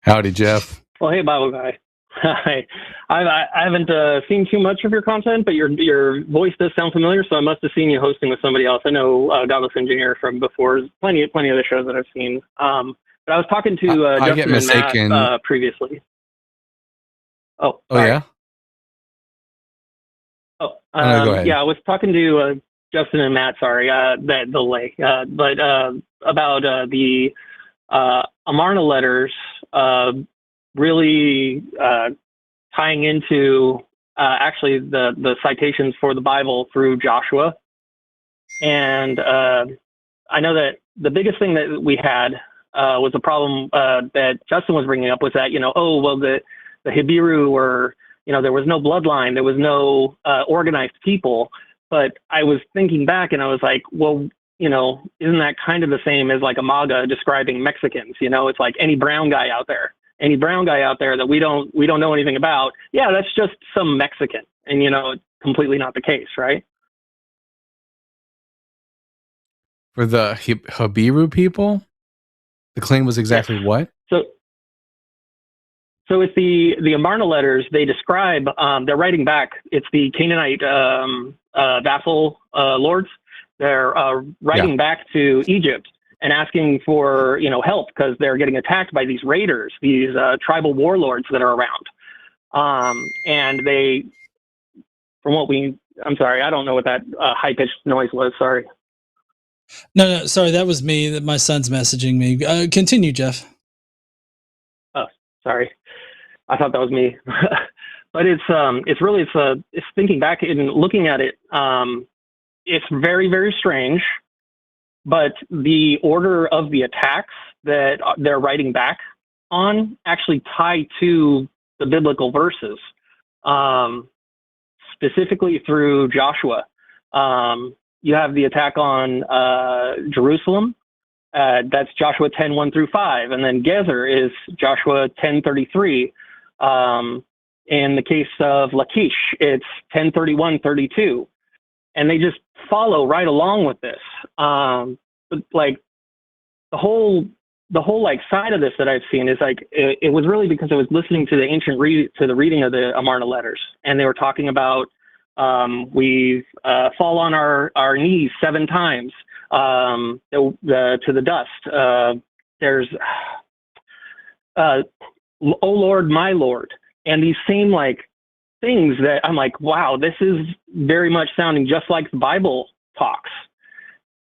Howdy, Jeff. Well, hey, Bible Guy. Hi. I haven't seen too much of your content, but your voice does sound familiar, so I must have seen you hosting with somebody else. I know Godless Engineer from before. Plenty of the shows that I've seen. But I was talking to Justin and Matt previously. Oh, yeah? Oh, no, go ahead. Yeah, I was talking to Justin and Matt, sorry, that delay. But about the Amarna letters really tying into actually the citations for the Bible through Joshua. And I know that the biggest thing that we had was a problem that Justin was bringing up was that, the Hebiru were, there was no bloodline, there was no organized people. But I was thinking back and I was like, well, isn't that kind of the same as like a MAGA describing Mexicans? It's like any brown guy out there that we don't know anything about. Yeah, that's just some Mexican. And, it's completely not the case, right? For the Hebiru people? The claim was exactly what? So it's the Amarna letters. They describe, they're writing back. It's the Canaanite vassal lords. They're writing back to Egypt and asking for help because they're getting attacked by these raiders, these tribal warlords that are around. And they, I'm sorry, I don't know what that high pitched noise was. Sorry. No, sorry, that was me. That my son's messaging me. Continue, Jeff. Oh, sorry. I thought that was me. But it's thinking back and looking at it. It's very, very strange. But the order of the attacks that they're writing back on actually tie to the biblical verses, specifically through Joshua. You have the attack on Jerusalem. That's Joshua 10:1-5, and then Gezer is Joshua 10:33. In the case of Lachish, it's 10:31-32, and they just follow right along with this. But like the whole like side of this that I've seen is like it was really because I was listening to the reading of the Amarna letters, and they were talking about we fall on our knees 7 times to the dust. There's oh Lord, my Lord, and these same like things that I'm like, wow, this is very much sounding just like the Bible talks.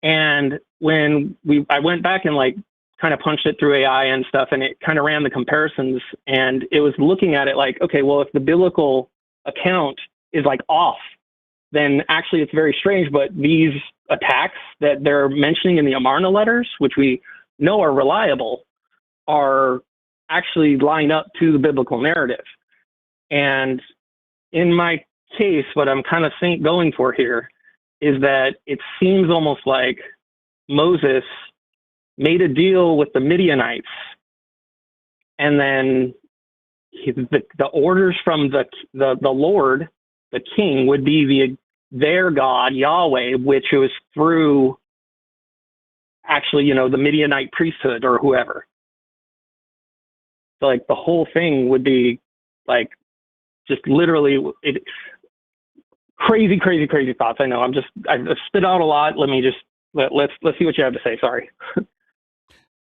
And when I went back and like kind of punched it through AI and stuff, and it kind of ran the comparisons, and it was looking at it like, okay, well, if the biblical account is like off, then actually it's very strange. But these attacks that they're mentioning in the Amarna letters, which we know are reliable, are actually line up to the biblical narrative. And in my case, what I'm kind of going for here is that it seems almost like Moses made a deal with the Midianites, and then the orders from the Lord, the king, would be their God, Yahweh, which was through actually, the Midianite priesthood or whoever. So like the whole thing would be like just literally crazy thoughts. I know I've spit out a lot. Let's see what you have to say. Sorry.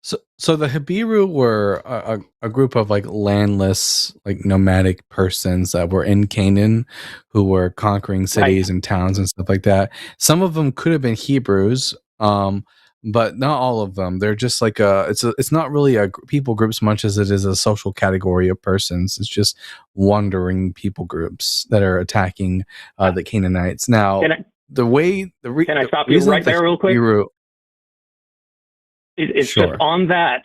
So the Habiru were a group of like landless, like nomadic persons that were in Canaan, who were conquering cities and towns and stuff like that. Some of them could have been Hebrews, but not all of them. They're just like it's not really a people group as much as it is a social category of persons. It's just wandering people groups that are attacking the Canaanites. Now, can I stop you right there real quick? It's sure. Just on that.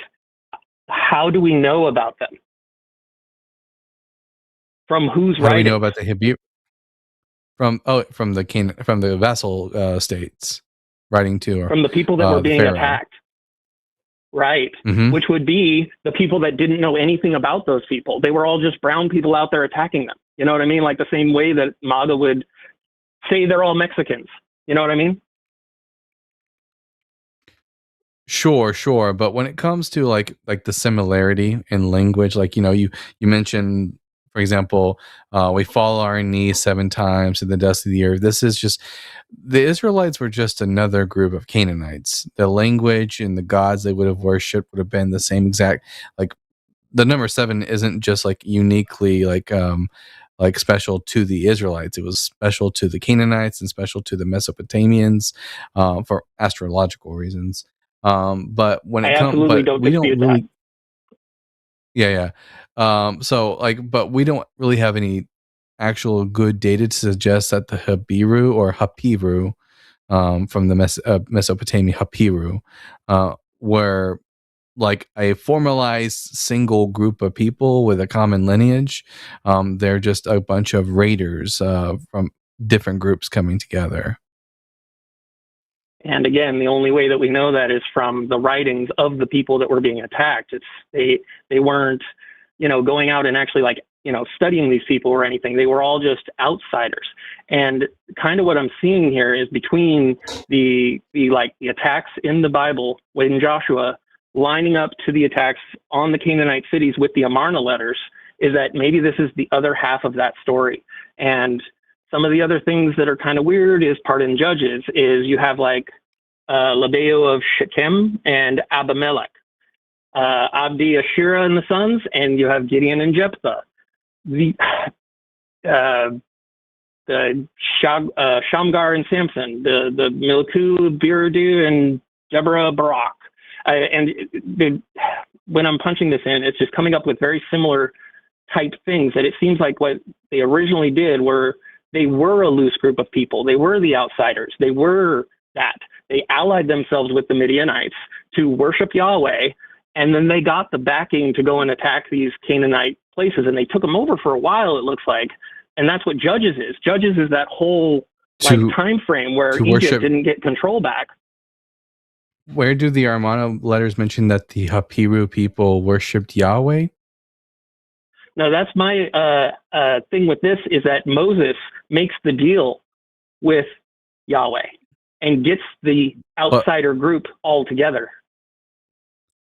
How do we know about them? From who's writing? How do we know about the Hebrew? From the vassal states writing to, from the people that were being attacked, right? Mm-hmm. Which would be the people that didn't know anything about those people. They were all just brown people out there attacking them. You know what I mean? Like the same way that MAGA would say they're all Mexicans. You know what I mean? Sure. But when it comes to like the similarity in language, like, you mentioned, for example, we fall on our knees 7 times to the dust of the earth. This is just, the Israelites were just another group of Canaanites. The language and the gods they would have worshipped would have been the same exact, like the number 7 isn't just like uniquely like special to the Israelites. It was special to the Canaanites and special to the Mesopotamians for astrological reasons. But when it comes, we don't really, yeah. But we don't really have any actual good data to suggest that the Habiru or Hapiru, from the Mesopotamia Hapiru, were like a formalized single group of people with a common lineage. They're just a bunch of raiders from different groups coming together. And again, the only way that we know that is from the writings of the people that were being attacked. They weren't, going out and actually studying these people or anything. They were all just outsiders. And kind of what I'm seeing here is between the attacks in the Bible in Joshua lining up to the attacks on the Canaanite cities with the Amarna letters, is that maybe this is the other half of that story. And some of the other things that are kind of weird is part in Judges is you have Labeo of Shechem and Abimelech, Abdi, Ashira and the sons, and you have Gideon and Jephthah. The Shamgar and Samson, the Milku, Biridu, and Deborah, Barak. When I'm punching this in, it's just coming up with very similar type things that it seems like what they originally did were they were a loose group of people. They were the outsiders. They were that. They allied themselves with the Midianites to worship Yahweh, and then they got the backing to go and attack these Canaanite places, and they took them over for a while, it looks like. And that's what Judges is. Judges is that whole time frame where Egypt didn't get control back. Where do the Amarna letters mention that the Hapiru people worshipped Yahweh? No, that's my thing with this is that Moses makes the deal with Yahweh and gets the outsider group all together.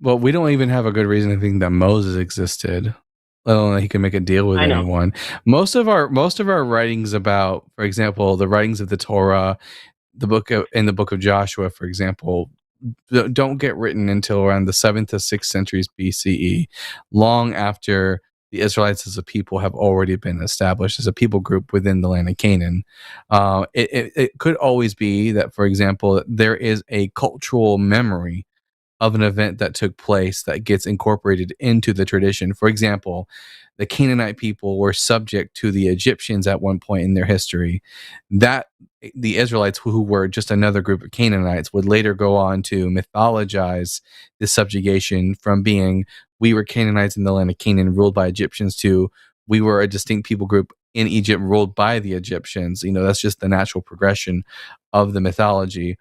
Well, we don't even have a good reason to think that Moses existed, let alone that he could make a deal with anyone. Most of our writings about, for example, the writings of the Torah, in the book of Joshua, for example, don't get written until around the 7th to 6th centuries BCE, long after the Israelites as a people have already been established as a people group within the land of Canaan. It could always be that, for example, there is a cultural memory of an event that took place that gets incorporated into the tradition. For example, the Canaanite people were subject to the Egyptians at one point in their history. That the Israelites, who were just another group of Canaanites, would later go on to mythologize this subjugation from being we were Canaanites in the land of Canaan ruled by Egyptians to we were a distinct people group in Egypt ruled by the Egyptians. That's just the natural progression of the mythology.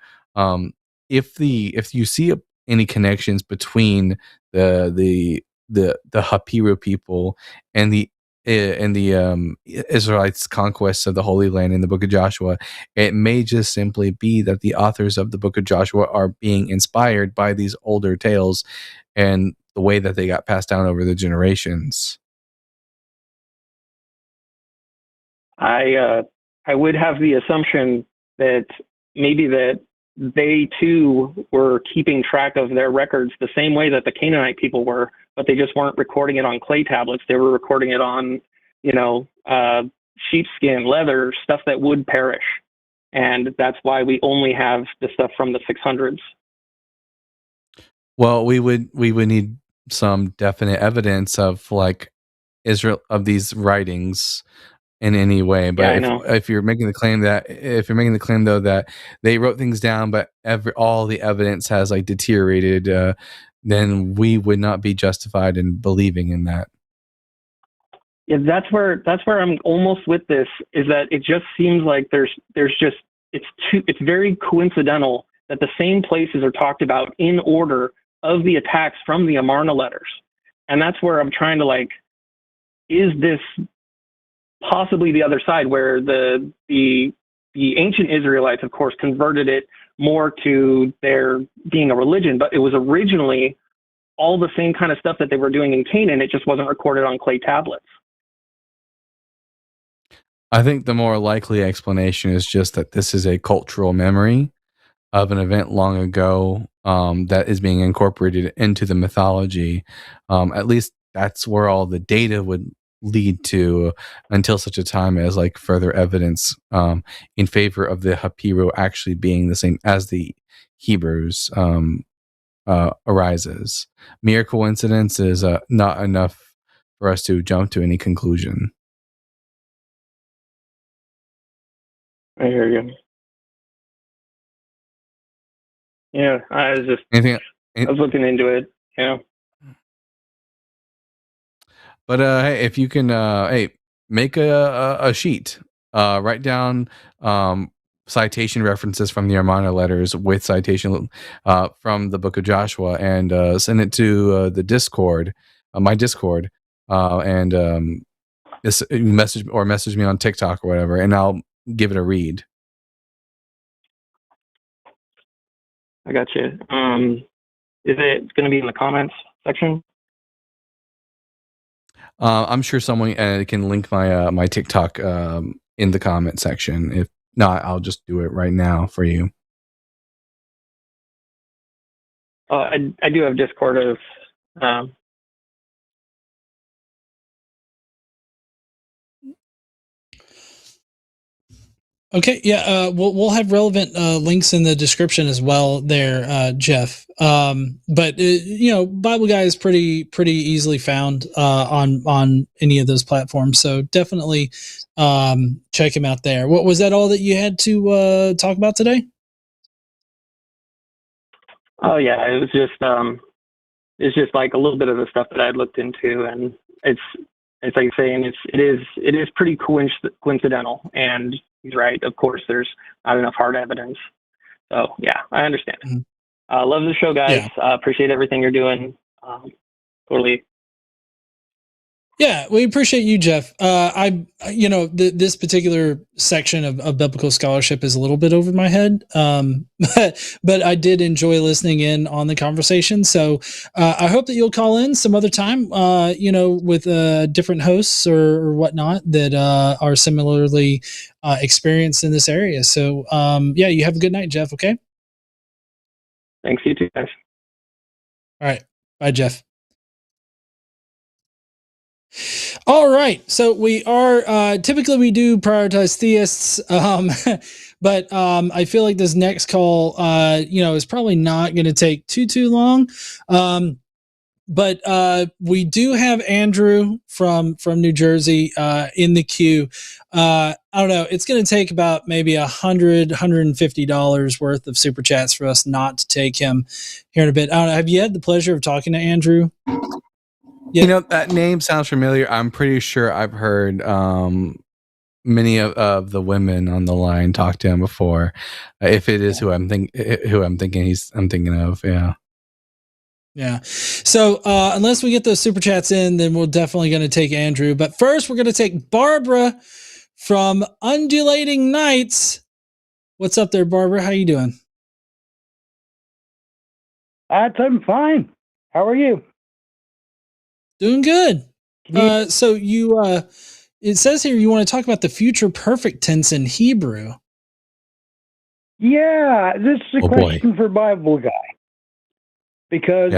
If you see any connections between the Hapiru people and the Israelites' conquests of the Holy Land in the Book of Joshua, it may just simply be that the authors of the Book of Joshua are being inspired by these older tales and the way that they got passed down over the generations. I would have the assumption that maybe that they too were keeping track of their records the same way that the Canaanite people were, but they just weren't recording it on clay tablets. They were recording it on, sheepskin, leather, stuff that would perish. And that's why we only have the stuff from the 600s. Well, we would need some definite evidence of Israel of these writings in any way. But if you're making the claim though that they wrote things down, but all the evidence has deteriorated, then we would not be justified in believing in that. Yeah, that's where I'm almost with this, is that it just seems like it's very coincidental that the same places are talked about in order of the attacks from the Amarna letters. And that's where I'm trying to is this possibly the other side, where the ancient Israelites, of course, converted it more to their being a religion, but it was originally all the same kind of stuff that they were doing in Canaan. It just wasn't recorded on clay tablets. I think the more likely explanation is just that this is a cultural memory of an event long ago that is being incorporated into the mythology. At least that's where all the data would lead to, until such a time as further evidence in favor of the Hapiru actually being the same as the Hebrews arises. Mere coincidence is not enough for us to jump to any conclusion. I hear you. Yeah, I was looking into it. Yeah. But hey, if you can, make a sheet, write down citation references from the Amarna letters with citation from the Book of Joshua, and send it to the Discord, my Discord, and message me on TikTok or whatever, and I'll give it a read. I got you. Is it going to be in the comments section? I'm sure someone can link my TikTok in the comment section. If not, I'll just do it right now for you. I do have Discord of. Okay, yeah, we'll have relevant links in the description as well there, Jeff. But Bible Guy is pretty easily found on any of those platforms, so definitely check him out there. What was that all that you had to talk about today? Oh yeah, it was just a little bit of the stuff that I'd looked into, and it's like you're saying, it is pretty coincidental, and he's right. Of course, there's not enough hard evidence. So yeah, I understand. Mm-hmm. Love the show, guys. Yeah. Appreciate everything you're doing. Totally. Yeah, we appreciate you, Jeff. This particular section of biblical scholarship is a little bit over my head, but I did enjoy listening in on the conversation. So I hope that you'll call in some other time, with different hosts or whatnot that are similarly experienced in this area. So you have a good night, Jeff. Okay. Thanks, you too, guys. All right. Bye, Jeff. All right. So we are typically we do prioritize theists, but I feel like this next call, is probably not going to take too long. But we do have Andrew from New Jersey in the queue. I don't know. It's going to take about maybe $150 worth of super chats for us not to take him here in a bit. I don't know, have you had the pleasure of talking to Andrew? Yeah. That name sounds familiar. I'm pretty sure I've heard many of the women on the line talk to him before. If it is who I'm thinking of, yeah. Yeah. So unless we get those super chats in, then we're definitely going to take Andrew. But first, we're going to take Barbara from Undulating Nights. What's up there, Barbara? How you doing? I'm fine. How are you? Doing good. So you, it says here you want to talk about the future perfect tense in Hebrew. Yeah, this is a question for Bible Guy. Because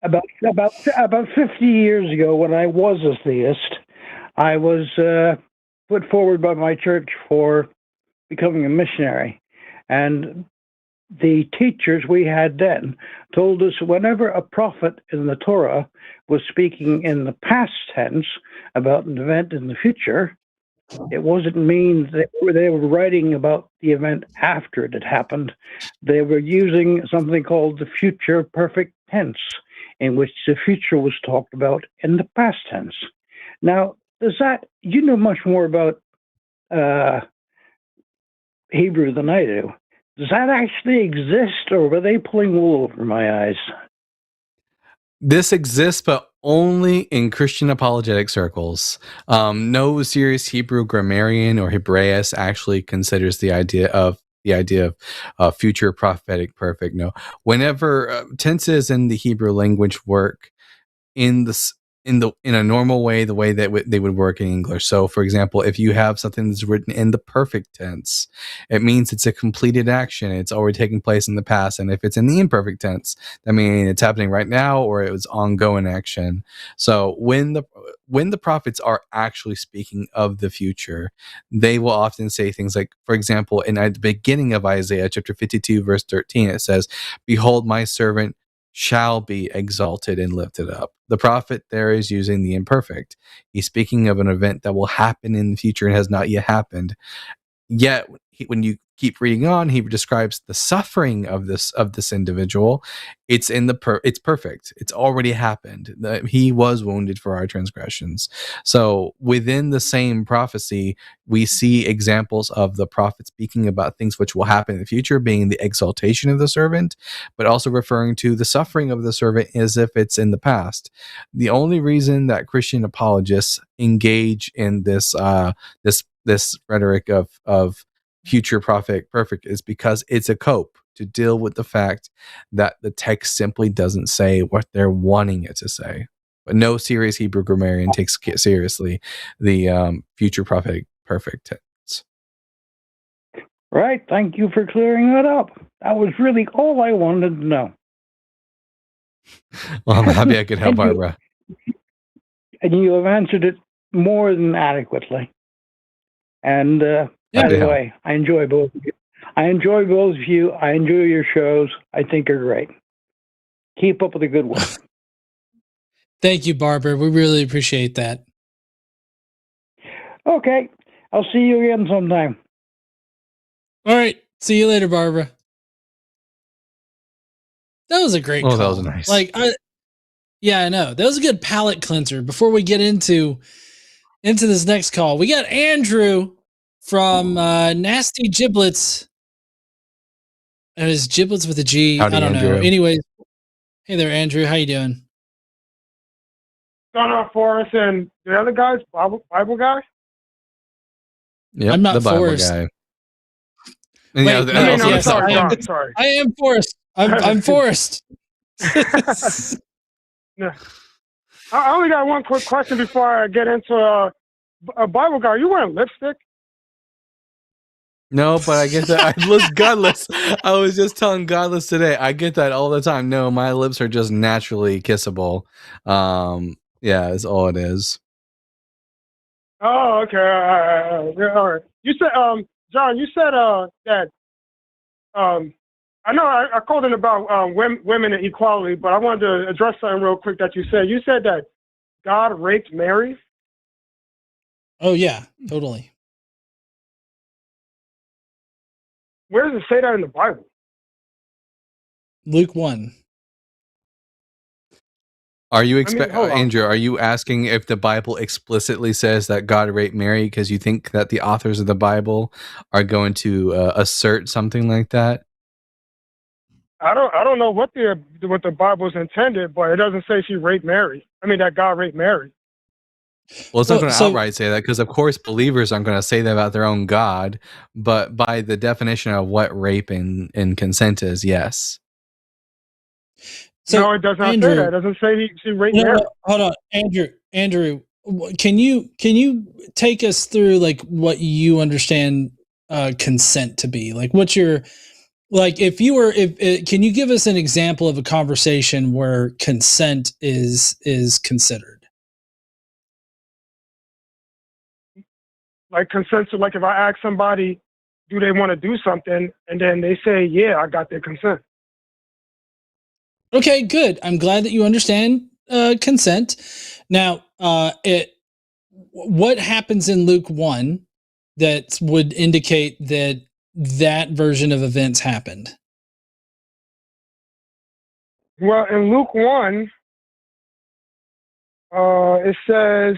about 50 years ago, when I was a theist, I was put forward by my church for becoming a missionary. And the teachers we had then told us whenever a prophet in the Torah was speaking in the past tense about an event in the future, it wasn't mean that they were writing about the event after it had happened. They were using something called the future perfect tense, in which the future was talked about in the past tense. Now, you know much more about Hebrew than I do. Does that actually exist, or were they pulling wool over my eyes? This exists, but only in Christian apologetic circles. No serious Hebrew grammarian or Hebraeus actually considers the idea of future prophetic perfect. No, whenever tenses in the Hebrew language work in a normal way, the way that they would work in English. So, for example, if you have something that's written in the perfect tense, it means it's a completed action. It's already taking place in the past. And if it's in the imperfect tense, that means it's happening right now or it was ongoing action. So when the prophets are actually speaking of the future, they will often say things like, for example, in the beginning of Isaiah chapter 52, verse 13, it says, "Behold, my servant shall be exalted and lifted up." The prophet there is using the imperfect. He's speaking of an event that will happen in the future and has not yet happened. Yet, when you keep reading on, he describes the suffering of this individual. It's it's perfect. It's already happened. He was wounded for our transgressions. So within the same prophecy, we see examples of the prophet speaking about things which will happen in the future, being the exaltation of the servant, but also referring to the suffering of the servant as if it's in the past. The only reason that Christian apologists engage in this rhetoric of future prophet perfect is because it's a cope to deal with the fact that the text simply doesn't say what they're wanting it to say. But no serious Hebrew grammarian takes seriously the future prophetic perfect tense. Right. Thank you for clearing that up. That was really all I wanted to know. Well, I'm happy I could help, Barbara. And you have answered it more than adequately. And by the way, I enjoy both of you. I enjoy your shows. I think are great. Keep up with the good work. Thank you, Barbara. We really appreciate that. Okay. I'll see you again sometime. All right. See you later, Barbara. That was a great call. That was nice. I know. That was a good palate cleanser. Before we get into this next call, we got Andrew from Nasty Giblets. It is Giblets with a G. Howdy, I don't Andrew. know. Anyways, hey there, Andrew. How you doing? Going on Forrest and the other guys, Bible Guy? Yep, I'm not the Bible Forrest. Guy. Wait, sorry. I am Forrest. I'm Forrest. No. I only got one quick question before I get into a Bible Guy. Are you wearing lipstick? No, but I get that. I look godless. I was just telling godless today. I get that all the time. No, my lips are just naturally kissable. Yeah, that's all it is. Oh, okay. All right. You said, John, you said that I know I called in about women and equality, but I wanted to address something real quick that you said. You said that God raped Mary. Oh yeah, totally. Where does it say that in the Bible? Luke 1. Are you Andrew? Are you asking if the Bible explicitly says that God raped Mary because you think that the authors of the Bible are going to assert something like that? I don't know what the Bible's intended, but it doesn't say she raped Mary. I mean that God raped Mary. Well, it's not going to outright say that because, of course, believers aren't going to say that about their own God. But by the definition of what rape and consent is, yes. So, no, it does not say that. It doesn't say she raped Mary. Hold on, Andrew, can you take us through like what you understand consent to be? Like, what's your if can you give us an example of a conversation where consent is considered? Like consent, so like if I ask somebody, do they want to do something, and then they say, yeah, I got their consent. Okay, good. I'm glad that you understand consent. Now, what happens in Luke 1 that would indicate that version of events happened? Well, in Luke 1, it says,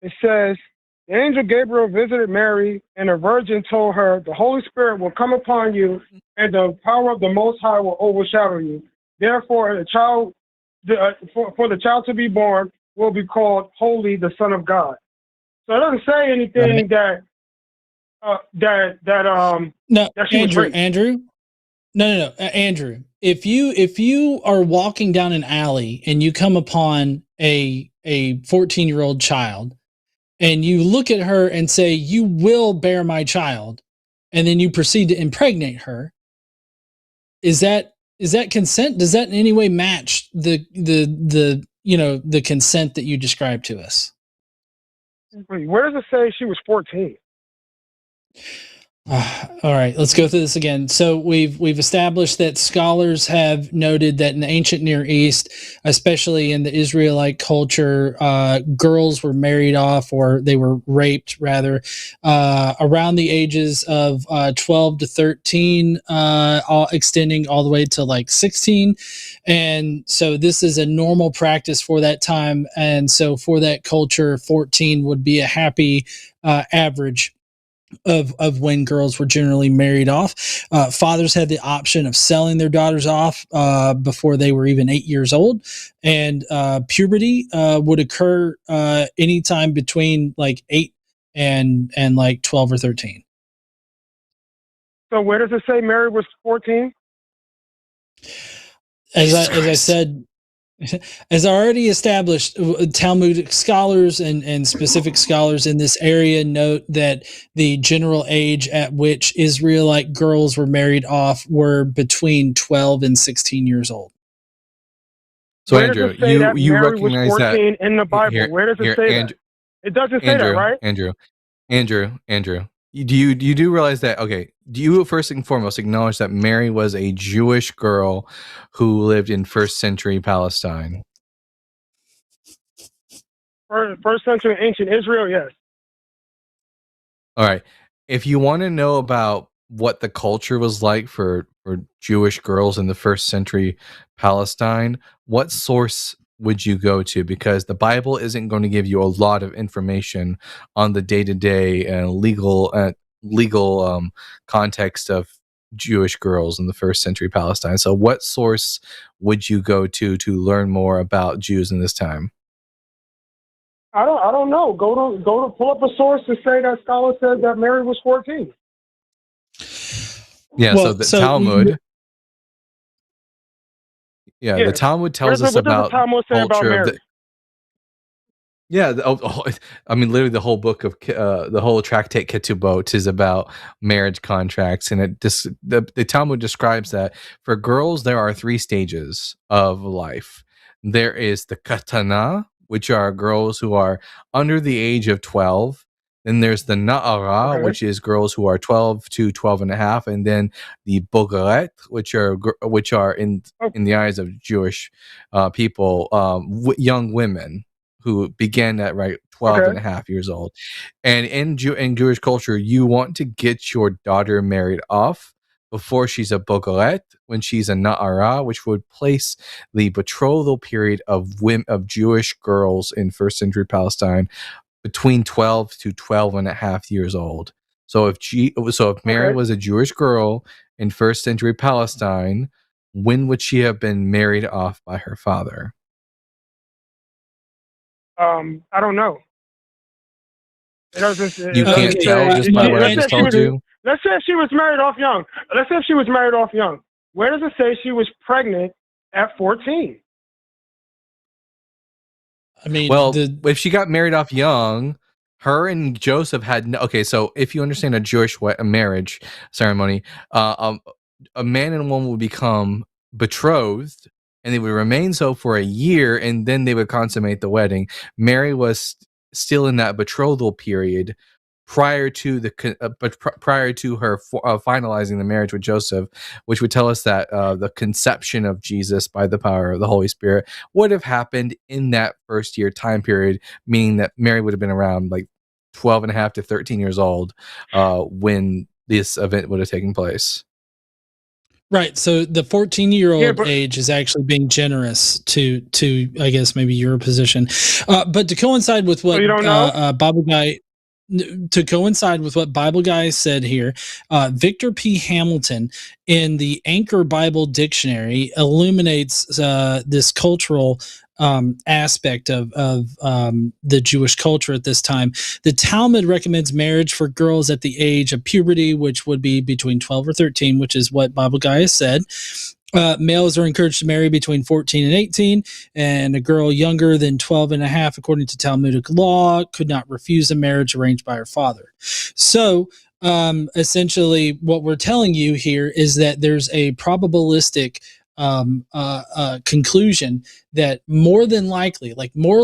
the angel Gabriel visited Mary, and a virgin told her, the Holy Spirit will come upon you, and the power of the Most High will overshadow you. Therefore, for the child to be born will be called Holy, the Son of God. So it doesn't say anything that she was raped. Andrew. No, Andrew. If you are walking down an alley and you come upon a 14-year-old child, and you look at her and say, you will bear my child, and then you proceed to impregnate her, is that consent? Does that in any way match the consent that you described to us? Wait, where does it say she was 14? All right, let's go through this again. So we've established that scholars have noted that in the ancient Near East, especially in the Israelite culture, girls were married off, or they were raped rather, around the ages of 12 to 13, extending all the way to like 16. And so this is a normal practice for that time. And so for that culture, 14 would be a happy average of when girls were generally married off. Fathers had the option of selling their daughters off before they were even 8 years old, and puberty would occur anytime between like 8 and like 12 or 13. So where does it say Mary was 14? As I said, as I already established, Talmudic scholars and specific scholars in this area note that the general age at which Israelite girls were married off were between 12 and 16 years old. So Andrew, you recognize that in the Bible? Here, where does it say Andrew, that? It doesn't say that, right? Andrew. You do realize that? Okay. Do you first and foremost acknowledge that Mary was a Jewish girl who lived in first century Palestine? First century ancient Israel, yes. All right. If you want to know about what the culture was like for Jewish girls in the first century Palestine, what source would you go to? Because the Bible isn't going to give you a lot of information on the day-to-day and legal context of Jewish girls in the first century Palestine. So what source would you go to learn more about Jews in this time? I don't know. Go to pull up a source to say that scholar says that Mary was 14. Yeah, well, so the Talmud. The Talmud tells us about the culture of the. Yeah, I mean, literally, the whole book of the whole tractate Ketubot is about marriage contracts, and the Talmud describes that for girls there are 3 stages of life. There is the katana, which are girls who are under the age of 12. Then there's the Na'ara, which is girls who are 12 to 12 and a half, and then the Bogaret, which are in the eyes of Jewish people, young women who began at 12 and a half years old. And in Jewish culture, you want to get your daughter married off before she's a Bogaret, when she's a Na'ara, which would place the betrothal period of Jewish girls in first century Palestine between 12 to 12 and a half years old. So if Mary was a Jewish girl in first century Palestine, when would she have been married off by her father? I don't know. You can't tell just by what I just told you? Let's say she was married off young. Where does it say she was pregnant at 14? I mean, well, if she got married off young, her and Joseph had okay. So if you understand a Jewish marriage ceremony, a man and a woman would become betrothed, and they would remain so for a year, and then they would consummate the wedding. Mary was still in that betrothal period prior to her finalizing the marriage with Joseph, which would tell us that the conception of Jesus by the power of the Holy Spirit would have happened in that first year time period, meaning that Mary would have been around 12 and a half to 13 years old when this event would have taken place. Right. So the 14-year-old age is actually being generous to I guess maybe your position. But to coincide with what BibleGuy said here, Victor P. Hamilton in the Anchor Bible Dictionary illuminates this cultural aspect of the Jewish culture at this time. The Talmud recommends marriage for girls at the age of puberty, which would be between 12 or 13, which is what BibleGuy has said. Males are encouraged to marry between 14 and 18, and a girl younger than 12 and a half, according to Talmudic law, could not refuse a marriage arranged by her father. So essentially what we're telling you here is that there's a probabilistic conclusion that more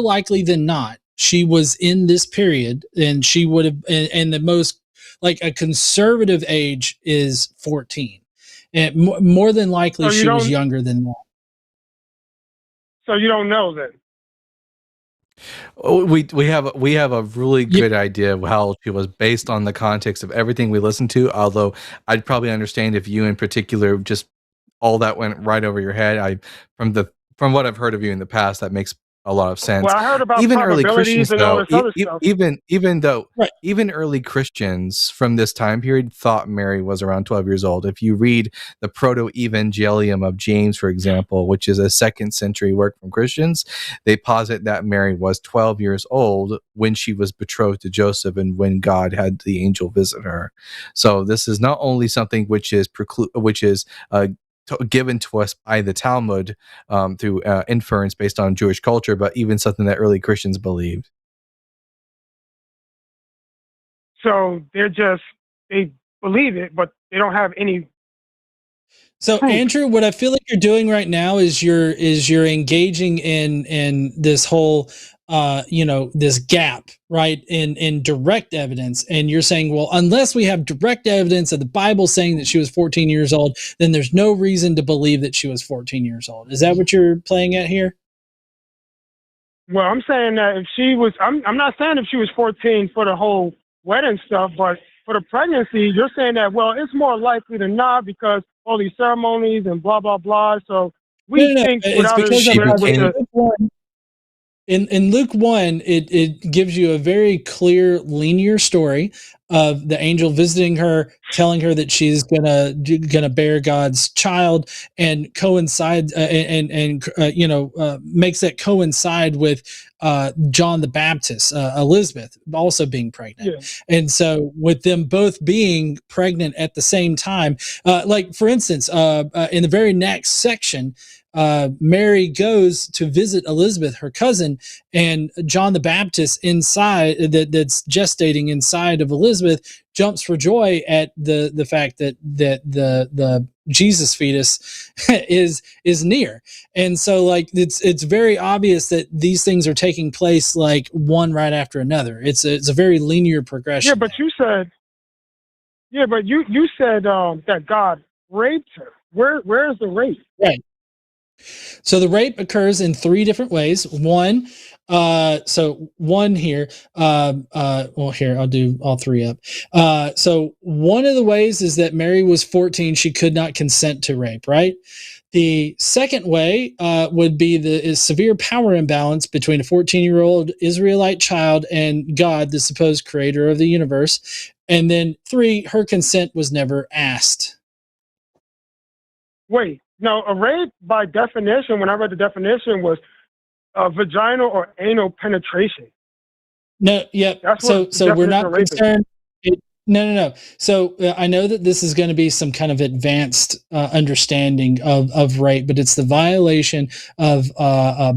likely than not, she was in this period, and she would have, and the most a conservative age is 14. And more than likely, she was younger than that. So you don't know then? We have a really good idea of how she was based on the context of everything we listened to. Although I'd probably understand if you in particular just all that went right over your head. From what I've heard of you in the past, that makes a lot of sense. Well, I heard about even early Christians, and all this other stuff. Even early Christians from this time period thought Mary was around 12 years old. If you read the Proto-Evangelium of James, for example, which is a 2nd century work from Christians, they posit that Mary was 12 years old when she was betrothed to Joseph and when God had the angel visit her. So this is not only something which is given to us by the Talmud through inference based on Jewish culture, but even something that early Christians believed. So they believe it, but they don't have any. So Andrew, what I feel like you're doing right now is you're engaging in this whole this gap, right, in direct evidence, and you're saying, well, unless we have direct evidence of the Bible saying that she was 14 years old, then there's no reason to believe that she was 14 years old. Is that what you're playing at here? Well, I'm saying that if she was, I'm not saying if she was 14 for the whole wedding stuff, but for the pregnancy, you're saying that, well, it's more likely than not because all these ceremonies and blah, blah, blah. So we think it's because in Luke 1, it gives you a very clear, linear story of the angel visiting her, telling her that she's gonna bear God's child, and coincide makes that coincide with John the Baptist, Elizabeth also being pregnant. Yeah. And so with them both being pregnant at the same time, for instance, in the very next section, Mary goes to visit Elizabeth, her cousin, and John the Baptist inside that's gestating inside of Elizabeth jumps for joy at the fact that the Jesus fetus is near. And so like it's very obvious that these things are taking place like one right after another. It's a very linear progression. Yeah, but you said that God raped her. Where is the rape? Right. So the rape occurs in three different ways. One, here, well, here, I'll do all three up. So one of the ways is that Mary was 14. She could not consent to rape, right? The second way would be the severe power imbalance between a 14-year-old Israelite child and God, the supposed creator of the universe. And then three, her consent was never asked. Wait, no, a rape by definition, when I read the definition, was vaginal or anal penetration. No, yeah. So we're not concerned. No. So I know that this is going to be some kind of advanced understanding of rape, but it's the violation of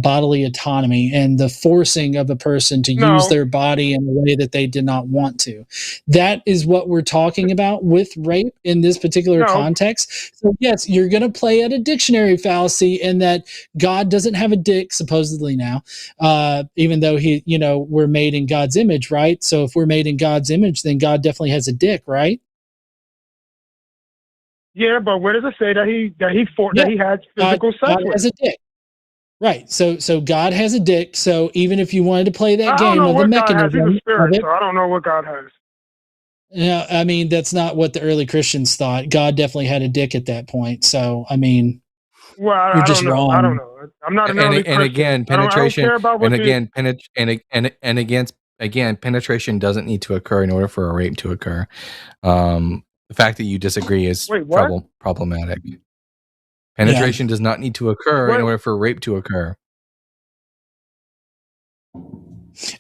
bodily autonomy and the forcing of a person to use their body in a way that they did not want to. That is what we're talking about with rape in this particular context. So yes, you're going to play at a dictionary fallacy in that God doesn't have a dick, supposedly now, even though we're made in God's image, right? So if we're made in God's image, then God definitely has a dick, right? Yeah, but where does it say that he had physical sex God with? has a dick. Right. So God has a dick. So even if you wanted to play that game of the mechanism, He's a spirit, so I don't know what God has. No, I mean that's not what the early Christians thought. God definitely had a dick at that point. So I mean, well, you're just wrong. I don't know. I'm not an early Christian. And again, penetration. I don't care about Again, penetration doesn't need to occur in order for a rape to occur. The fact that you disagree is problematic. Penetration does not need to occur in order for rape to occur.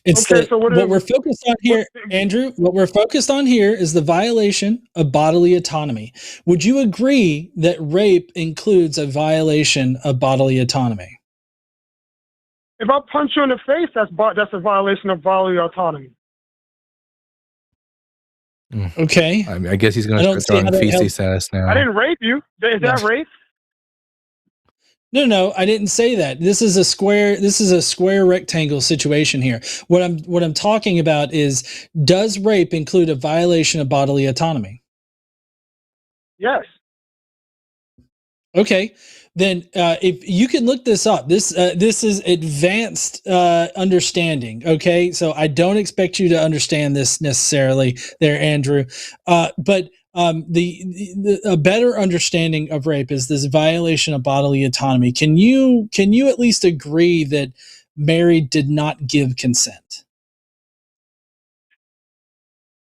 It's what we're focused on here, Andrew. What we're focused on here is the violation of bodily autonomy. Would you agree that rape includes a violation of bodily autonomy? If I punch you in the face, that's a violation of bodily autonomy. Okay. I guess he's going to start throwing feces at us now. I didn't rape you. Is that rape? No, I didn't say that. This is a square rectangle situation here. What I'm talking about is, does rape include a violation of bodily autonomy? Yes. Okay. Then if you can look this up, this is advanced understanding. Okay, so I don't expect you to understand this necessarily, there, Andrew. But a better understanding of rape is this violation of bodily autonomy. Can you at least agree that Mary did not give consent?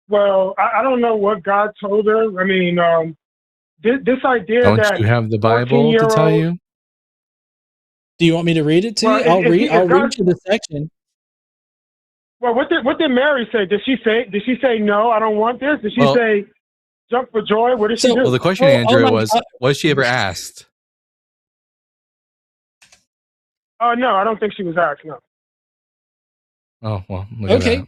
Well, I don't know what God told her. I mean, this idea Don't you have the Bible to tell you? Do you want me to read it to you? I'll read you the section. Well, what did Mary say? Did she say no, I don't want this? Did she say jump for joy? What did she do? Well, the question, Andrew, was she ever asked? No, I don't think she was asked. No. Oh well. Okay.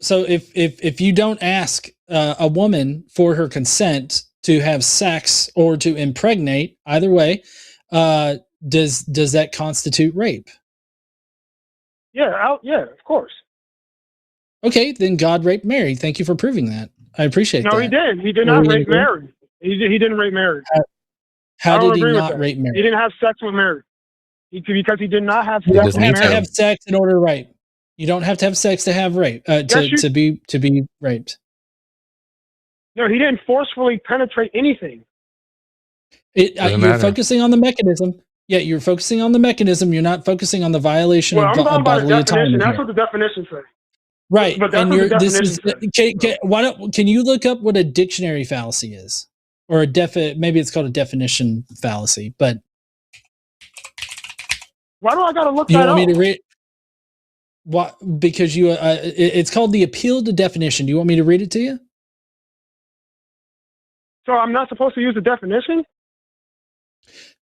So if you don't ask a woman for her consent to have sex or to impregnate, either way, does that constitute rape? Yeah, of course. Okay, then God raped Mary. Thank you for proving that. I appreciate that. No, he did. He did not rape Mary. He didn't rape Mary. How did he not rape Mary? He didn't have sex with Mary. Because he did not have sex with Mary. You don't have to have sex in order to rape. You don't have to have sex to have rape. To be raped. No, he didn't forcefully penetrate anything. You're focusing on the mechanism. Yeah, you're focusing on the mechanism. You're not focusing on the violation of bodily autonomy. That's what the definition says. Right. But that's what the definition says. Can you look up what a dictionary fallacy is? Or maybe it's called a definition fallacy, but why do I gotta look that up? You want me to read? What? Because it's called the appeal to definition. Do you want me to read it to you? So I'm not supposed to use the definition?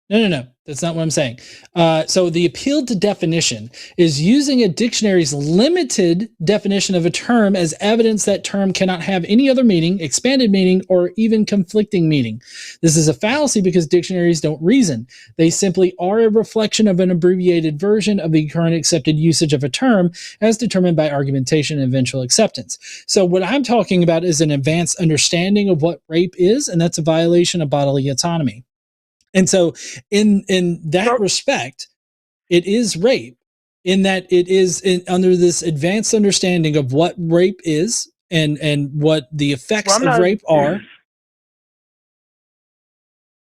No. That's not what I'm saying. So the appeal to definition is using a dictionary's limited definition of a term as evidence that term cannot have any other meaning, expanded meaning, or even conflicting meaning. This is a fallacy because dictionaries don't reason. They simply are a reflection of an abbreviated version of the current accepted usage of a term as determined by argumentation and eventual acceptance. So what I'm talking about is an advanced understanding of what rape is, and that's a violation of bodily autonomy. And so in that respect, it is rape in that it is under this advanced understanding of what rape is and what the effects of rape are.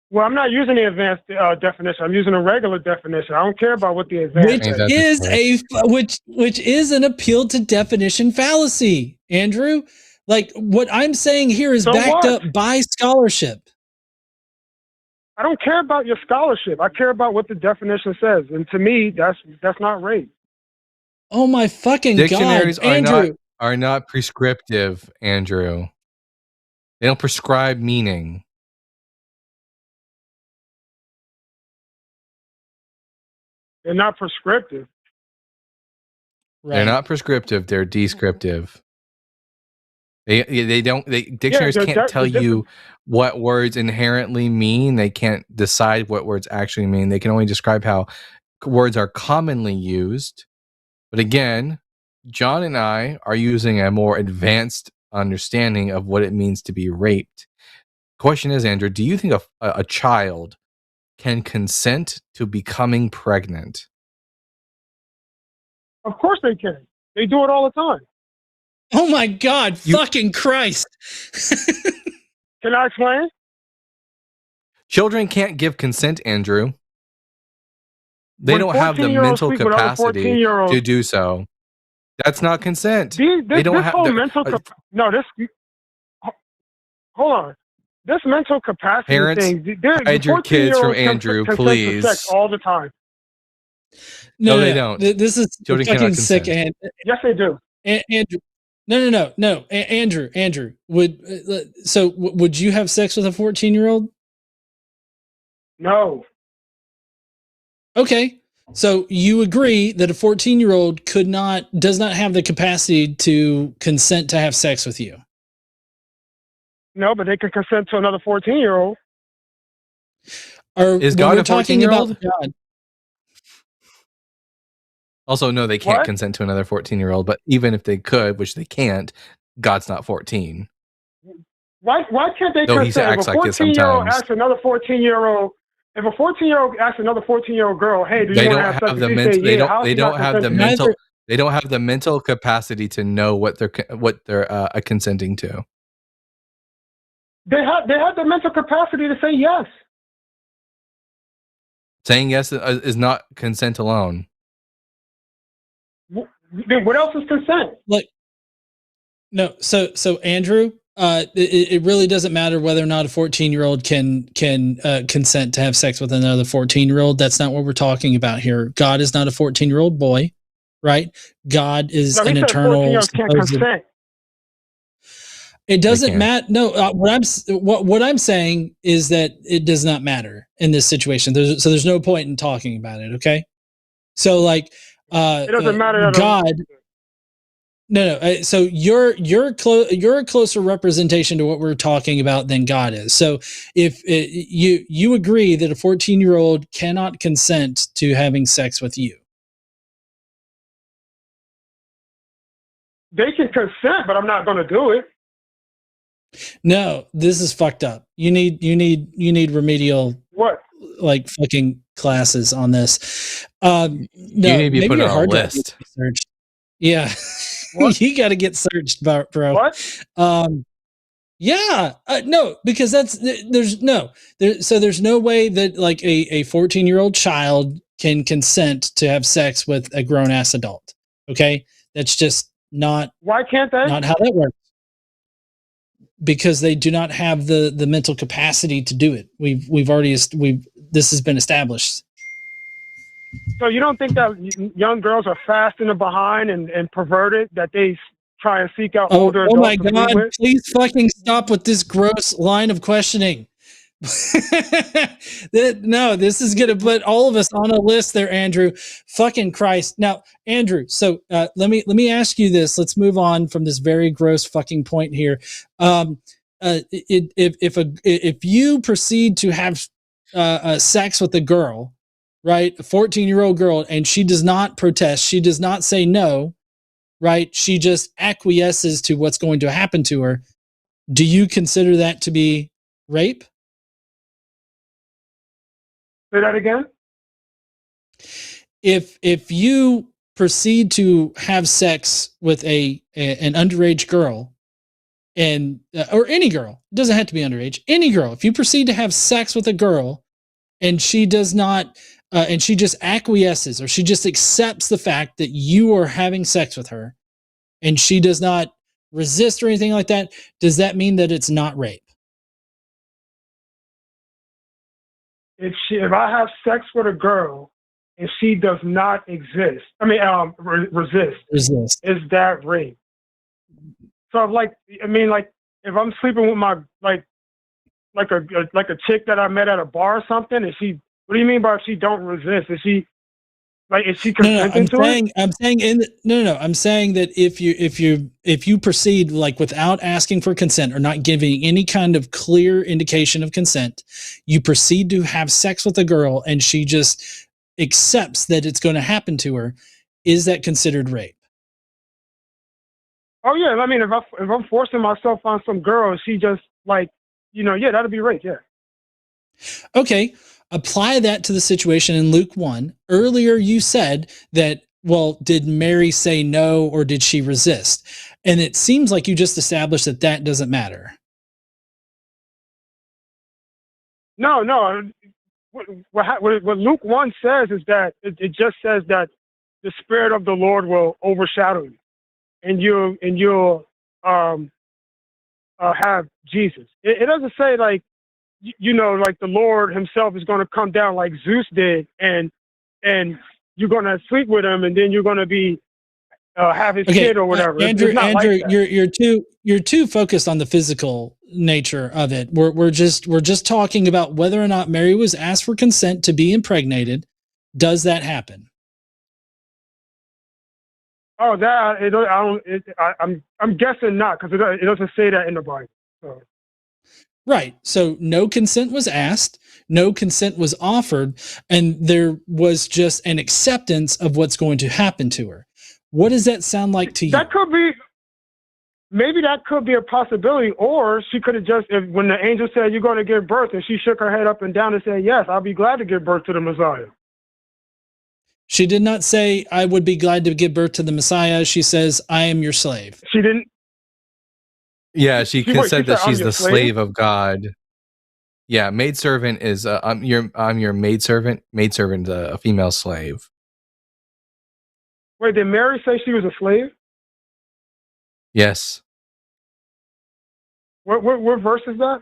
Well, I'm not using the advanced definition. I'm using a regular definition. I don't care about what the advanced which is an appeal to definition fallacy, Andrew. Like what I'm saying here is backed up by scholarship. I don't care about your scholarship. I care about what the definition says. And to me, that's not rape. Oh my fucking Dictionaries God. Andrew. are not prescriptive, Andrew. They don't prescribe meaning. They're not prescriptive. Right. They're not prescriptive, they're descriptive. Dictionaries can't tell you what words inherently mean. They can't decide what words actually mean. They can only describe how words are commonly used. But again, John and I are using a more advanced understanding of what it means to be raped. Question is, Andrew, do you think a child can consent to becoming pregnant? Of course they can. They do it all the time. Oh my God, fucking Christ. Can I explain? Children can't give consent, Andrew. They don't have the mental capacity to do so. That's not consent. They don't have hold on. This mental capacity parents, thing. hide your kids from Andrew, please. Sex all the time. No, they don't. This is Children fucking sick. Yes, they do. Andrew. No. Andrew, would you have sex with a 14-year-old? No. Okay. So you agree that a 14-year-old does not have the capacity to consent to have sex with you? No, but they can consent to another 14-year-old. Is God a 14-year-old? God. Also, no, they can't consent to another 14-year-old, but even if they could, which they can't, God's not 14. Why can't they consent? If a 14-year-old asks another 14-year-old, if a 14-year-old asks another 14-year-old girl, "Hey, do you want to have sex?" They don't have the mental capacity to know what they're consenting to. They have the mental capacity to say yes. Saying yes is not consent alone. Then what else is consent? Like, no. So Andrew, it really doesn't matter whether or not a 14-year-old can consent to have sex with another 14-year-old. That's not what we're talking about here. God is not a 14-year-old boy, right? God is an eternal. 14-year-olds can't consent. It doesn't matter. No, what I'm saying is that it does not matter in this situation. There's no point in talking about it. Okay, so like. It doesn't matter. God. No. So you're a closer representation to what we're talking about than God is. So if you agree that a 14-year-old cannot consent to having sex with you, they can consent, but I'm not going to do it. No, this is fucked up. You need remedial like fucking classes on this. No, you need to be put on a list. Yeah, you got to get searched, bro. What? Yeah, no, because there's no way that like a 14-year-old child can consent to have sex with a grown ass adult. Okay, that's just not. Why can't they? Not how that works. Because they do not have the mental capacity to do it. This has been established. So you don't think that young girls are fast in the behind and perverted, that they try and seek out older adults? Oh my God, please fucking stop with this gross line of questioning. No, this is going to put all of us on a list there, Andrew. Fucking Christ. Now, Andrew, so let me ask you this. Let's move on from this very gross fucking point here. If you proceed to have sex with a girl, right, a 14-year-old girl, and she does not protest, she does not say no, right, she just acquiesces to what's going to happen to her, do you consider that to be rape? Say that again? If you proceed to have sex with an underage girl, and or any girl, it doesn't have to be underage, any girl, if you proceed to have sex with a girl and she does not and she just acquiesces, or she just accepts the fact that you are having sex with her, and she does not resist or anything like that, does that mean that it's not rape? If I have sex with a girl and she does not resist, is that rape? So if I'm sleeping with my like a chick that I met at a bar or something, and she, what do you mean by if she don't resist? Is she consenting to it? I'm saying that if you proceed like without asking for consent or not giving any kind of clear indication of consent, you proceed to have sex with a girl and she just accepts that it's going to happen to her, is that considered rape? Oh yeah, I mean, if I'm forcing myself on some girl and she just that'd be rape, yeah. Okay, apply that to the situation in Luke 1. Earlier you said that, well, did Mary say no or did she resist? And it seems like you just established that doesn't matter. No. What Luke 1 says is that it just says that the Spirit of the Lord will overshadow you, and you'll have Jesus. It doesn't say like the Lord himself is going to come down like Zeus did, and you're going to sleep with him, and then you're going to be have his kid or whatever. Andrew, you're too focused on the physical nature of it. We're just talking about whether or not Mary was asked for consent to be impregnated. Does that happen? Oh, I'm guessing not, because it doesn't say that in the Bible. So. Right. So no consent was asked, no consent was offered, and there was just an acceptance of what's going to happen to her. What does that sound like to you? Maybe that could be a possibility, or she could have just, when the angel said, you're going to give birth, and she shook her head up and down and said, yes, I'll be glad to give birth to the Messiah. She did not say, I would be glad to give birth to the Messiah. She says, I am your slave. She didn't? Yeah, she said that she's the slave of God. Yeah, maidservant is I'm your maidservant. Maidservant, a female slave. Wait, did Mary say she was a slave? Yes. What verse is that?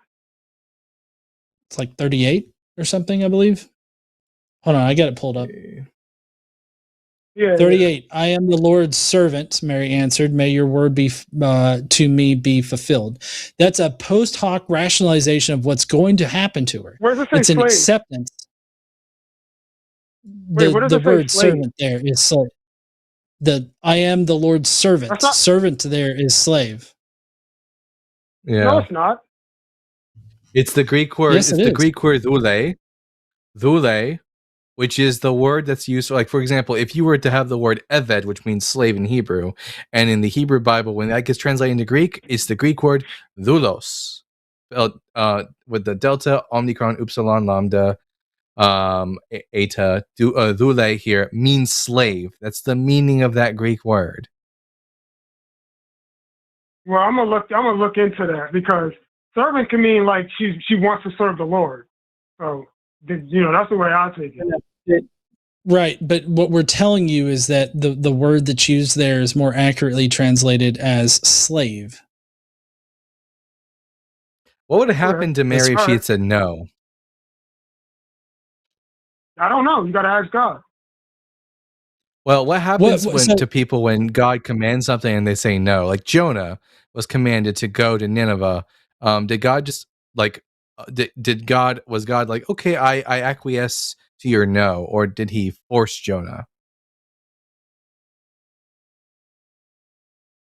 It's like 38 or something, I believe. Hold on, I got it pulled up. Yeah, 38. Yeah. I am the Lord's servant, Mary answered. May your word be to me be fulfilled. That's a post hoc rationalization of what's going to happen to her. Where does it say it's an slave? Acceptance. The word servant there is slave. I am the Lord's servant. Servant there is slave. Yeah. No, it's not. It's the Greek word. Yes, it's the Greek word thule, which is the word that's used. Like, for example, if you were to have the word eved, which means slave in Hebrew, and in the Hebrew Bible, when that gets translated into Greek, it's the Greek word doulos, with the delta, omicron, upsilon, lambda, eta, dule here means slave. That's the meaning of that Greek word. Well, I'm gonna look into that, because servant can mean like she wants to serve the Lord. So that's the way I take it. Right, but what we're telling you is that the word that's used there is more accurately translated as slave. What would have happened to Mary if she had said no? I don't know. You got to ask God. Well, what happens to people when God commands something and they say no? Like Jonah was commanded to go to Nineveh. Did God just was God like, okay, I acquiesce to your no, or did he force Jonah?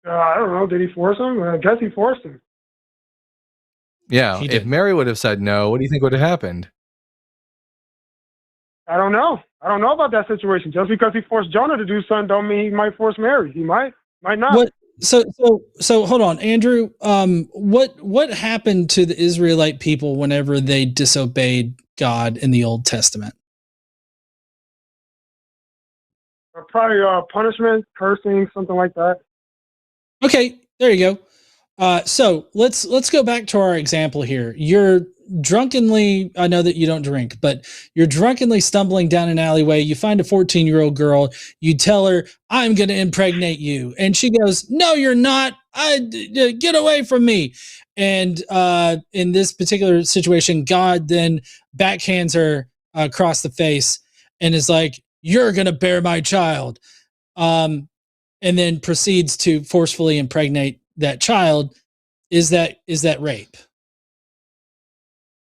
I don't know. Did he force him? I guess he forced him. Yeah. If Mary would have said no, what do you think would have happened? I don't know. I don't know about that situation. Just because he forced Jonah to do something don't mean he might force Mary. He might not. What? So hold on, Andrew. What happened to the Israelite people whenever they disobeyed God in the Old Testament? Probably punishment, cursing, something like that. Okay, there you go. So let's go back to our example here. You're drunkenly, I know that you don't drink, but you're drunkenly stumbling down an alleyway. You find a 14-year-old girl. You tell her, I'm going to impregnate you. And she goes, no, you're not. Get away from me. And in this particular situation, God then backhands her across the face and is like, you're going to bear my child. And then proceeds to forcefully impregnate that child. Is that rape?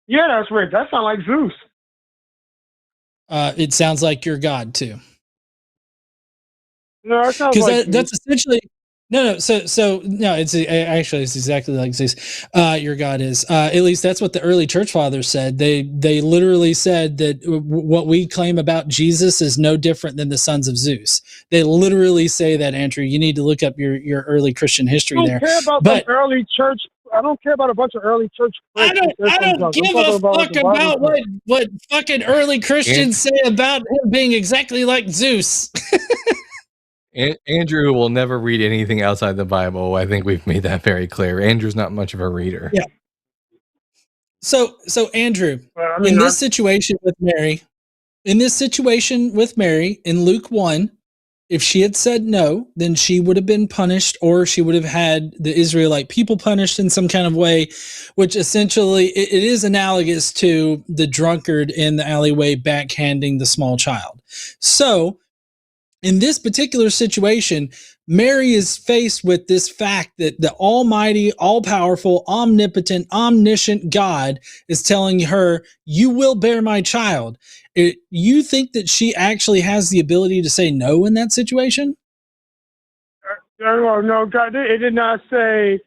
Yeah, that's rape. That sounds like Zeus. It sounds like you're God too. No, it sounds like that's essentially no. So no, it's exactly like Zeus. Your God is. At least that's what the early church fathers said. They literally said that what we claim about Jesus is no different than the sons of Zeus. They literally say that, Andrew. You need to look up your early Christian history there. I don't care about the early church. I don't care about a bunch of early church. I don't give a fuck about what fucking early Christians say about him being exactly like Zeus. Andrew will never read anything outside the Bible. I think we've made that very clear. Andrew's not much of a reader. Yeah. So Andrew, in this situation with Mary, in Luke 1, if she had said no, then she would have been punished, or she would have had the Israelite people punished in some kind of way, which essentially it is analogous to the drunkard in the alleyway backhanding the small child. So in this particular situation, Mary is faced with this fact that the almighty, all-powerful, omnipotent, omniscient God is telling her, you will bear my child. You think that she actually has the ability to say no in that situation? No, God, it did not say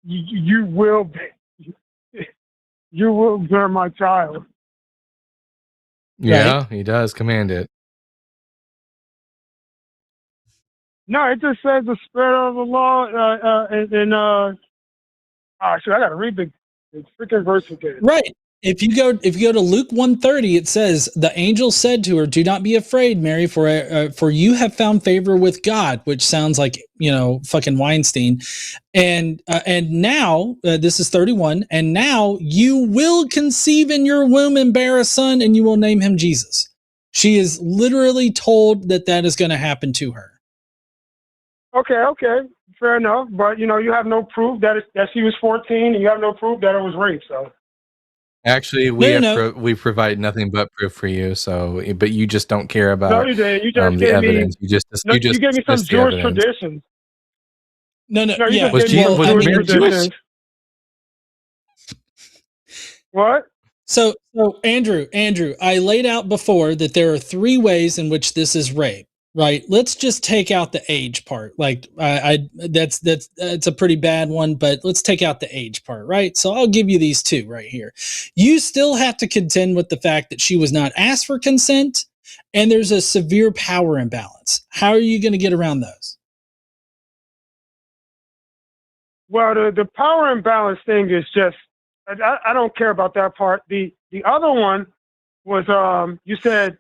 you will bear my child. Yeah, right? He does command it. No, it just says the spirit of the law, I got to read the freaking verse again. Right. If you go to Luke 1:30, it says, the angel said to her, do not be afraid, Mary, for you have found favor with God, which sounds like, fucking Weinstein. And now, this is 31, and now you will conceive in your womb and bear a son, and you will name him Jesus. She is literally told that is going to happen to her. Okay, fair enough. But you have no proof that she was 14, and you have no proof that it was rape. So actually, we provide nothing but proof for you. So, but you just don't care about. No, you did. You just gave evidence. Me, you gave me some Jewish traditions. No, yeah. Was Jewish? What? So Andrew, I laid out before that there are 3 ways in which this is rape. Right. Let's just take out the age part. Like that's a pretty bad one, but let's take out the age part. Right. So I'll give you these 2 right here. You still have to contend with the fact that she was not asked for consent, and there's a severe power imbalance. How are you going to get around those? Well, the power imbalance thing is just, I don't care about that part. The other one was, you said,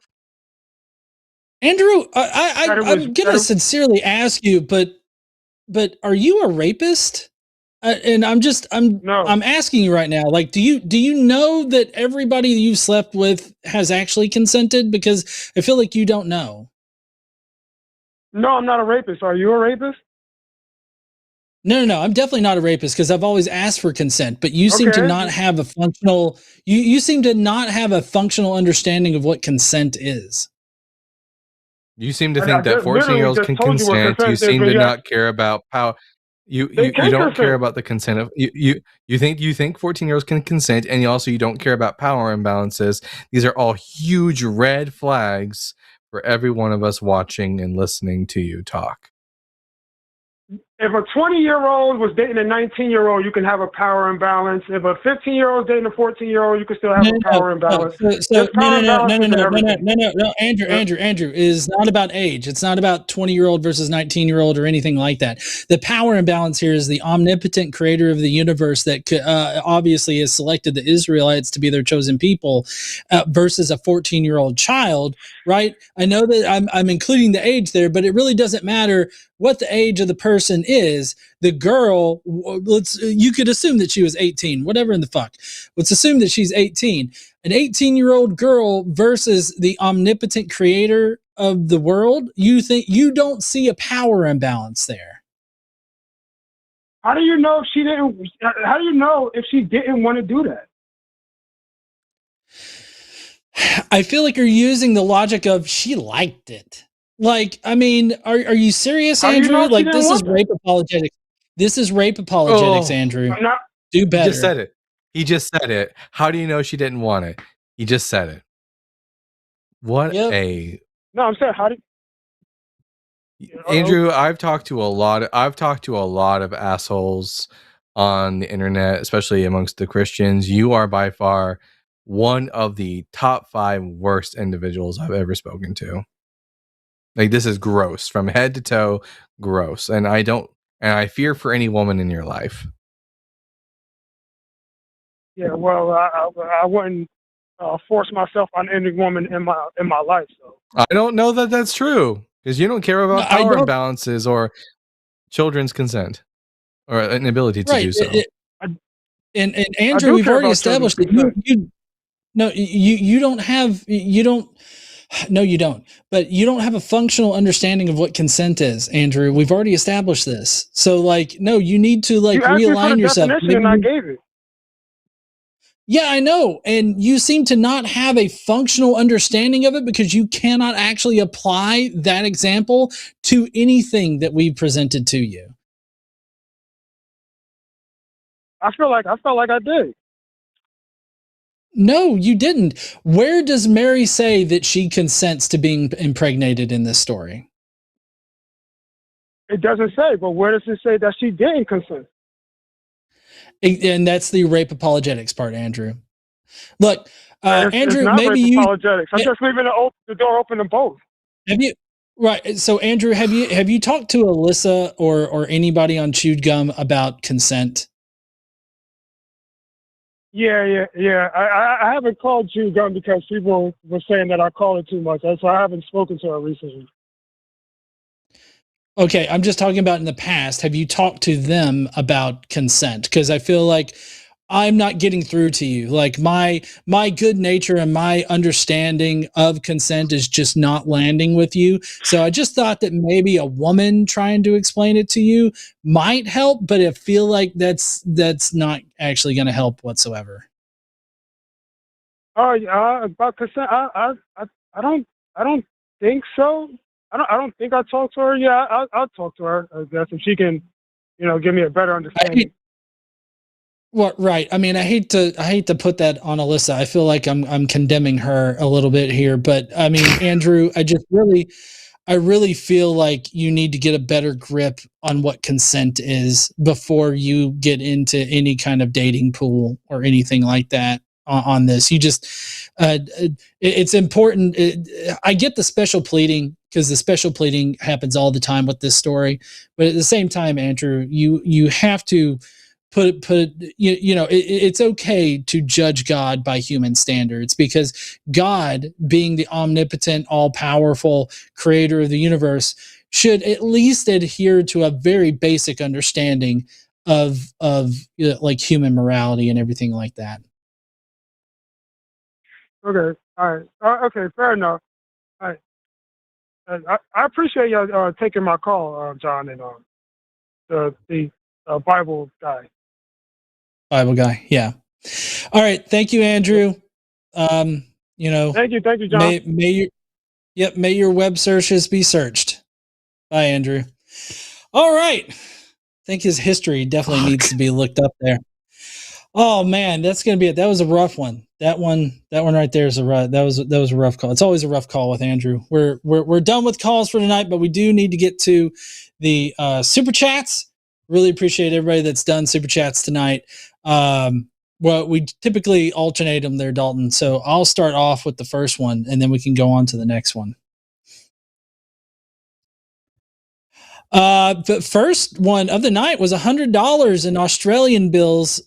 Andrew, I'm going to sincerely ask you, but are you a rapist? And I'm asking you right now, like, do you know that everybody you slept with has actually consented? Because I feel like you don't know. No, I'm not a rapist. Are you a rapist? No, I'm definitely not a rapist, because I've always asked for consent, but you seem to not have a functional, you seem to not have a functional understanding of what consent is. You seem to think that 14-year-olds can consent. You seem to not care about power. You don't care about the consent of you think 14-year-olds can consent, and you don't care about power imbalances. These are all huge red flags for every one of us watching and listening to you talk. If a 20-year-old was dating a 19-year-old, you can have a power imbalance. If a 15-year-old dating a 14-year-old, you can still have a power imbalance. No, Andrew, it is not about age. It's not about 20-year-old versus 19-year-old or anything like that. The power imbalance here is the omnipotent creator of the universe that obviously has selected the Israelites to be their chosen people versus a 14-year-old child, right? I know that I'm including the age there, but it really doesn't matter what the age of the person is. The girl, you could assume that she was 18, whatever in the fuck. Let's assume that she's 18. An 18-year-old girl versus the omnipotent creator of the world, you don't see a power imbalance there. How do you know if she didn't? How do you know if she didn't want to do that? I feel like you're using the logic of she liked it. Like, I mean, are you serious, Andrew? Like, this is rape apologetics. This is rape apologetics, Andrew. Do better. He just said it. He just said it. How do you know she didn't want it? He just said it. What a... No, I'm saying, how do Andrew, I've talked to a lot of assholes on the internet, especially amongst the Christians. You are by far one of the top 5 worst individuals I've ever spoken to. Like, this is gross from head to toe, gross. And I fear for any woman in your life. Yeah, well, I wouldn't force myself on any woman in my life. So I don't know that that's true, because you don't care about power imbalances or children's consent or an ability to do so. And Andrew, we've already established that you don't have. No, you don't. But you don't have a functional understanding of what consent is, Andrew. We've already established this. So, like, no, you need to realign yourself. And I gave it. Yeah, I know. And you seem to not have a functional understanding of it because you cannot actually apply that example to anything that we presented to you. I felt like I did. No, you didn't. Where does Mary say that she consents to being impregnated in this story? It doesn't say, but where does it say that she didn't consent? And that's the rape apologetics part, Andrew. Look, Andrew, it's maybe you. Apologetics. I'm just leaving the door open to both. Have you? Right. So, Andrew, have you talked to Alyssa or anybody on Chewed Gum about consent? Yeah. I haven't called Chewed Gum because people were saying that I call it too much. So I haven't spoken to her recently. Okay, I'm just talking about in the past. Have you talked to them about consent? Because I feel like I'm not getting through to you. Like my good nature and my understanding of consent is just not landing with you. So I just thought that maybe a woman trying to explain it to you might help, but I feel like that's not actually going to help whatsoever. Oh, about consent, I don't think so. I don't think I talked to her. Yeah, I'll talk to her. I guess if she can, give me a better understanding. Well, right. I mean, I hate to put that on Alyssa. I feel like I'm condemning her a little bit here, but I mean, Andrew, I really feel like you need to get a better grip on what consent is before you get into any kind of dating pool or anything like that on this. You just, it's important. I get the special pleading because the special pleading happens all the time with this story, but at the same time, Andrew, you have to it's okay to judge God by human standards, because God, being the omnipotent, all-powerful creator of the universe, should at least adhere to a very basic understanding of like human morality and everything like that. Okay. All right. Okay. Fair enough. All right. I appreciate you taking my call, John, and the Bible guy. Bible guy. Yeah. All right. Thank you, Andrew. Thank you, John. May your web searches be searched. Bye, Andrew. All right. think his history definitely needs to be looked up there. Oh man, that's gonna be it. That was a rough one. That one right there is a rough. That was a rough call. It's always a rough call with Andrew. We're done with calls for tonight, but we do need to get to the super chats. Really appreciate everybody that's done super chats tonight. Well, we typically alternate them there, Dalton. So I'll start off with the first one, and then we can go on to the next one. The first one of the night was $100 in Australian bills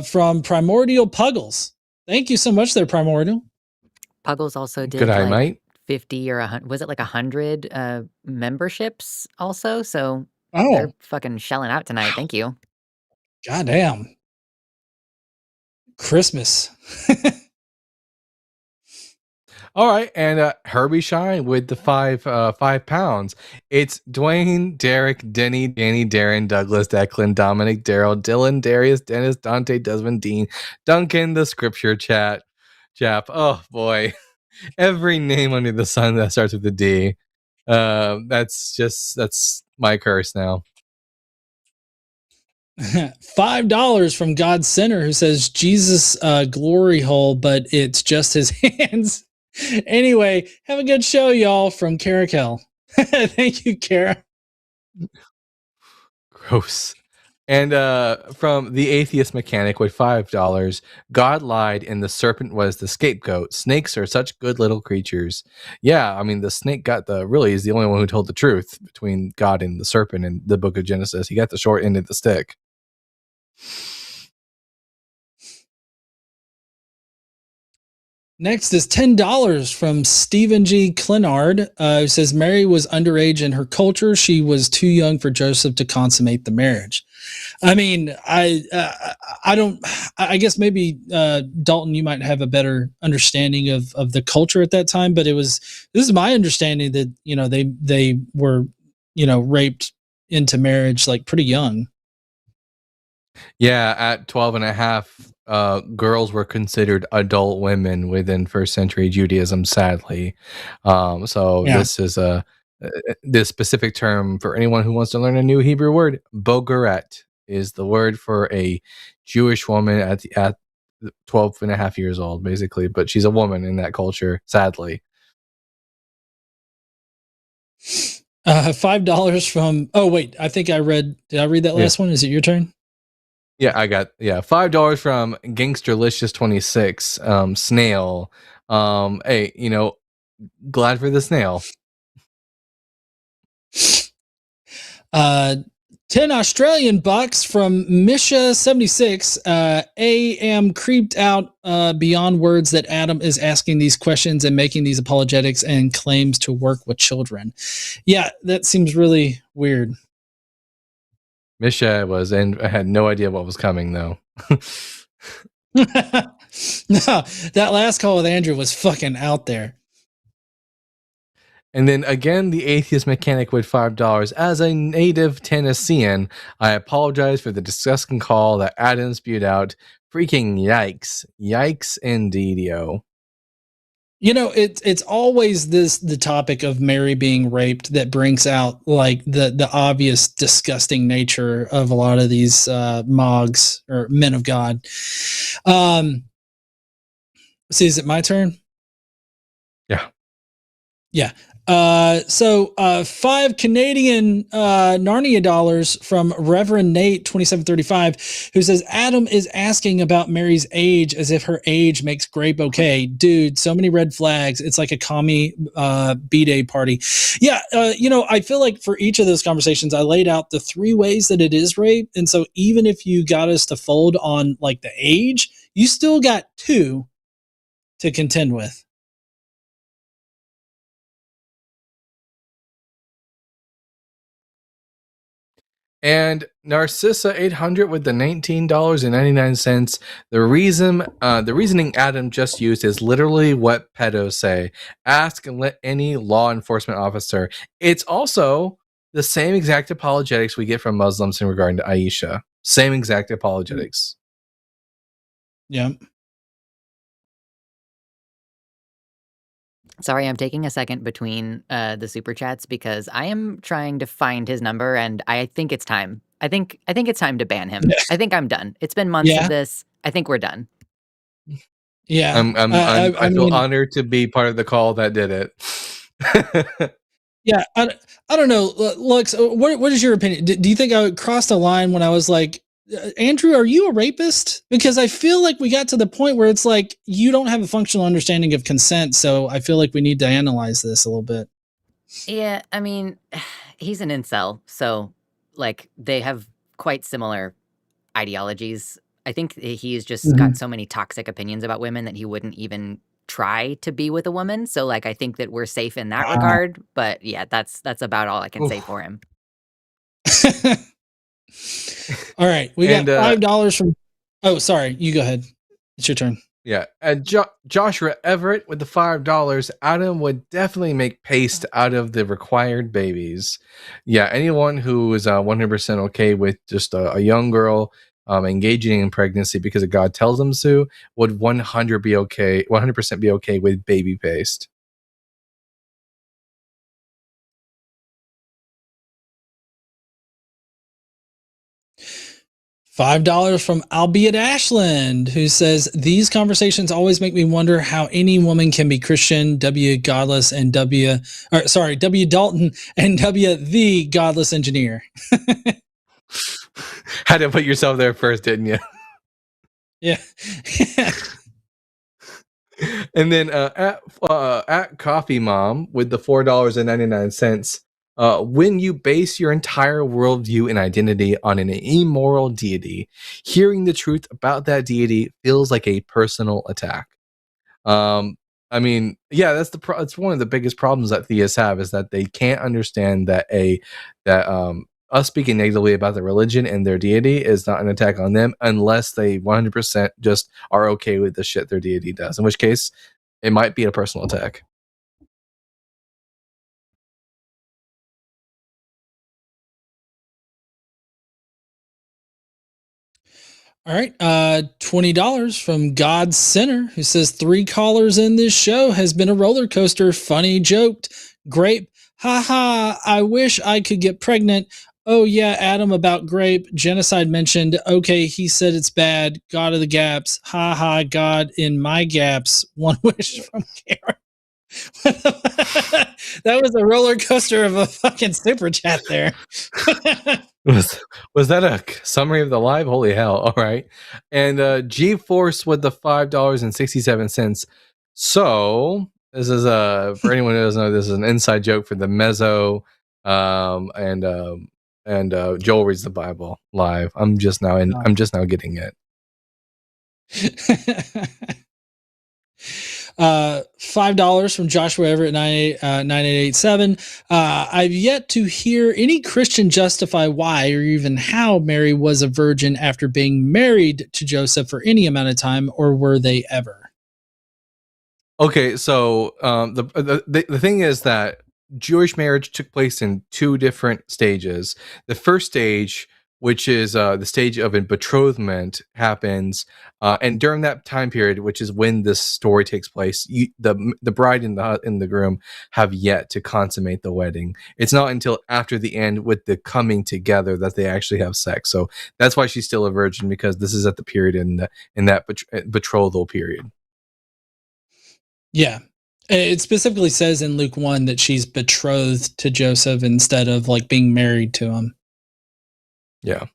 from Primordial Puggles. Thank you so much there, Primordial. Puggles also did Good eye, mate. 50 or 100, was it like 100 memberships also? So Oh, they're fucking shelling out tonight. Thank you. goddamn. Christmas. All right, and Herbie Shine with the £5. It's Dwayne, Derek, Denny, Danny, Darren, Douglas, Declan, Dominic, Daryl, Dylan, Darius, Dennis, Dante, Desmond, Dean, Duncan, the Scripture chap. Oh boy, every name under the sun that starts with a D. That's my curse now. $5 from God Center, who says Jesus glory hole, but it's just his hands. Anyway, have a good show, y'all, from Caracal. Thank you, Kara. Gross. And from the Atheist Mechanic with $5, God lied and the serpent was the scapegoat. Snakes are such good little creatures. Yeah, I mean, the snake really is the only one who told the truth between God and the serpent in the book of Genesis. He got the short end of the stick. Next is $10 from Stephen G. Clinard, who says Mary was underage in her culture. She was too young for Joseph to consummate the marriage. I mean, I guess maybe Dalton, you might have a better understanding of the culture at that time, but this is my understanding that, they were, raped into marriage like pretty young. Yeah, at 12 and a half, girls were considered adult women within first century Judaism, sadly. This is this specific term for anyone who wants to learn a new Hebrew word. Bogaret is the word for a Jewish woman at 12 and a half years old, basically, but she's a woman in that culture, sadly. $5 from, I think did I read that last one? Is it your turn? Yeah, I got $5 from Gangsterlicious26, Snail. Hey, glad for the snail. 10 Australian bucks from Misha76. AM creeped out beyond words that Adam is asking these questions and making these apologetics and claims to work with children. Yeah, that seems really weird. Misha was, and I had no idea what was coming, though. No, that last call with Andrew was fucking out there. And then again, the Atheist Mechanic with $5. As a native Tennessean, I apologize for the disgusting call that Adam spewed out. Freaking yikes. Yikes indeed, yo. It's always the topic of Mary being raped that brings out like the obvious disgusting nature of a lot of these mogs or men of God. See, is it my turn? Yeah. Yeah. So 5 Canadian Narnia dollars from Reverend Nate 2735, who says Adam is asking about Mary's age as if her age makes grape okay. Dude, so many red flags. It's like a commie B-Day party. Yeah, I feel like for each of those conversations, I laid out the 3 ways that it is rape. And so even if you got us to fold on like the age, you still got 2 to contend with. And Narcissa 800 with the $19.99. The reasoning Adam just used is literally what pedos say. Ask and let any law enforcement officer. It's also the same exact apologetics we get from Muslims in regard to Aisha. Same exact apologetics. Yeah. Sorry, I'm taking a second between the super chats because I am trying to find his number, and I think it's time. I think it's time to ban him. I think I'm done. It's been months of this. I think we're done. Yeah. I feel honored to be part of the call that did it. Yeah, I don't know. Lux, what is your opinion? Do you think I crossed a line when I was like, Andrew, are you a rapist? Because I feel like we got to the point where it's like you don't have a functional understanding of consent, so I feel like we need to analyze this a little bit. Yeah, I mean, he's an incel, so like they have quite similar ideologies. I think he's just got so many toxic opinions about women that he wouldn't even try to be with a woman. So like I think that we're safe in that regard. But yeah, that's about all I can say for him. All right, we got $5 from. Oh, sorry, you go ahead. It's your turn. Yeah, and Joshua Everett with the $5. Adam would definitely make paste out of the required babies. Yeah, anyone who is 100% okay with just a young girl engaging in pregnancy because God tells them to would 100% be okay with baby paste. $5 from Albeit Ashland, who says, these conversations always make me wonder how any woman can be Christian, W godless, and W Dalton, and W the godless engineer. Had to put yourself there first, didn't you? Yeah. And then at Coffee Mom with the $4.99. When you base your entire worldview and identity on an immoral deity, hearing the truth about that deity feels like a personal attack. I mean, yeah, it's one of the biggest problems that theists have is that they can't understand that us speaking negatively about the religion and their deity is not an attack on them unless they 100% just are okay with the shit their deity does, in which case it might be a personal attack. All right, $20 from God Center, who says 3 callers in this show has been a roller coaster. Funny joked, grape, haha. I wish I could get pregnant. Oh yeah, Adam about grape. Genocide mentioned. Okay, he said it's bad. God of the gaps, haha. God in my gaps. One wish from Karen. That was a roller coaster of a fucking super chat there. Was that a summary of the live? Holy hell. All right. And G-Force with the $5.67. So this is for anyone who doesn't know, this is an inside joke for the Mezzo and Joel reads the Bible live. I'm just now getting it. $5 from Joshua Everett 9887. I've yet to hear any Christian justify why or even how Mary was a virgin after being married to Joseph for any amount of time, or were they ever? Okay, so the thing is that Jewish marriage took place in 2 different stages. The first stage, which is the stage of a betrothment, happens, and during that time period, which is when this story takes place, the bride and the groom have yet to consummate the wedding. It's not until after the end, with the coming together, that they actually have sex. So that's why she's still a virgin, because this is at the period in that betrothal period. Yeah. It specifically says in Luke 1 that she's betrothed to Joseph instead of like being married to him. Yeah.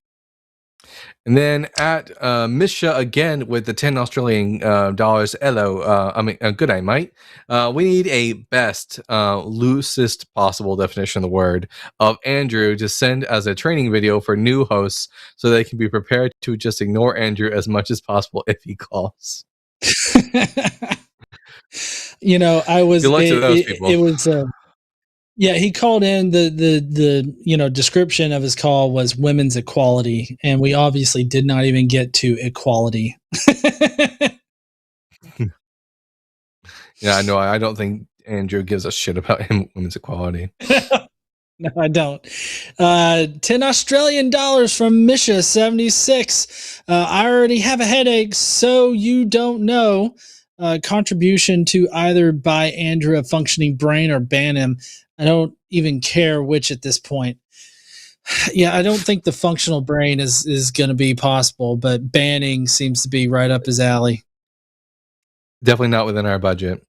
And then at Misha again with the 10 Australian dollars. Hello. Good day, mate. We need a best, loosest possible definition of the word of Andrew to send as a training video for new hosts so they can be prepared to just ignore Andrew as much as possible if he calls. You know, I was. Good luck to those people. It was. Yeah, he called in the description of his call was women's equality, and we obviously did not even get to equality. Yeah, no, I don't think Andrew gives a shit about women's equality. No, I don't. 10 Australian dollars from Misha 76. I already have a headache, so you don't know. Contribution to either buy Andrew a functioning brain or ban him. I don't even care which at this point. Yeah, I don't think the functional brain is going to be possible, but banning seems to be right up his alley. Definitely not within our budget.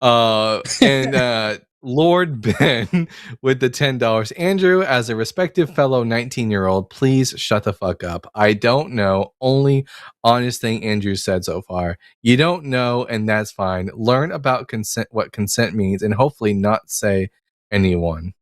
And Lord Ben with the $10. Andrew, as a respective fellow 19-year-old, please shut the fuck up. I don't know. Only honest thing Andrew said so far. You don't know, and that's fine. Learn about consent, what consent means, and hopefully not say anyone.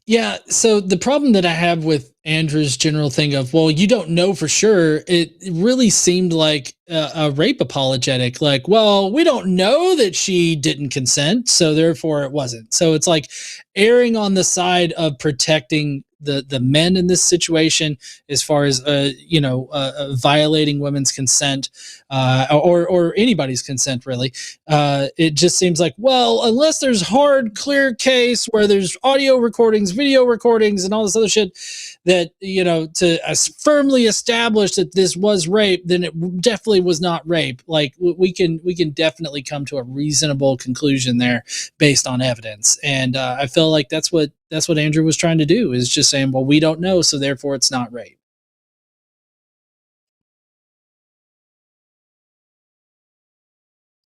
Yeah, so the problem that I have with Andrew's general thing of, well, you don't know for sure, it really seemed like a rape apologetic. Like, well, we don't know that she didn't consent, so therefore it wasn't. So it's like erring on the side of protecting the men in this situation as far as violating women's consent or anybody's consent, really. It just seems like, well, unless there's hard, clear case where there's audio recordings, video recordings, and all this other shit that, to firmly establish that this was rape, then it definitely was not rape. Like, we can definitely come to a reasonable conclusion there based on evidence. And I feel like that's what Andrew was trying to do, is just saying, well, we don't know, so therefore it's not rape.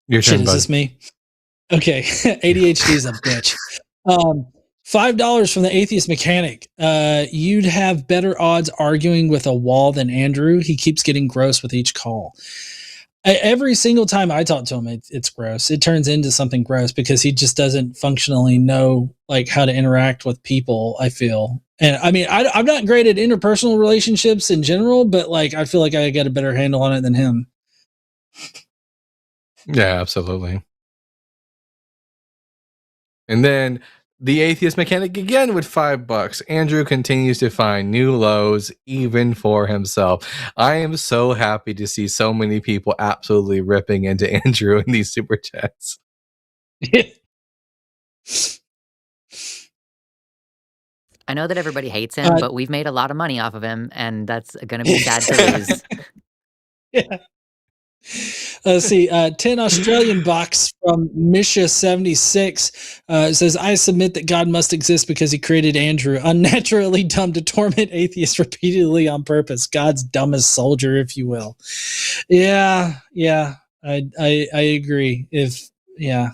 Your turn, Shit, is this me? Okay. ADHD is a bitch. $5 from the atheist mechanic. You'd have better odds arguing with a wall than Andrew. He keeps getting gross with each call. Every single time I talk to him, it's gross. It turns into something gross because he just doesn't functionally know like how to interact with people, I feel. And I mean, I'm not great at interpersonal relationships in general, but like, I feel like I got a better handle on it than him. Yeah, absolutely. And then the atheist mechanic again with $5. Andrew continues to find new lows even for himself. I am so happy to see so many people absolutely ripping into Andrew in these super chats. I know that everybody hates him, but we've made a lot of money off of him, and that's going to be sad to lose. Yeah. Let's see. 10 Australian bucks from Misha76 says, I submit that God must exist because he created Andrew, unnaturally dumb to torment atheists repeatedly on purpose. God's dumbest soldier, if you will. Yeah. I agree. Yeah.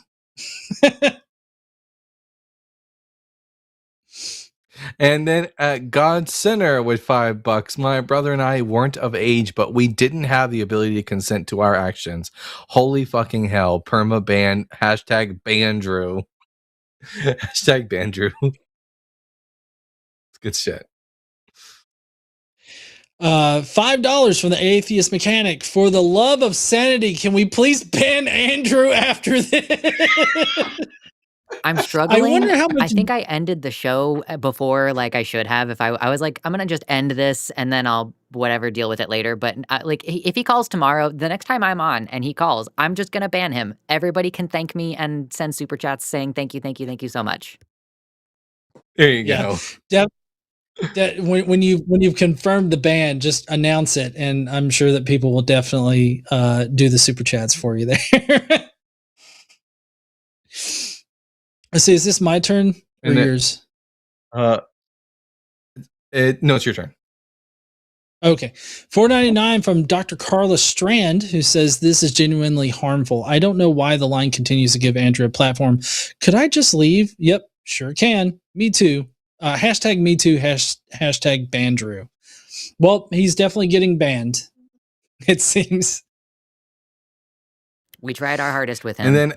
And then God Sinner with $5. My brother and I weren't of age, but we didn't have the ability to consent to our actions. Holy fucking hell. Perma ban. Hashtag Bandrew. Hashtag Bandrew. It's good shit. $5 from the atheist mechanic. For the love of sanity, can we please ban Andrew after this? I'm struggling. I wonder how much. I think I ended the show before, like I should have. If I was like, I'm gonna just end this and then I'll whatever deal with it later. But like, if he calls tomorrow, the next time I'm on and he calls, I'm just gonna ban him. Everybody can thank me and send super chats saying thank you so much. There you go. When you've confirmed the ban, just announce it, and I'm sure that people will definitely do the super chats for you there. Let's see, is this my turn or yours? No, it's your turn. Okay. $4.99 from Dr. Carla Strand, who says this is genuinely harmful. I don't know why the line continues to give Andrew a platform. Could I just leave? Yep, sure can. Me too. Hashtag me too. Hashtag Bandrew. Well, he's definitely getting banned, it seems. We tried our hardest with him. And then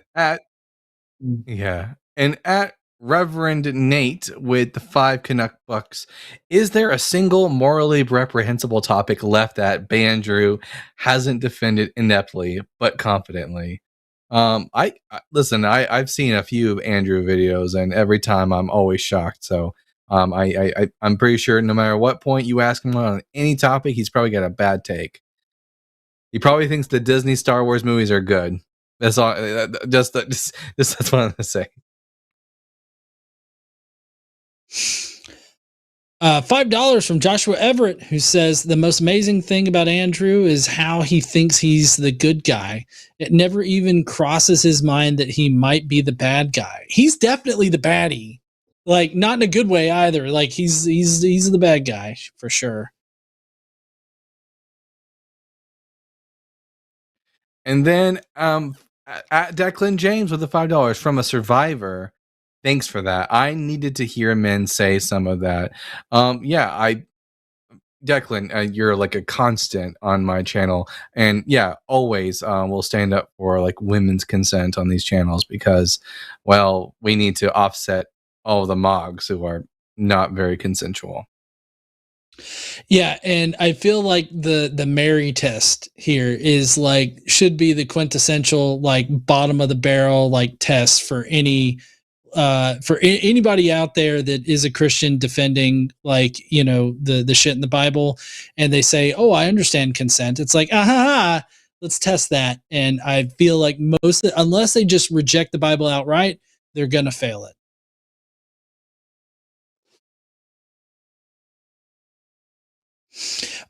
at Reverend Nate with the 5 Canuck bucks, is there a single morally reprehensible topic left that Bandrew hasn't defended ineptly but confidently? I've seen a few of Andrew videos, and every time I'm always shocked. So I'm pretty sure no matter what point you ask him on any topic, he's probably got a bad take. He probably thinks the Disney Star Wars movies are good. That's all. That's what I'm gonna say. $5 from Joshua Everett, who says the most amazing thing about Andrew is how he thinks he's the good guy. It never even crosses his mind that he might be the bad guy. He's definitely the baddie. like not in a good way either. Like he's the bad guy for sure. And then at Declan James with the $5 from a survivor. Thanks for that. I needed to hear men say some of that. Declan, you're like a constant on my channel, and yeah, always we'll stand up for like women's consent on these channels because, well, we need to offset all the mogs who are not very consensual. Yeah, and I feel like the Mary test here is like should be the quintessential like bottom of the barrel like test for any anybody out there that is a Christian defending like the shit in the Bible, and they say, "Oh, I understand consent." It's like, let's test that. And I feel like unless they just reject the Bible outright, they're gonna fail it.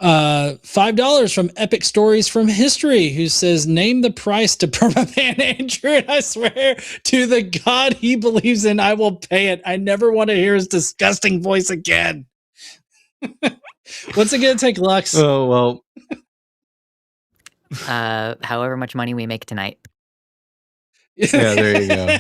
$5 from Epic Stories from History, who says, "Name the price to permaban Andrew, and I swear to the God he believes in, I will pay it. I never want to hear his disgusting voice again." What's it gonna take, Lux? Oh well. However much money we make tonight. Yeah, there you go.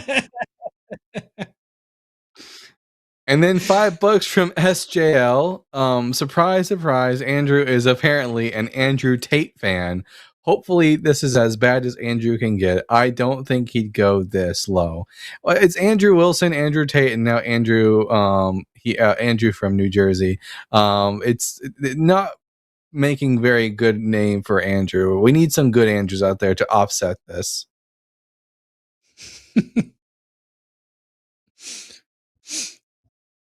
And then $5 from SJL. Surprise, surprise. Andrew is apparently an Andrew Tate fan. Hopefully this is as bad as Andrew can get. I don't think he'd go this low. It's Andrew Wilson, Andrew Tate, and now Andrew Andrew from New Jersey. It's not making very good name for Andrew. We need some good Andrews out there to offset this.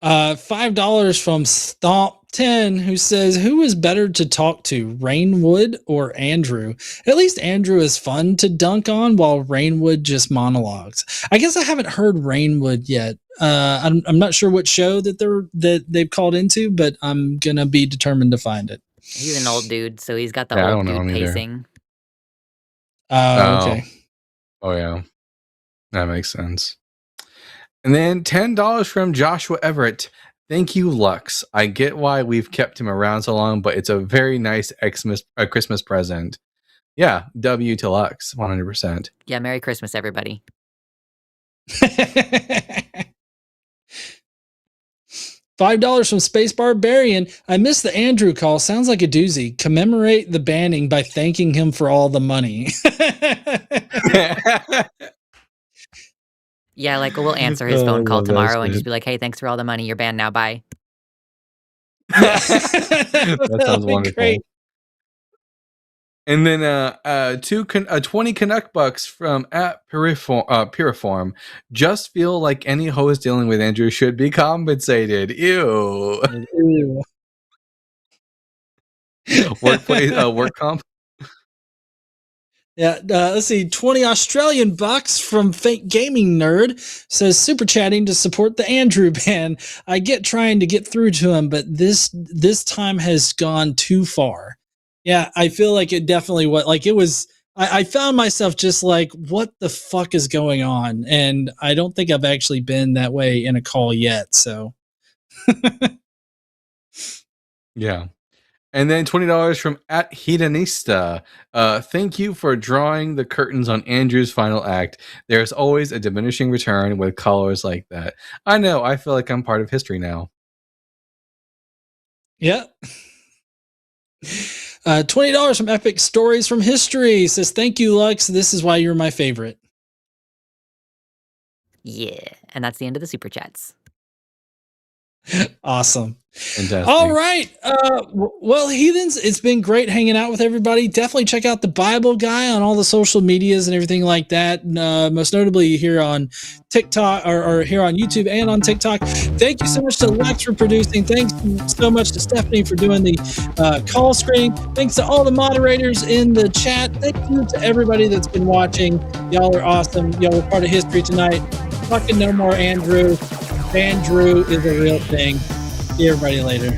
$5 from Stomp10, who says, "Who is better to talk to, Rainwood or Andrew? At least Andrew is fun to dunk on, while Rainwood just monologues." I guess I haven't heard Rainwood yet. I'm not sure what show that they've called into, but I'm gonna be determined to find it. He's an old dude, so he's got the old dude pacing. Okay. Oh yeah, that makes sense. And then $10 from Joshua Everett. "Thank you, Lux. I get why we've kept him around so long, but it's a very nice Christmas present." Yeah, W to Lux, 100%. Yeah, Merry Christmas, everybody. $5 from Space Barbarian. "I missed the Andrew call. Sounds like a doozy. Commemorate the banning by thanking him for all the money." Yeah, like we'll answer his phone call tomorrow and just be like, "Hey, thanks for all the money. You're banned now. Bye." That sounds wonderful. Great. And then 20 Canuck bucks from at Puriform. "Just feel like any host dealing with Andrew should be compensated." Ew. Ew. Work comp. Yeah, let's see. 20 Australian bucks from Fake Gaming Nerd says, "Super chatting to support the Andrew ban. I get trying to get through to him, but this time has gone too far." Yeah, I feel like it definitely was. I found myself just like, what the fuck is going on? And I don't think I've actually been that way in a call yet. So, yeah. And then $20 from at Hedonista. "Thank you for drawing the curtains on Andrew's final act. There's always a diminishing return with callers like that." I know. I feel like I'm part of history now. Yeah. $20 from Epic Stories from History says, "Thank you, Lux. This is why you're my favorite." Yeah. And that's the end of the super chats. Awesome. Fantastic. All right. Well, heathens, it's been great hanging out with everybody. Definitely check out the Bible Guy on all the social medias and everything like that. Most notably here on TikTok or here on YouTube and on TikTok. Thank you so much to Lex for producing. Thanks so much to Stephanie for doing the call screen. Thanks to all the moderators in the chat. Thank you to everybody that's been watching. Y'all are awesome. Y'all are part of history tonight. Fucking no more Andrew. Andrew is a real thing. See everybody later.